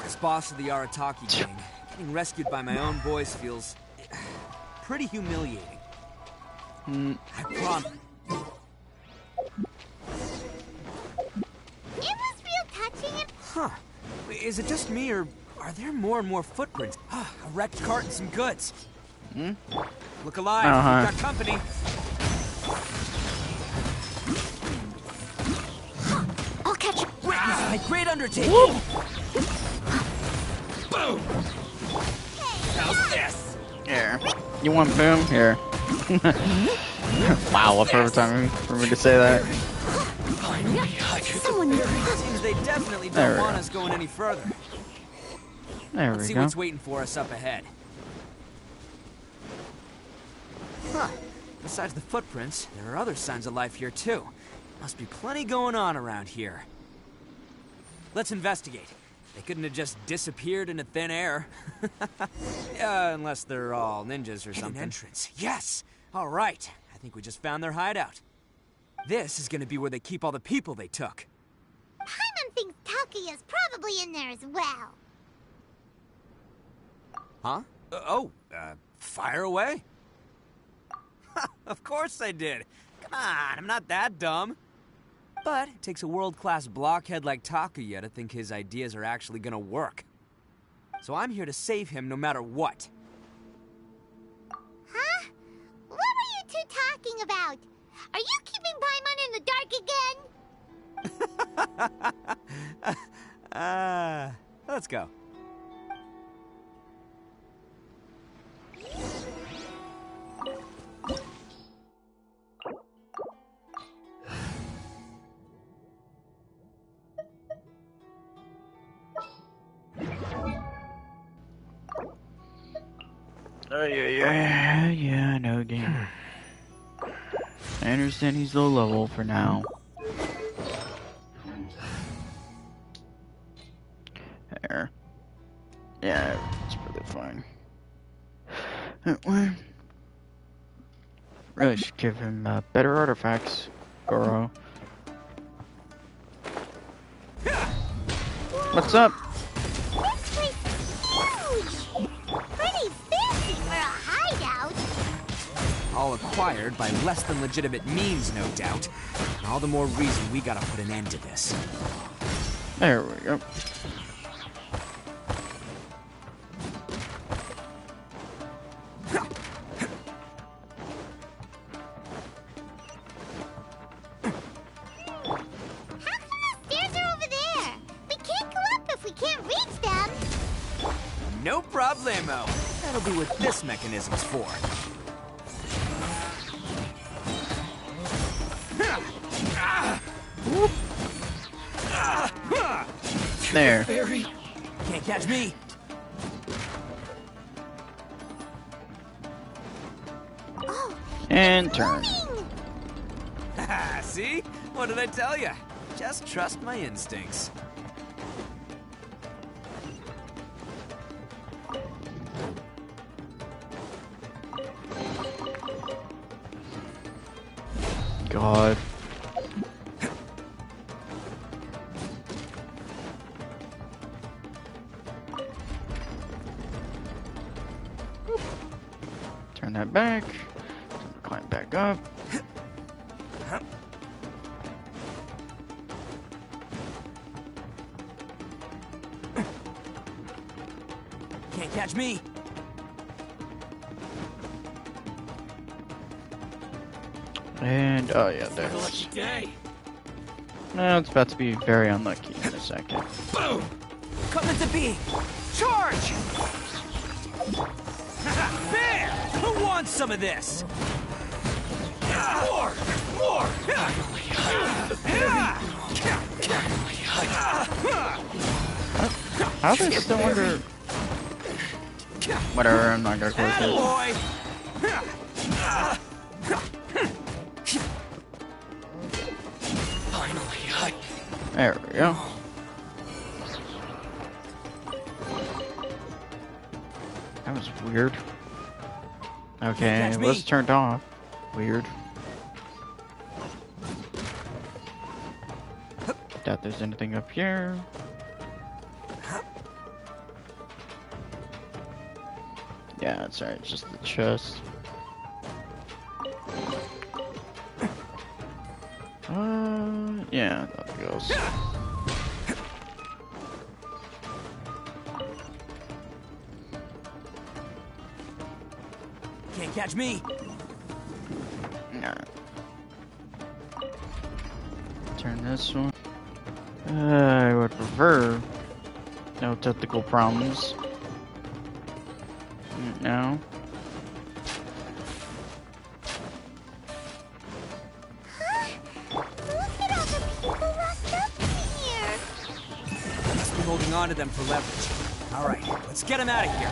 As boss of the Arataki gang, getting rescued by my own boys feels pretty humiliating. I promise. It was real touching and... Huh. Is it just me, or are there more and more footprints? A wrecked cart and some goods. Look alive, we've got company. I'll catch you. Witness my great undertaking. Boom! How's this? Here. You want boom? Here. Wow, what perfect timing for me to say that. Seems they definitely don't want us going any further. There Let's we see go. what's waiting for us up ahead. Huh. Besides the footprints, there are other signs of life here too. Must be plenty going on around here. Let's investigate. They couldn't have just disappeared into thin air. Unless they're all ninjas or something. Entrance. Yes! All right. I think we just found their hideout. This is gonna be where they keep all the people they took. Paimon thinks Takuya's probably in there as well. Huh? Fire away. Of course I did. Come on, I'm not that dumb. But it takes a world-class blockhead like Takuya to think his ideas are actually gonna work. So I'm here to save him no matter what. Huh? What were you two talking about? Are you keeping Paimon in the dark again? Let's go. Yeah, I know game. I understand he's low level for now. There. Yeah, it's probably fine. Really should give him better artifacts, Goro. What's up? This place is huge! Pretty fancy for a hideout. All acquired by less than legitimate means, no doubt. And all the more reason we gotta put an end to this. There we go. No problemo. That'll be what this mechanism's for. There. Can't catch me. And turn. See? What did I tell you? Just trust my instincts. God. Turn that back. Climb back up. Can't catch me. And, oh yeah, there's... No, it's about to be very unlucky in a second. Boom! Come into being! Charge! Bam! Who wants some of this? More! More! How are they still under... Whatever, I'm not gonna close it. There we go. That was weird. Okay, it was turned off. Weird. Doubt there's anything up here. Yeah, that's right, it's just the chest. Yeah, nothing else. Can't catch me. Nah. Turn this one. I would prefer no technical problems. No. Holding on to them for leverage. All right, let's get him out of here.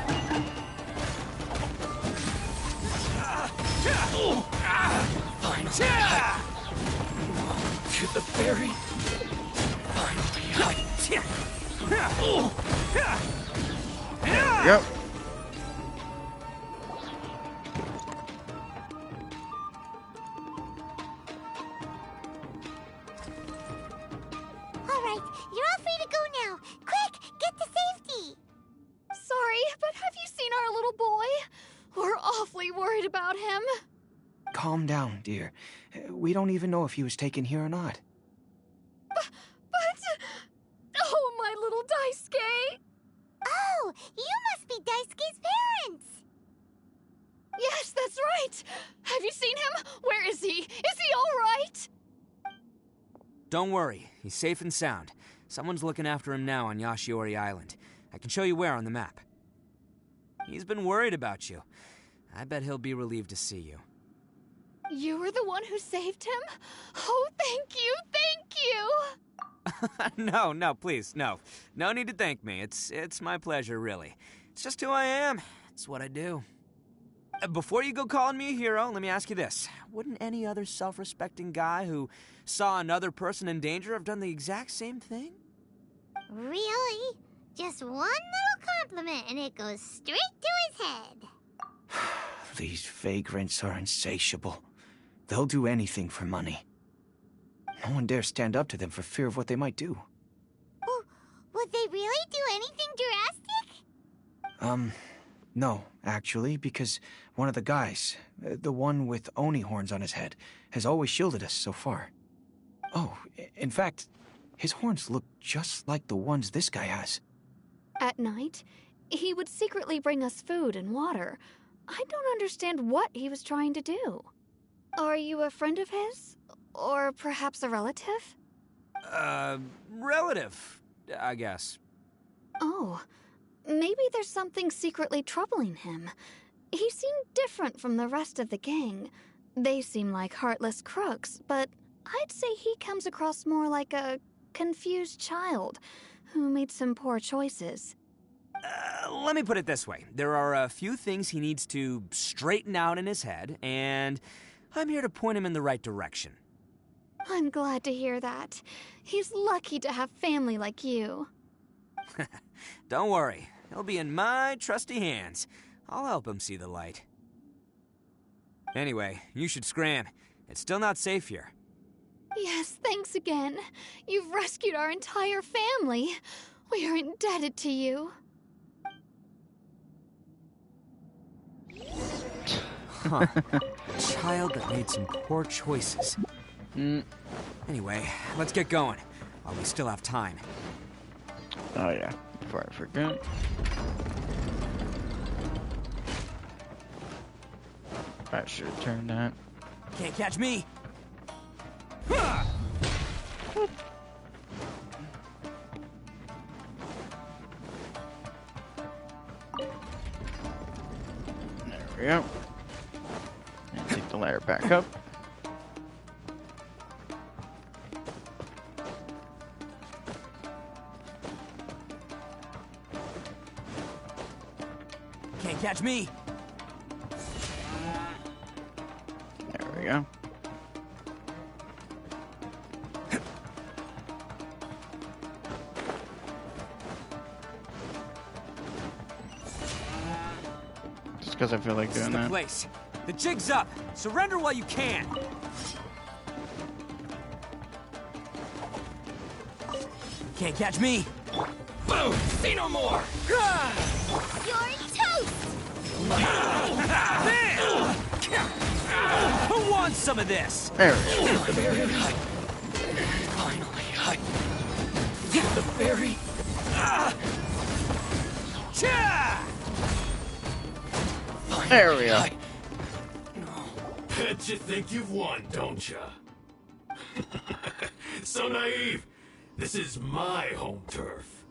Finally, to the berry. Finally, Yep. All right, you're all But have you seen our little boy? We're awfully worried about him. Calm down, dear. We don't even know if he was taken here or not. But... Oh, my little Daisuke! Oh, you must be Daisuke's parents! Yes, that's right! Have you seen him? Where is he? Is he all right? Don't worry, he's safe and sound. Someone's looking after him now on Yashiori Island. I can show you where on the map. He's been worried about you. I bet he'll be relieved to see you. You were the one who saved him? Oh, thank you, thank you! No, please, no. No need to thank me. It's my pleasure, really. It's just who I am. It's what I do. Before you go calling me a hero, let me ask you this. Wouldn't any other self-respecting guy who saw another person in danger have done the exact same thing? Really? Just one little compliment and it goes straight to his head. These vagrants are insatiable. They'll do anything for money. No one dares stand up to them for fear of what they might do. Would they really do anything drastic? No, actually, because one of the guys, the one with Oni horns on his head, has always shielded us so far. Oh, in fact, his horns look just like the ones this guy has. At night, he would secretly bring us food and water. I don't understand what he was trying to do. Are you a friend of his? Or perhaps a relative? Relative, I guess. Oh, maybe there's something secretly troubling him. He seemed different from the rest of the gang. They seem like heartless crooks, but I'd say he comes across more like a confused child who made some poor choices. Let me put it this way. There are a few things he needs to straighten out in his head, and I'm here to point him in the right direction. I'm glad to hear that. He's lucky to have family like you. Don't worry. He'll be in my trusty hands. I'll help him see the light. Anyway, you should scram. It's still not safe here. Yes, thanks again. You've rescued our entire family. We are indebted to you. Huh. Child that made some poor choices. Anyway, let's get going, while we still have time. Oh yeah, before I forget. I should have turned that. Can't catch me! There we go. And take the ladder back up. Can't catch me! There we go. Just because I feel like doing that. Place. The jig's up. Surrender while you can. Can't catch me. Boom! See no more! You're toast! There! Who wants some of this? There we go. The berry. Finally, get the berry. There we go. Bet you think you've won, don't ya? So naive. This is my home turf.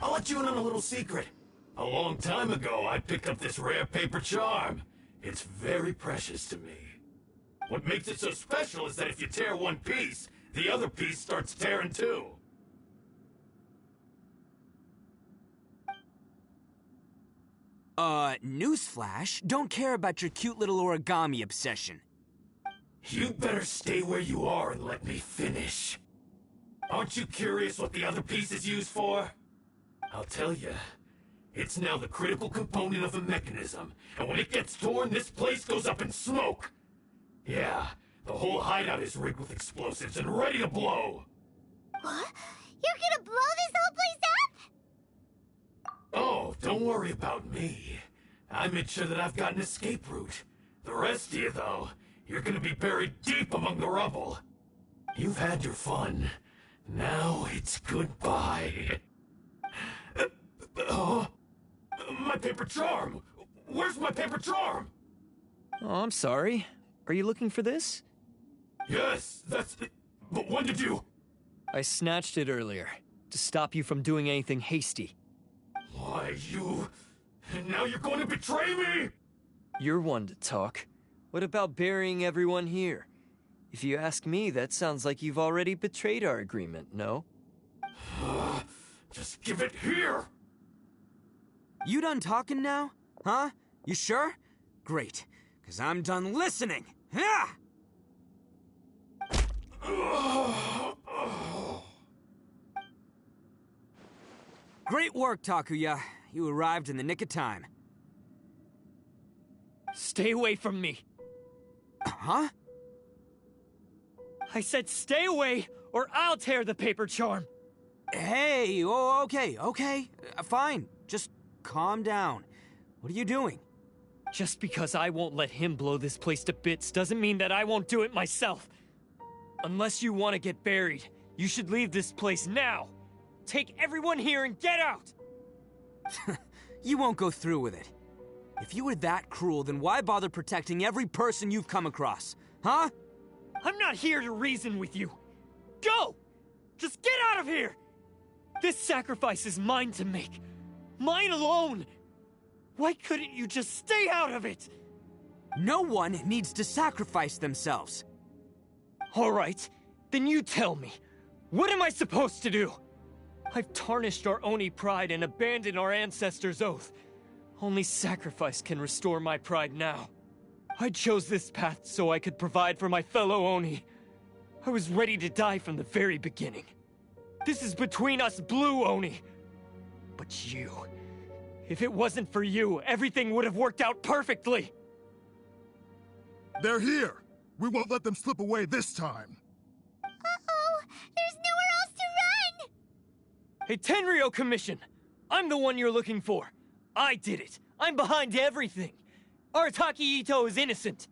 I'll let you in on a little secret. A long time ago, I picked up this rare paper charm. It's very precious to me. What makes it so special is that if you tear one piece, the other piece starts tearing too. Newsflash, don't care about your cute little origami obsession. You better stay where you are and let me finish. Aren't you curious what the other piece is used for? I'll tell you. It's now the critical component of the mechanism, and when it gets torn, this place goes up in smoke. Yeah, the whole hideout is rigged with explosives and ready to blow. What? You're gonna blow this whole place Oh, don't worry about me. I made sure that I've got an escape route. The rest of you, though, you're gonna be buried deep among the rubble. You've had your fun. Now it's goodbye. My paper charm! Where's my paper charm? Oh, I'm sorry. Are you looking for this? Yes, that's... But when did you... I snatched it earlier, to stop you from doing anything hasty. Why, you... And now you're going to betray me? You're one to talk. What about burying everyone here? If you ask me, that sounds like you've already betrayed our agreement, no? Just give it here! You done talking now? Huh? You sure? Great, because I'm done listening. Yeah! Great work, Takuya. You arrived in the nick of time. Stay away from me. Huh? I said stay away, or I'll tear the paper charm. Hey, okay. Fine. Just calm down. What are you doing? Just because I won't let him blow this place to bits doesn't mean that I won't do it myself. Unless you want to get buried, you should leave this place now. Take everyone here and get out! You won't go through with it. If you were that cruel, then why bother protecting every person you've come across? Huh? I'm not here to reason with you. Go! Just get out of here! This sacrifice is mine to make. Mine alone! Why couldn't you just stay out of it? No one needs to sacrifice themselves. All right, then you tell me. What am I supposed to do? I've tarnished our Oni pride and abandoned our ancestors' oath. Only sacrifice can restore my pride now. I chose this path so I could provide for my fellow Oni. I was ready to die from the very beginning. This is between us Blue Oni. But you... If it wasn't for you, everything would have worked out perfectly! They're here! We won't let them slip away this time! Uh-oh! There's nowhere else to run! Hey, Tenryo Commission! I'm the one you're looking for. I did it. I'm behind everything. Arataki Ito is innocent.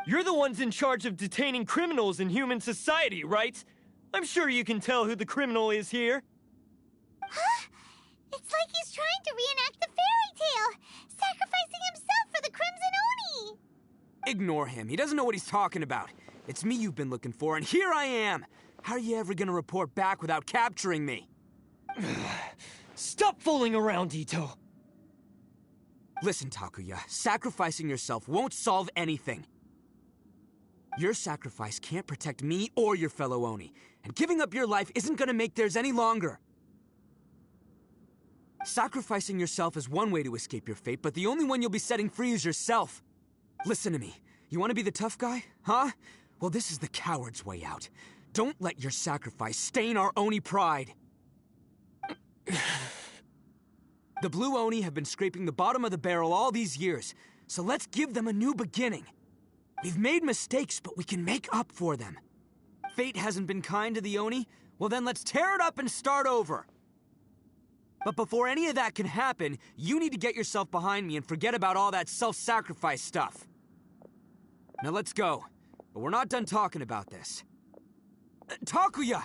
You're the ones in charge of detaining criminals in human society, right? I'm sure you can tell who the criminal is here. Huh? It's like he's trying to reenact the fairy tale, sacrificing himself for the Crimson Oni! Ignore him. He doesn't know what he's talking about. It's me you've been looking for, and here I am! How are you ever gonna report back without capturing me? Stop fooling around, Ito! Listen, Takuya, sacrificing yourself won't solve anything. Your sacrifice can't protect me or your fellow Oni, and giving up your life isn't gonna make theirs any longer. Sacrificing yourself is one way to escape your fate, but the only one you'll be setting free is yourself. Listen to me. You want to be the tough guy? Huh? Well, this is the coward's way out. Don't let your sacrifice stain our Oni pride. The Blue Oni have been scraping the bottom of the barrel all these years, so let's give them a new beginning. We've made mistakes, but we can make up for them. Fate hasn't been kind to the Oni? Well then let's tear it up and start over. But before any of that can happen, you need to get yourself behind me and forget about all that self-sacrifice stuff. Now let's go. But we're not done talking about this. Takuya!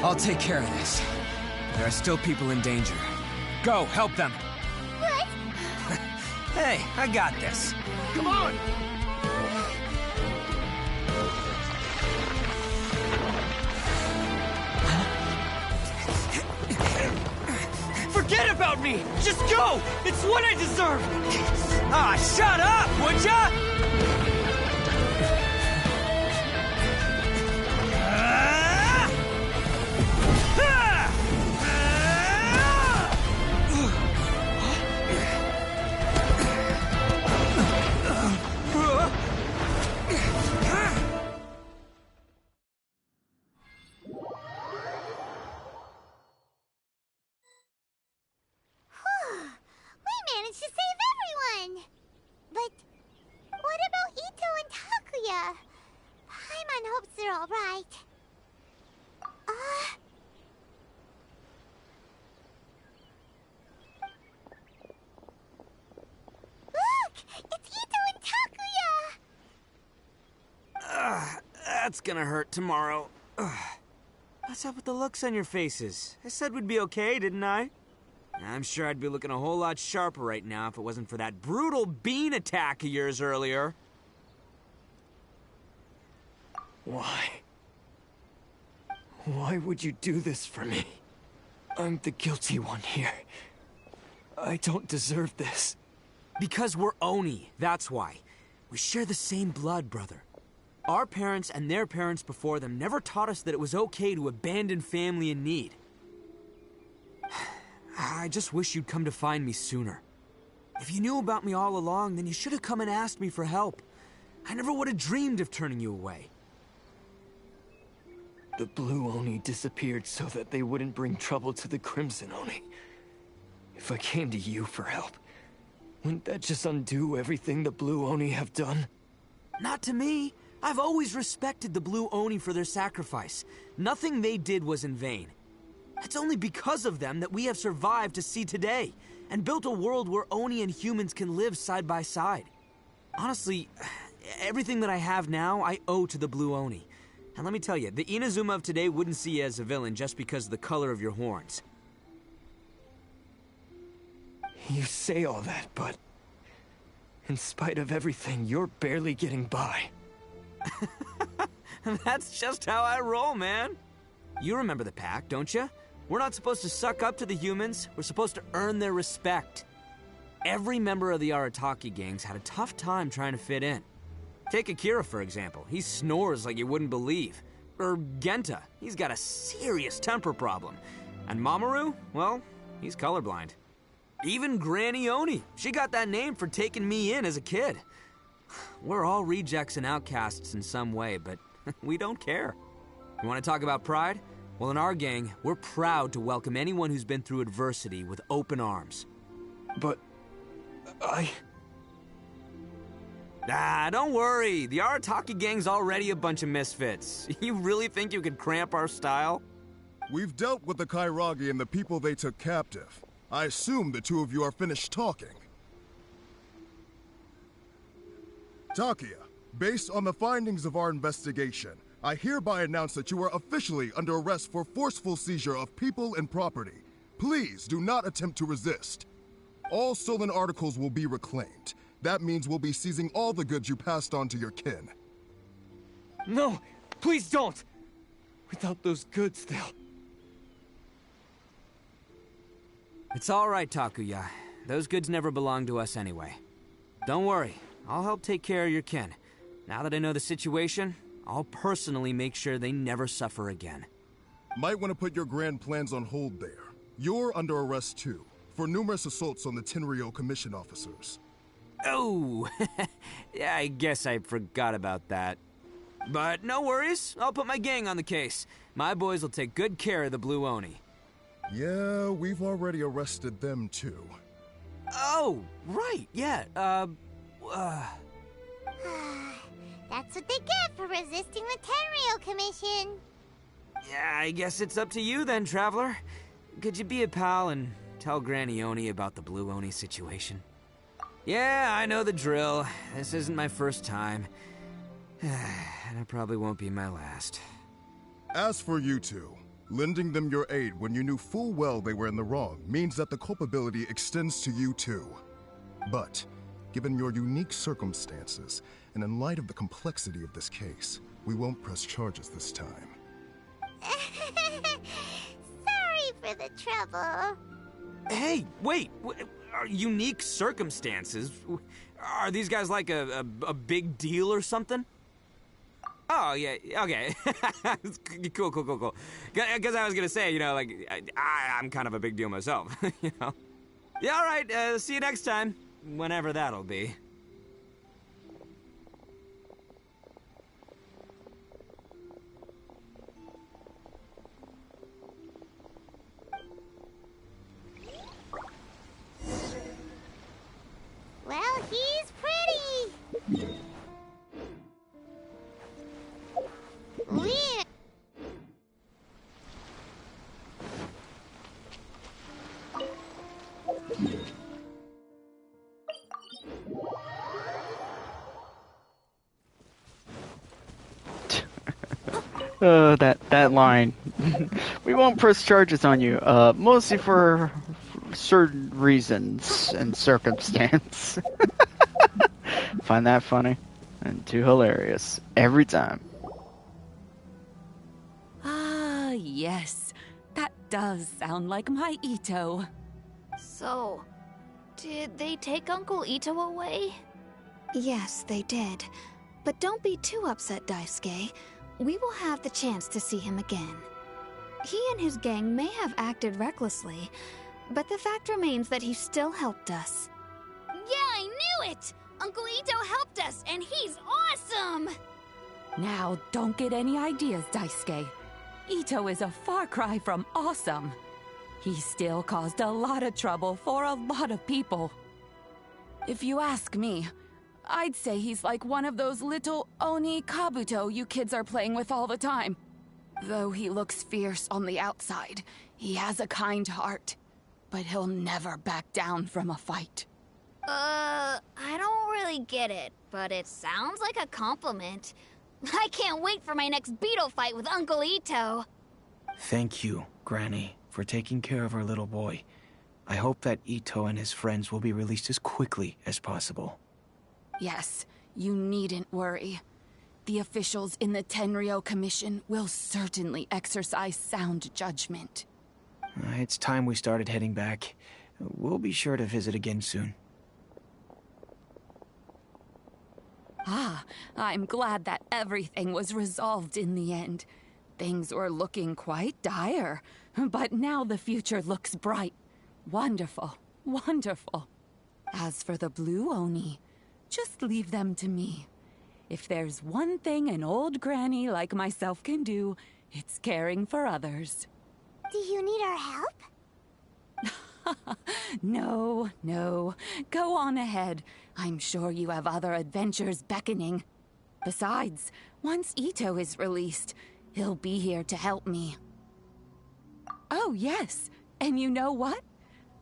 I'll take care of this. There are still people in danger. Go, help them! What? Hey, I got this. Come on! Forget about me! Just go! It's what I deserve! Ah, shut up, would ya? That's gonna hurt tomorrow. Ugh. What's up with the looks on your faces? I said we'd be okay, didn't I? I'm sure I'd be looking a whole lot sharper right now if it wasn't for that brutal bean attack of yours earlier. Why? Why would you do this for me? I'm the guilty one here. I don't deserve this. Because we're Oni, that's why. We share the same blood, brother. Our parents and their parents before them never taught us that it was okay to abandon family in need. I just wish you'd come to find me sooner. If you knew about me all along, then you should have come and asked me for help. I never would have dreamed of turning you away. The Blue Oni disappeared so that they wouldn't bring trouble to the Crimson Oni. If I came to you for help, wouldn't that just undo everything the Blue Oni have done? Not to me. I've always respected the Blue Oni for their sacrifice. Nothing they did was in vain. It's only because of them that we have survived to see today, and built a world where Oni and humans can live side by side. Honestly, everything that I have now, I owe to the Blue Oni. And let me tell you, the Inazuma of today wouldn't see you as a villain just because of the color of your horns. You say all that, but in spite of everything, you're barely getting by. That's just how I roll, man. You remember the pact, don't you? We're not supposed to suck up to the humans. We're supposed to earn their respect. Every member of the Arataki gangs had a tough time trying to fit in. Take Akira, for example. He snores like you wouldn't believe. Or Genta. He's got a serious temper problem. And Mamoru, well, he's colorblind. Even Granny Oni. She got that name for taking me in as a kid. We're all rejects and outcasts in some way, but we don't care. You want to talk about pride? Well, in our gang, we're proud to welcome anyone who's been through adversity with open arms. But don't worry. The Arataki gang's already a bunch of misfits. You really think you could cramp our style? We've dealt with the Kairagi and the people they took captive. I assume the two of you are finished talking. Takia, based on the findings of our investigation, I hereby announce that you are officially under arrest for forceful seizure of people and property. Please do not attempt to resist. All stolen articles will be reclaimed. That means we'll be seizing all the goods you passed on to your kin. No, please don't! Without those goods, they'll... It's all right, Takuya. Those goods never belonged to us anyway. Don't worry, I'll help take care of your kin. Now that I know the situation, I'll personally make sure they never suffer again. Might want to put your grand plans on hold there. You're under arrest too, for numerous assaults on the Tenryo Commission officers. Oh, yeah, I guess I forgot about that. But no worries, I'll put my gang on the case. My boys will take good care of the Blue Oni. Yeah, we've already arrested them too. Oh, right, yeah, That's what they get for resisting the Tenryo Commission. Yeah, I guess it's up to you then, Traveler. Could you be a pal and tell Granny Oni about the Blue Oni situation? Yeah, I know the drill. This isn't my first time. And it probably won't be my last. As for you two, lending them your aid when you knew full well they were in the wrong means that the culpability extends to you too. But, given your unique circumstances, and in light of the complexity of this case, we won't press charges this time. Sorry for the trouble. Hey, wait! Unique circumstances? Are these guys like a big deal or something? Oh, yeah, okay. Cool. Because I was gonna say, you know, like, I'm kind of a big deal myself, you know? Yeah, all right, see you next time. Whenever that'll be. Well, he's pretty. Weird. That line. We won't press charges on you, mostly for certain reasons and circumstance. Find that funny and too hilarious every time. Ah, yes. That does sound like my Ito. So, did they take Uncle Ito away? Yes, they did. But don't be too upset, Daisuke. We will have the chance to see him again. He and his gang may have acted recklessly, but the fact remains that he still helped us. Yeah, I knew it! Uncle Ito helped us, and he's awesome! Now, don't get any ideas, Daisuke. Ito is a far cry from awesome. He still caused a lot of trouble for a lot of people. If you ask me, I'd say he's like one of those little Oni Kabuto you kids are playing with all the time. Though he looks fierce on the outside, he has a kind heart. But he'll never back down from a fight. I don't really get it, but it sounds like a compliment. I can't wait for my next beetle fight with Uncle Ito. Thank you, Granny, for taking care of our little boy. I hope that Ito and his friends will be released as quickly as possible. Yes, you needn't worry. The officials in the Tenryo Commission will certainly exercise sound judgment. It's time we started heading back. We'll be sure to visit again soon. Ah, I'm glad that everything was resolved in the end. Things were looking quite dire, but now the future looks bright. Wonderful, wonderful. As for the Blue Oni, just leave them to me. If there's one thing an old granny like myself can do, it's caring for others. Do you need our help? No, no. Go on ahead. I'm sure you have other adventures beckoning. Besides, once Ito is released, he'll be here to help me. Oh, yes. And you know what?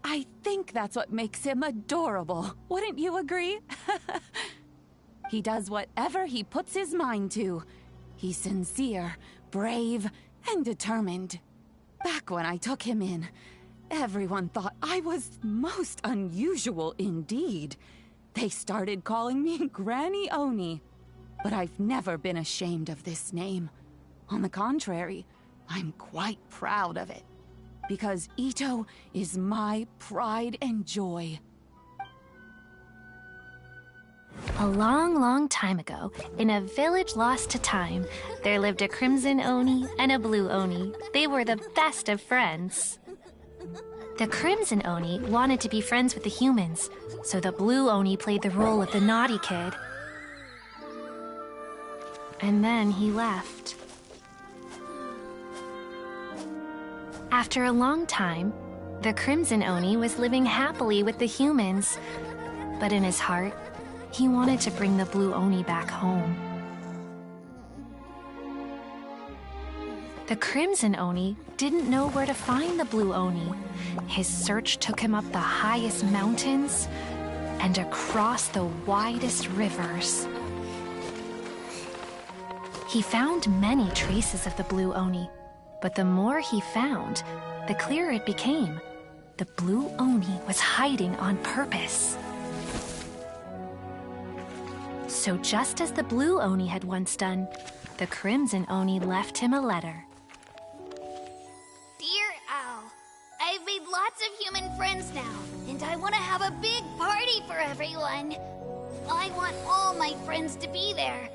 I think that's what makes him adorable. Wouldn't you agree? He does whatever he puts his mind to. He's sincere, brave, and determined. Back when I took him in, everyone thought I was most unusual indeed. They started calling me Granny Oni. But I've never been ashamed of this name. On the contrary, I'm quite proud of it. Because Ito is my pride and joy. A long, long time ago, in a village lost to time, there lived a Crimson Oni and a Blue Oni. They were the best of friends. The Crimson Oni wanted to be friends with the humans, so the Blue Oni played the role of the naughty kid. And then he left. After a long time, the Crimson Oni was living happily with the humans, but in his heart, he wanted to bring the Blue Oni back home. The Crimson Oni didn't know where to find the Blue Oni. His search took him up the highest mountains and across the widest rivers. He found many traces of the Blue Oni, but the more he found, the clearer it became. The Blue Oni was hiding on purpose. So just as the Blue Oni had once done, the Crimson Oni left him a letter. Dear Owl, I've made lots of human friends now, and I want to have a big party for everyone. I want all my friends to be there.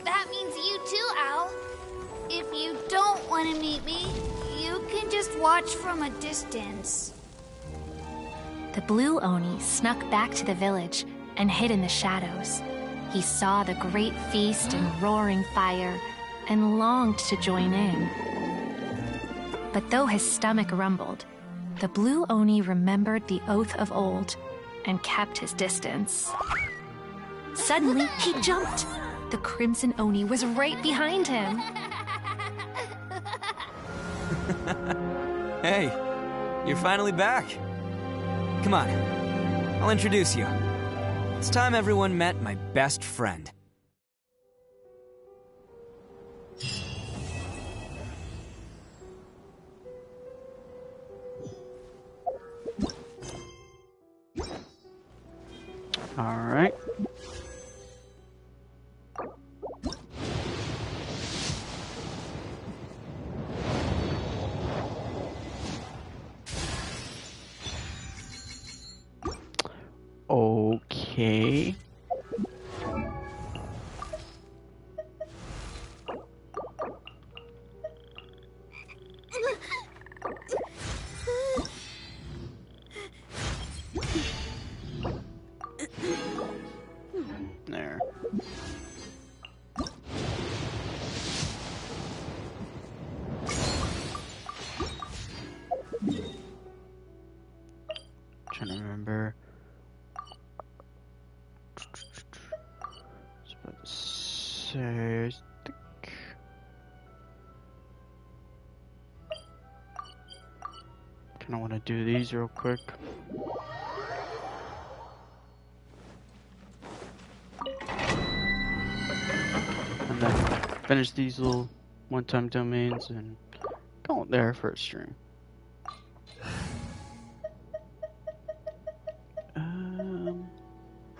That means you too, Owl. If you don't want to meet me, you can just watch from a distance. The Blue Oni snuck back to the village and hid in the shadows. He saw the great feast and roaring fire and longed to join in. But though his stomach rumbled, the Blue Oni remembered the oath of old and kept his distance. Suddenly, he jumped. The Crimson Oni was right behind him. Hey, you're finally back. Come on, I'll introduce you. It's time everyone met my best friend. Alright. Okay. There. Trying to remember. I was about to say, I think. Kind of want to do these real quick. And then finish these little one-time domains and go there for a stream.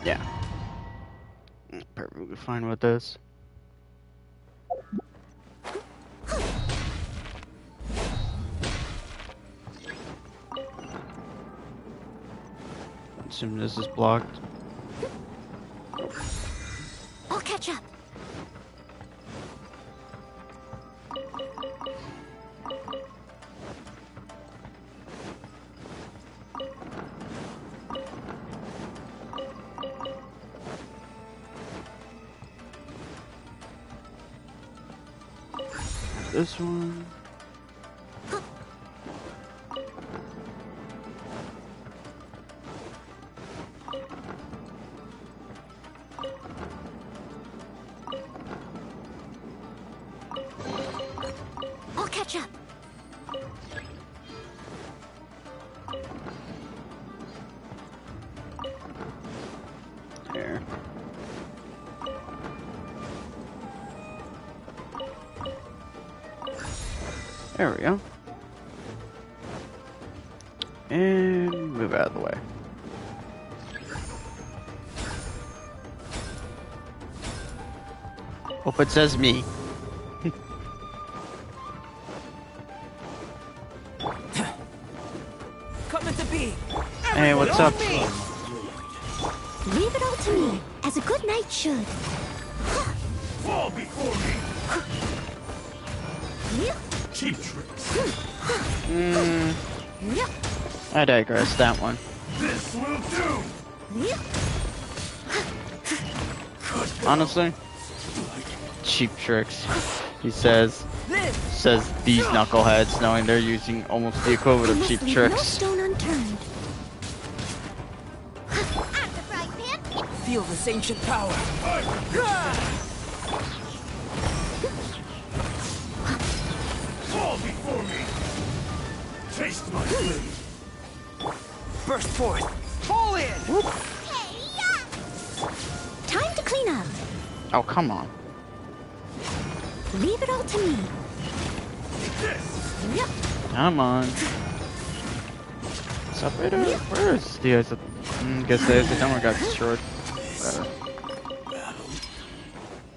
Yeah. Perfectly fine with this. Assume this is blocked. I'll catch up. This one. I'll catch up. There. There we go. And move out of the way. Hope it says me. Coming to be. Hey, what's up? Leave it all to me, as a good knight should. Fall before me. Yep. Cheap tricks. Yep. I digress, that one. This will do. Yep. Honestly, cheap tricks. He says these knuckleheads, knowing they're using almost the equivalent of cheap Leave tricks. no stone unturned. Feel this ancient power. Fall before me. Taste my blade. Burst forth. Fall in. Time to clean up. Oh, come on. Leave it all to me. Yep. Come on. Separator? Where is the ice? Guess the isotomer got destroyed.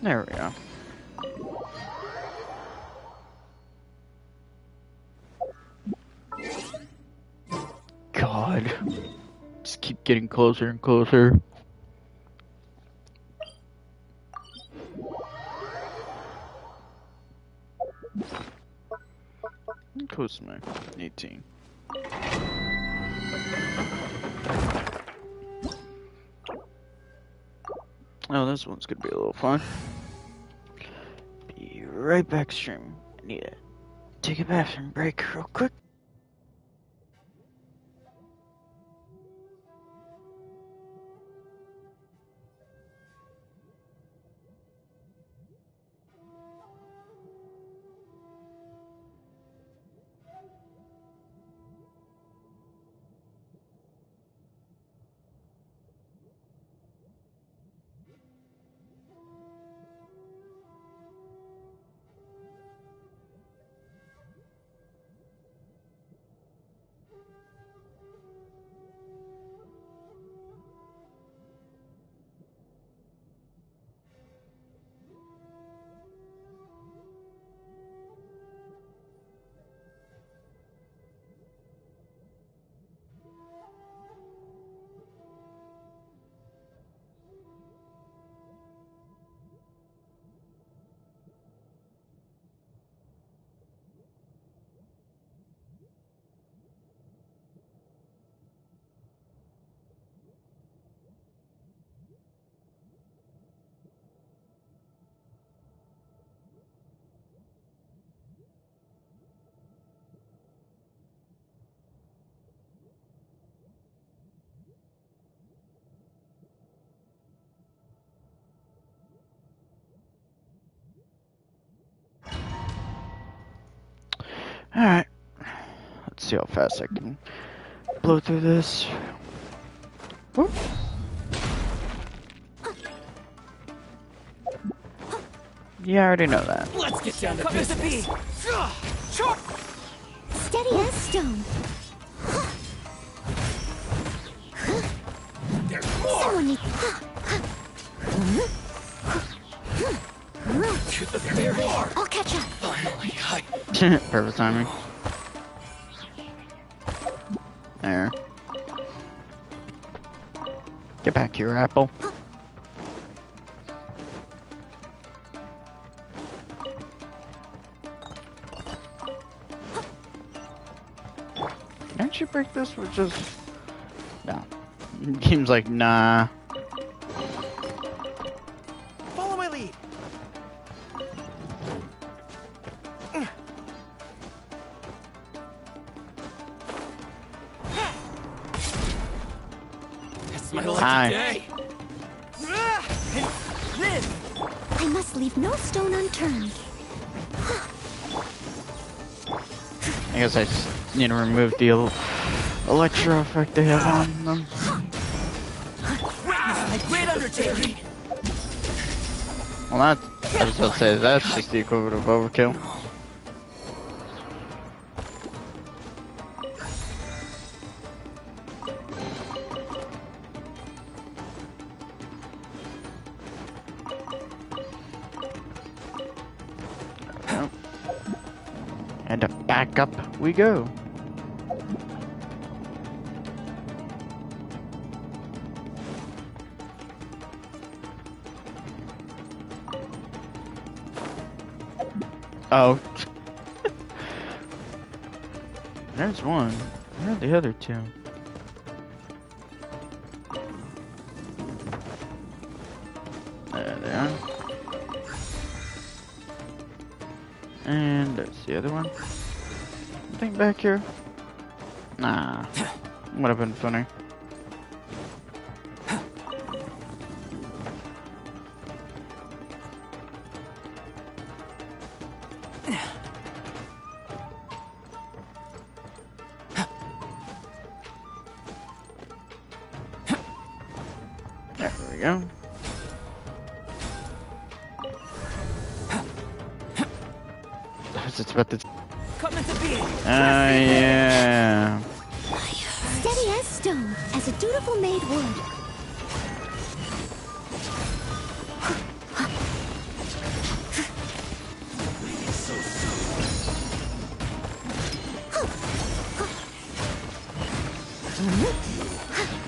There we go. God. Just keep getting closer and closer. Close my 18. Oh, this one's gonna be a little fun. Be right back, stream. I need to take a bathroom break real quick. Alright. Let's see how fast I can blow through this. Whoop. Yeah, I already know that. Let's get down to business. Steady as stone. There's more. Someone needs. There more. I'll catch up. Finally, Perfect timing. There. Get back here, Apple. Can't you break this with just... No. Game's like, nah. Follow my lead. It's my Hi. lucky day. I must leave no stone unturned. I guess I just need to remove the electro effect they have on them. Great undertaking. Well, that, I was about to say, that's just the equivalent of overkill. And back up we go. Oh. There's one. Where are the other two? There they are. And there's the other one. Anything back here? Nah. Would have been funny. There we go. It's about to... Coming to be. yeah. Steady as stone, as a dutiful maid would.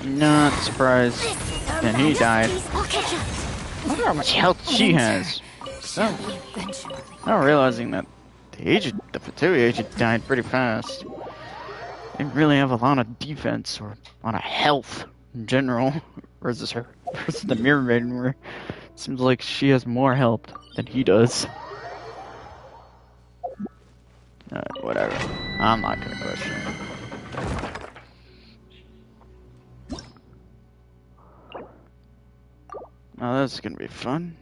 Not surprised. And he died. I'll catch up. I wonder how much health she has. So, not realizing that the Fatui agent died pretty fast. Didn't really have a lot of defense or a lot of health in general. Versus the Mirror Maiden, where it seems like she has more health than he does. Whatever. I'm not gonna question it. Now that's gonna be fun.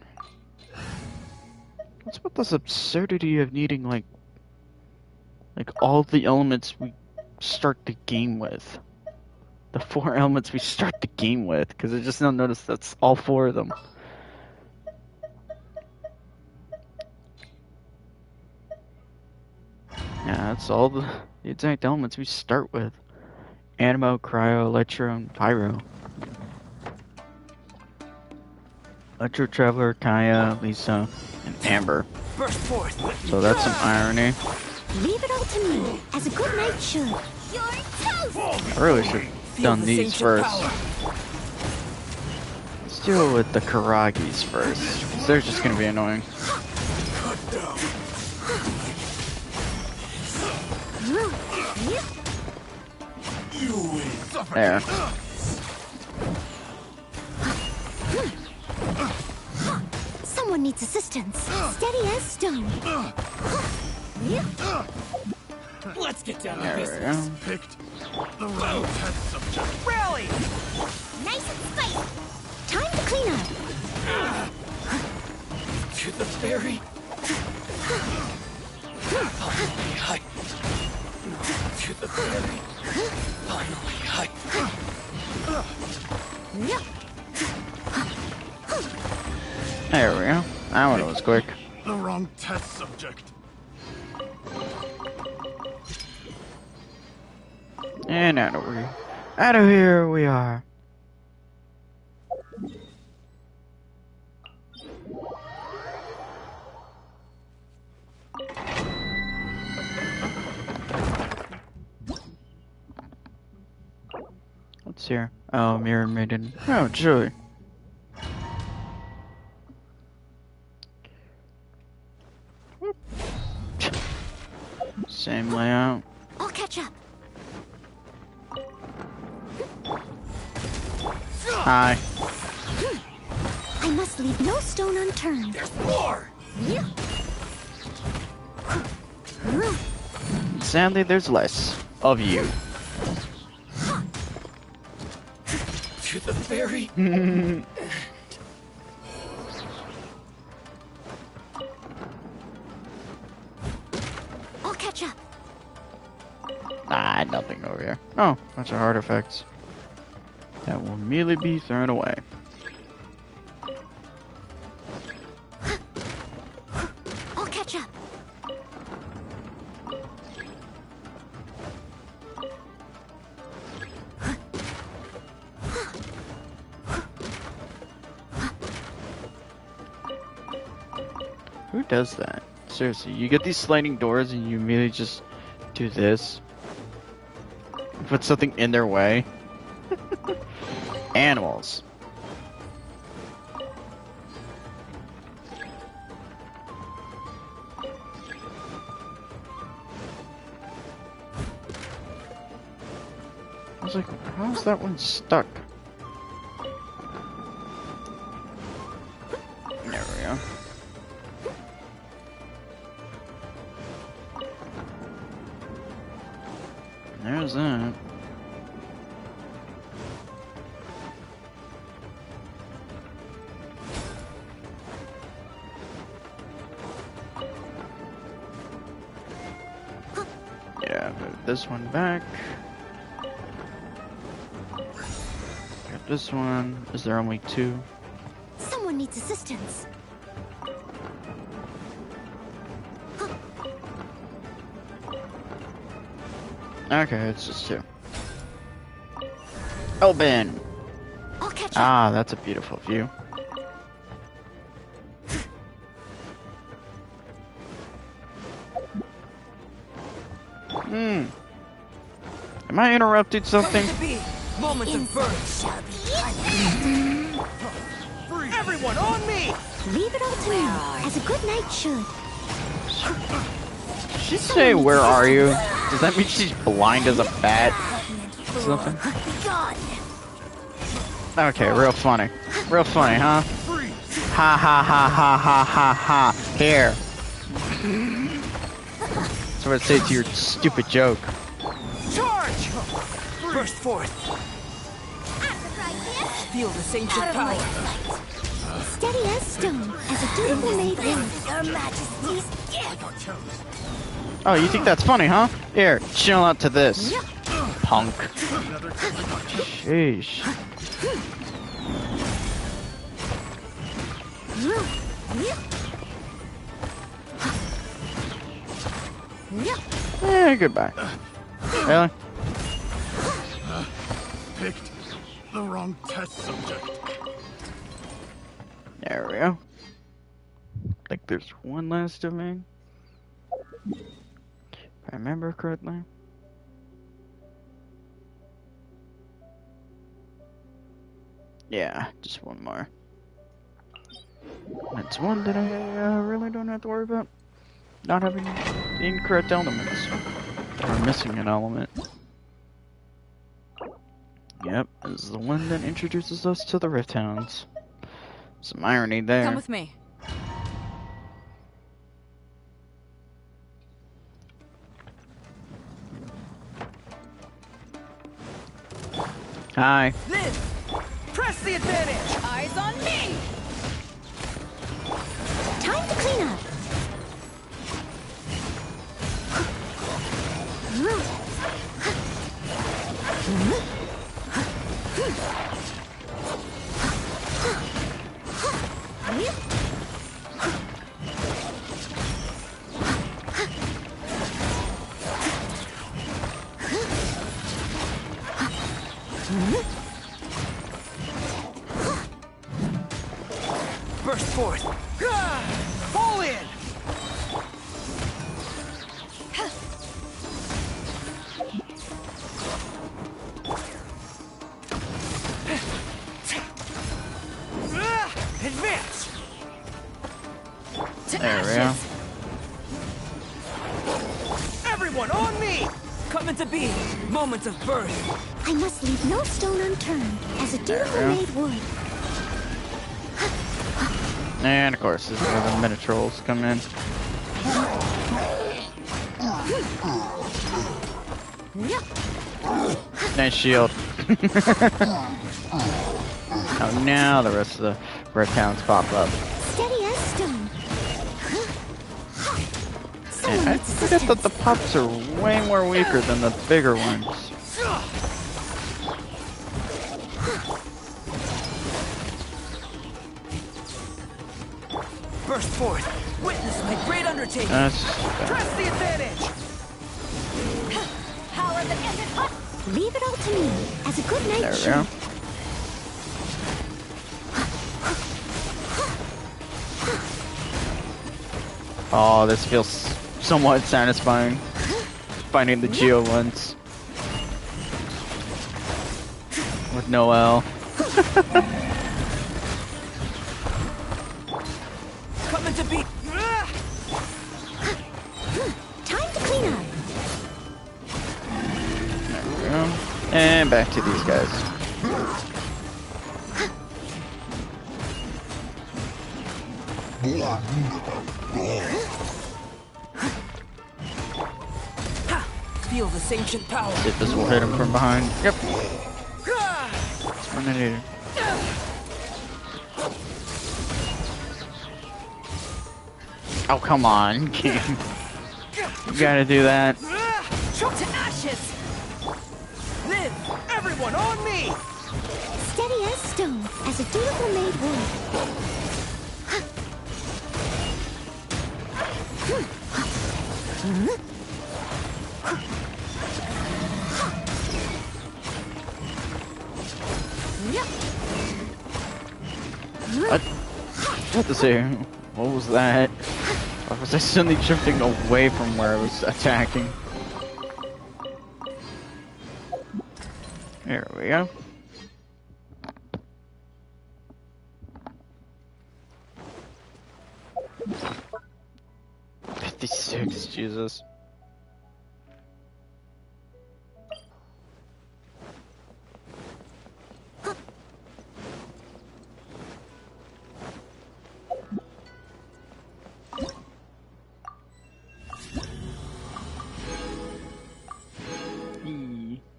What's with this absurdity of needing like all the elements we start the game with? The 4 elements we start the game with, because I just now noticed that's all 4 of them. Yeah, that's all the exact elements we start with. Animo, Cryo, Electro, and Pyro. Electro Traveler, Kaya, Lisa, and Amber. Burst forth. So that's some irony. Leave it all to me, as a good knight should. You're toast! I really should have done these first. Let's deal with the Karagis first, because they're just going to be annoying. There. Someone needs assistance. Steady as stone. Let's get down to There we business. go. Picked the wrong test subject. Rally! Nice and spicy. Time to clean up. To the ferry. Finally, There we go. That one was quick. The wrong test subject. And out of here we are. What's here? Oh, Mirror Maiden. Oh, joy. Same layout. I'll catch up. Hi. I must leave no stone unturned. There's more! Sadly, there's less of you. To the very I'll catch up. Ah, nothing over here. Oh, bunch of artifacts. That will immediately be thrown away. I'll catch up. Who does that? Seriously, you get these sliding doors and you immediately just do this? Put something in their way? Animals. I was like, how's that one stuck? There we go. There's that. Yeah, move this one back. Got this one. Is there only two? Someone needs assistance. Okay, it's just two. Open! I'll catch Ah, that's a beautiful view. Hmm. Am I interrupting something? Moments of birth. Everyone on me! Leave it all to me, as a good knight should. Did she say, where are you? Does that mean she's blind as a bat? Something? Okay, real funny. Real funny, huh? Ha ha ha ha ha ha ha. Here. That's what I say to your stupid joke. Charge! Burst forth. Feel the same power. Steady as stone, as a dutiful maid would. Your Majesty's gift. Oh, you think that's funny, huh? Here, chill out to this. Punk. Sheesh. Eh, goodbye. Really? Picked the wrong test subject. There we go. Like there's one last domain. If I remember correctly. Yeah, just one more. That's one that I really don't have to worry about. Not having the incorrect elements. Or missing an element. Yep, this is the one that introduces us to the Rift Hounds. Some irony there. Come with me. Hi. Liz! Press the advantage! Eyes on me! Time to clean up. Burst forth. Fall in. Advance. To There we go. Everyone on me! Coming to be. Moments of birth. I must leave no stone unturned, as a dutiful There we go. maid would. And of course, this is where the mini-trolls come in. Nice shield. Oh, now the rest of the red towns pop up. Steady as stone. And I forget that the pups are way more weaker than the bigger ones. Burst forth. Witness my great undertaking. Press the advantage. Power the ended. Leave it all to me, as a good night There we should. go. Oh, this feels somewhat satisfying. Finding the Geo ones. With Noel. Coming to be. Time to clean up. There we go. And back to these guys. Feel this ancient power. See if this will hit him from behind. Yep. That's what I needed. Oh, come on, game. You gotta do that. Shoot to ashes. Live, everyone on me. Steady as stone, as a dutiful maid would. What? What to say? What was that? Or was I suddenly drifting away from where I was attacking? There we go. $56, Jesus.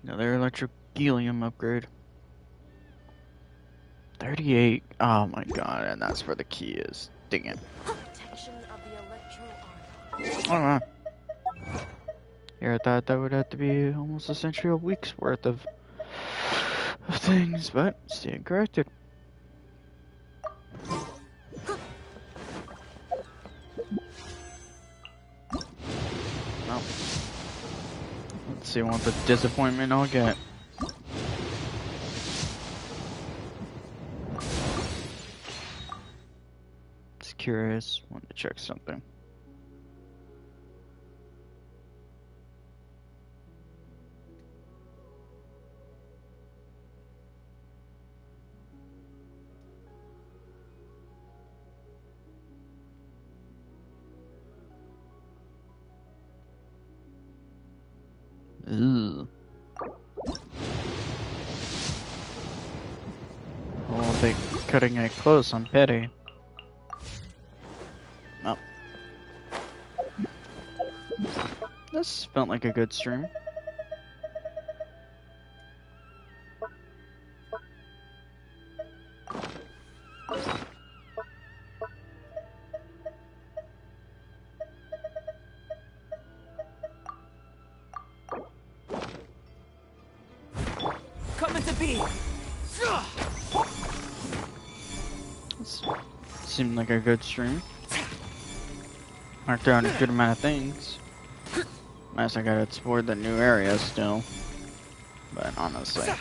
Another electrohelium upgrade. 38. Oh my god, and that's where the key is. Dang it. Oh, here I thought that would have to be almost essentially a week's worth of things, but staying corrected. Oh. Let's see what the disappointment I'll get. Just curious, want to check something. Ooh. Oh, they cutting it close on Petty. Oh. This felt like a good stream. Coming to be! Seemed like a good stream. Marked out a good amount of things. Unless I gotta explore the new area still. But honestly,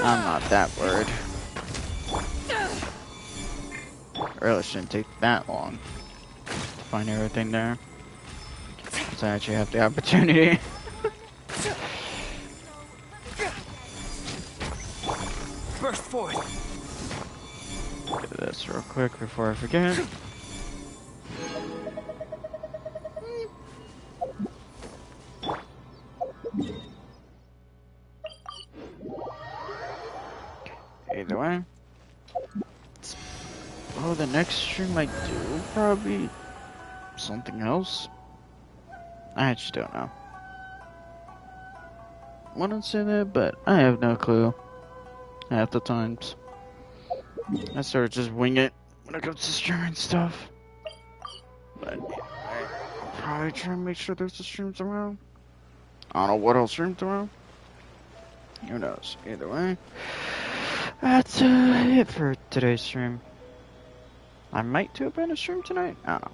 I'm not that worried. Really shouldn't take that long to find everything there. Once I actually have the opportunity. Burst forth! Get this real quick before I forget. Either way. Oh, the next stream I do probably something else. I actually don't know. I wouldn't say that, but I have no clue. Half the times. I sort of just wing it when it comes to streaming stuff. But anyway, I'll probably try and make sure there's a stream tomorrow. I don't know what I'll stream tomorrow. Who knows? Either way. That's it for today's stream. I might do a better stream tonight. I don't know.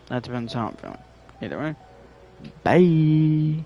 That depends how I'm feeling. Either way. Bye.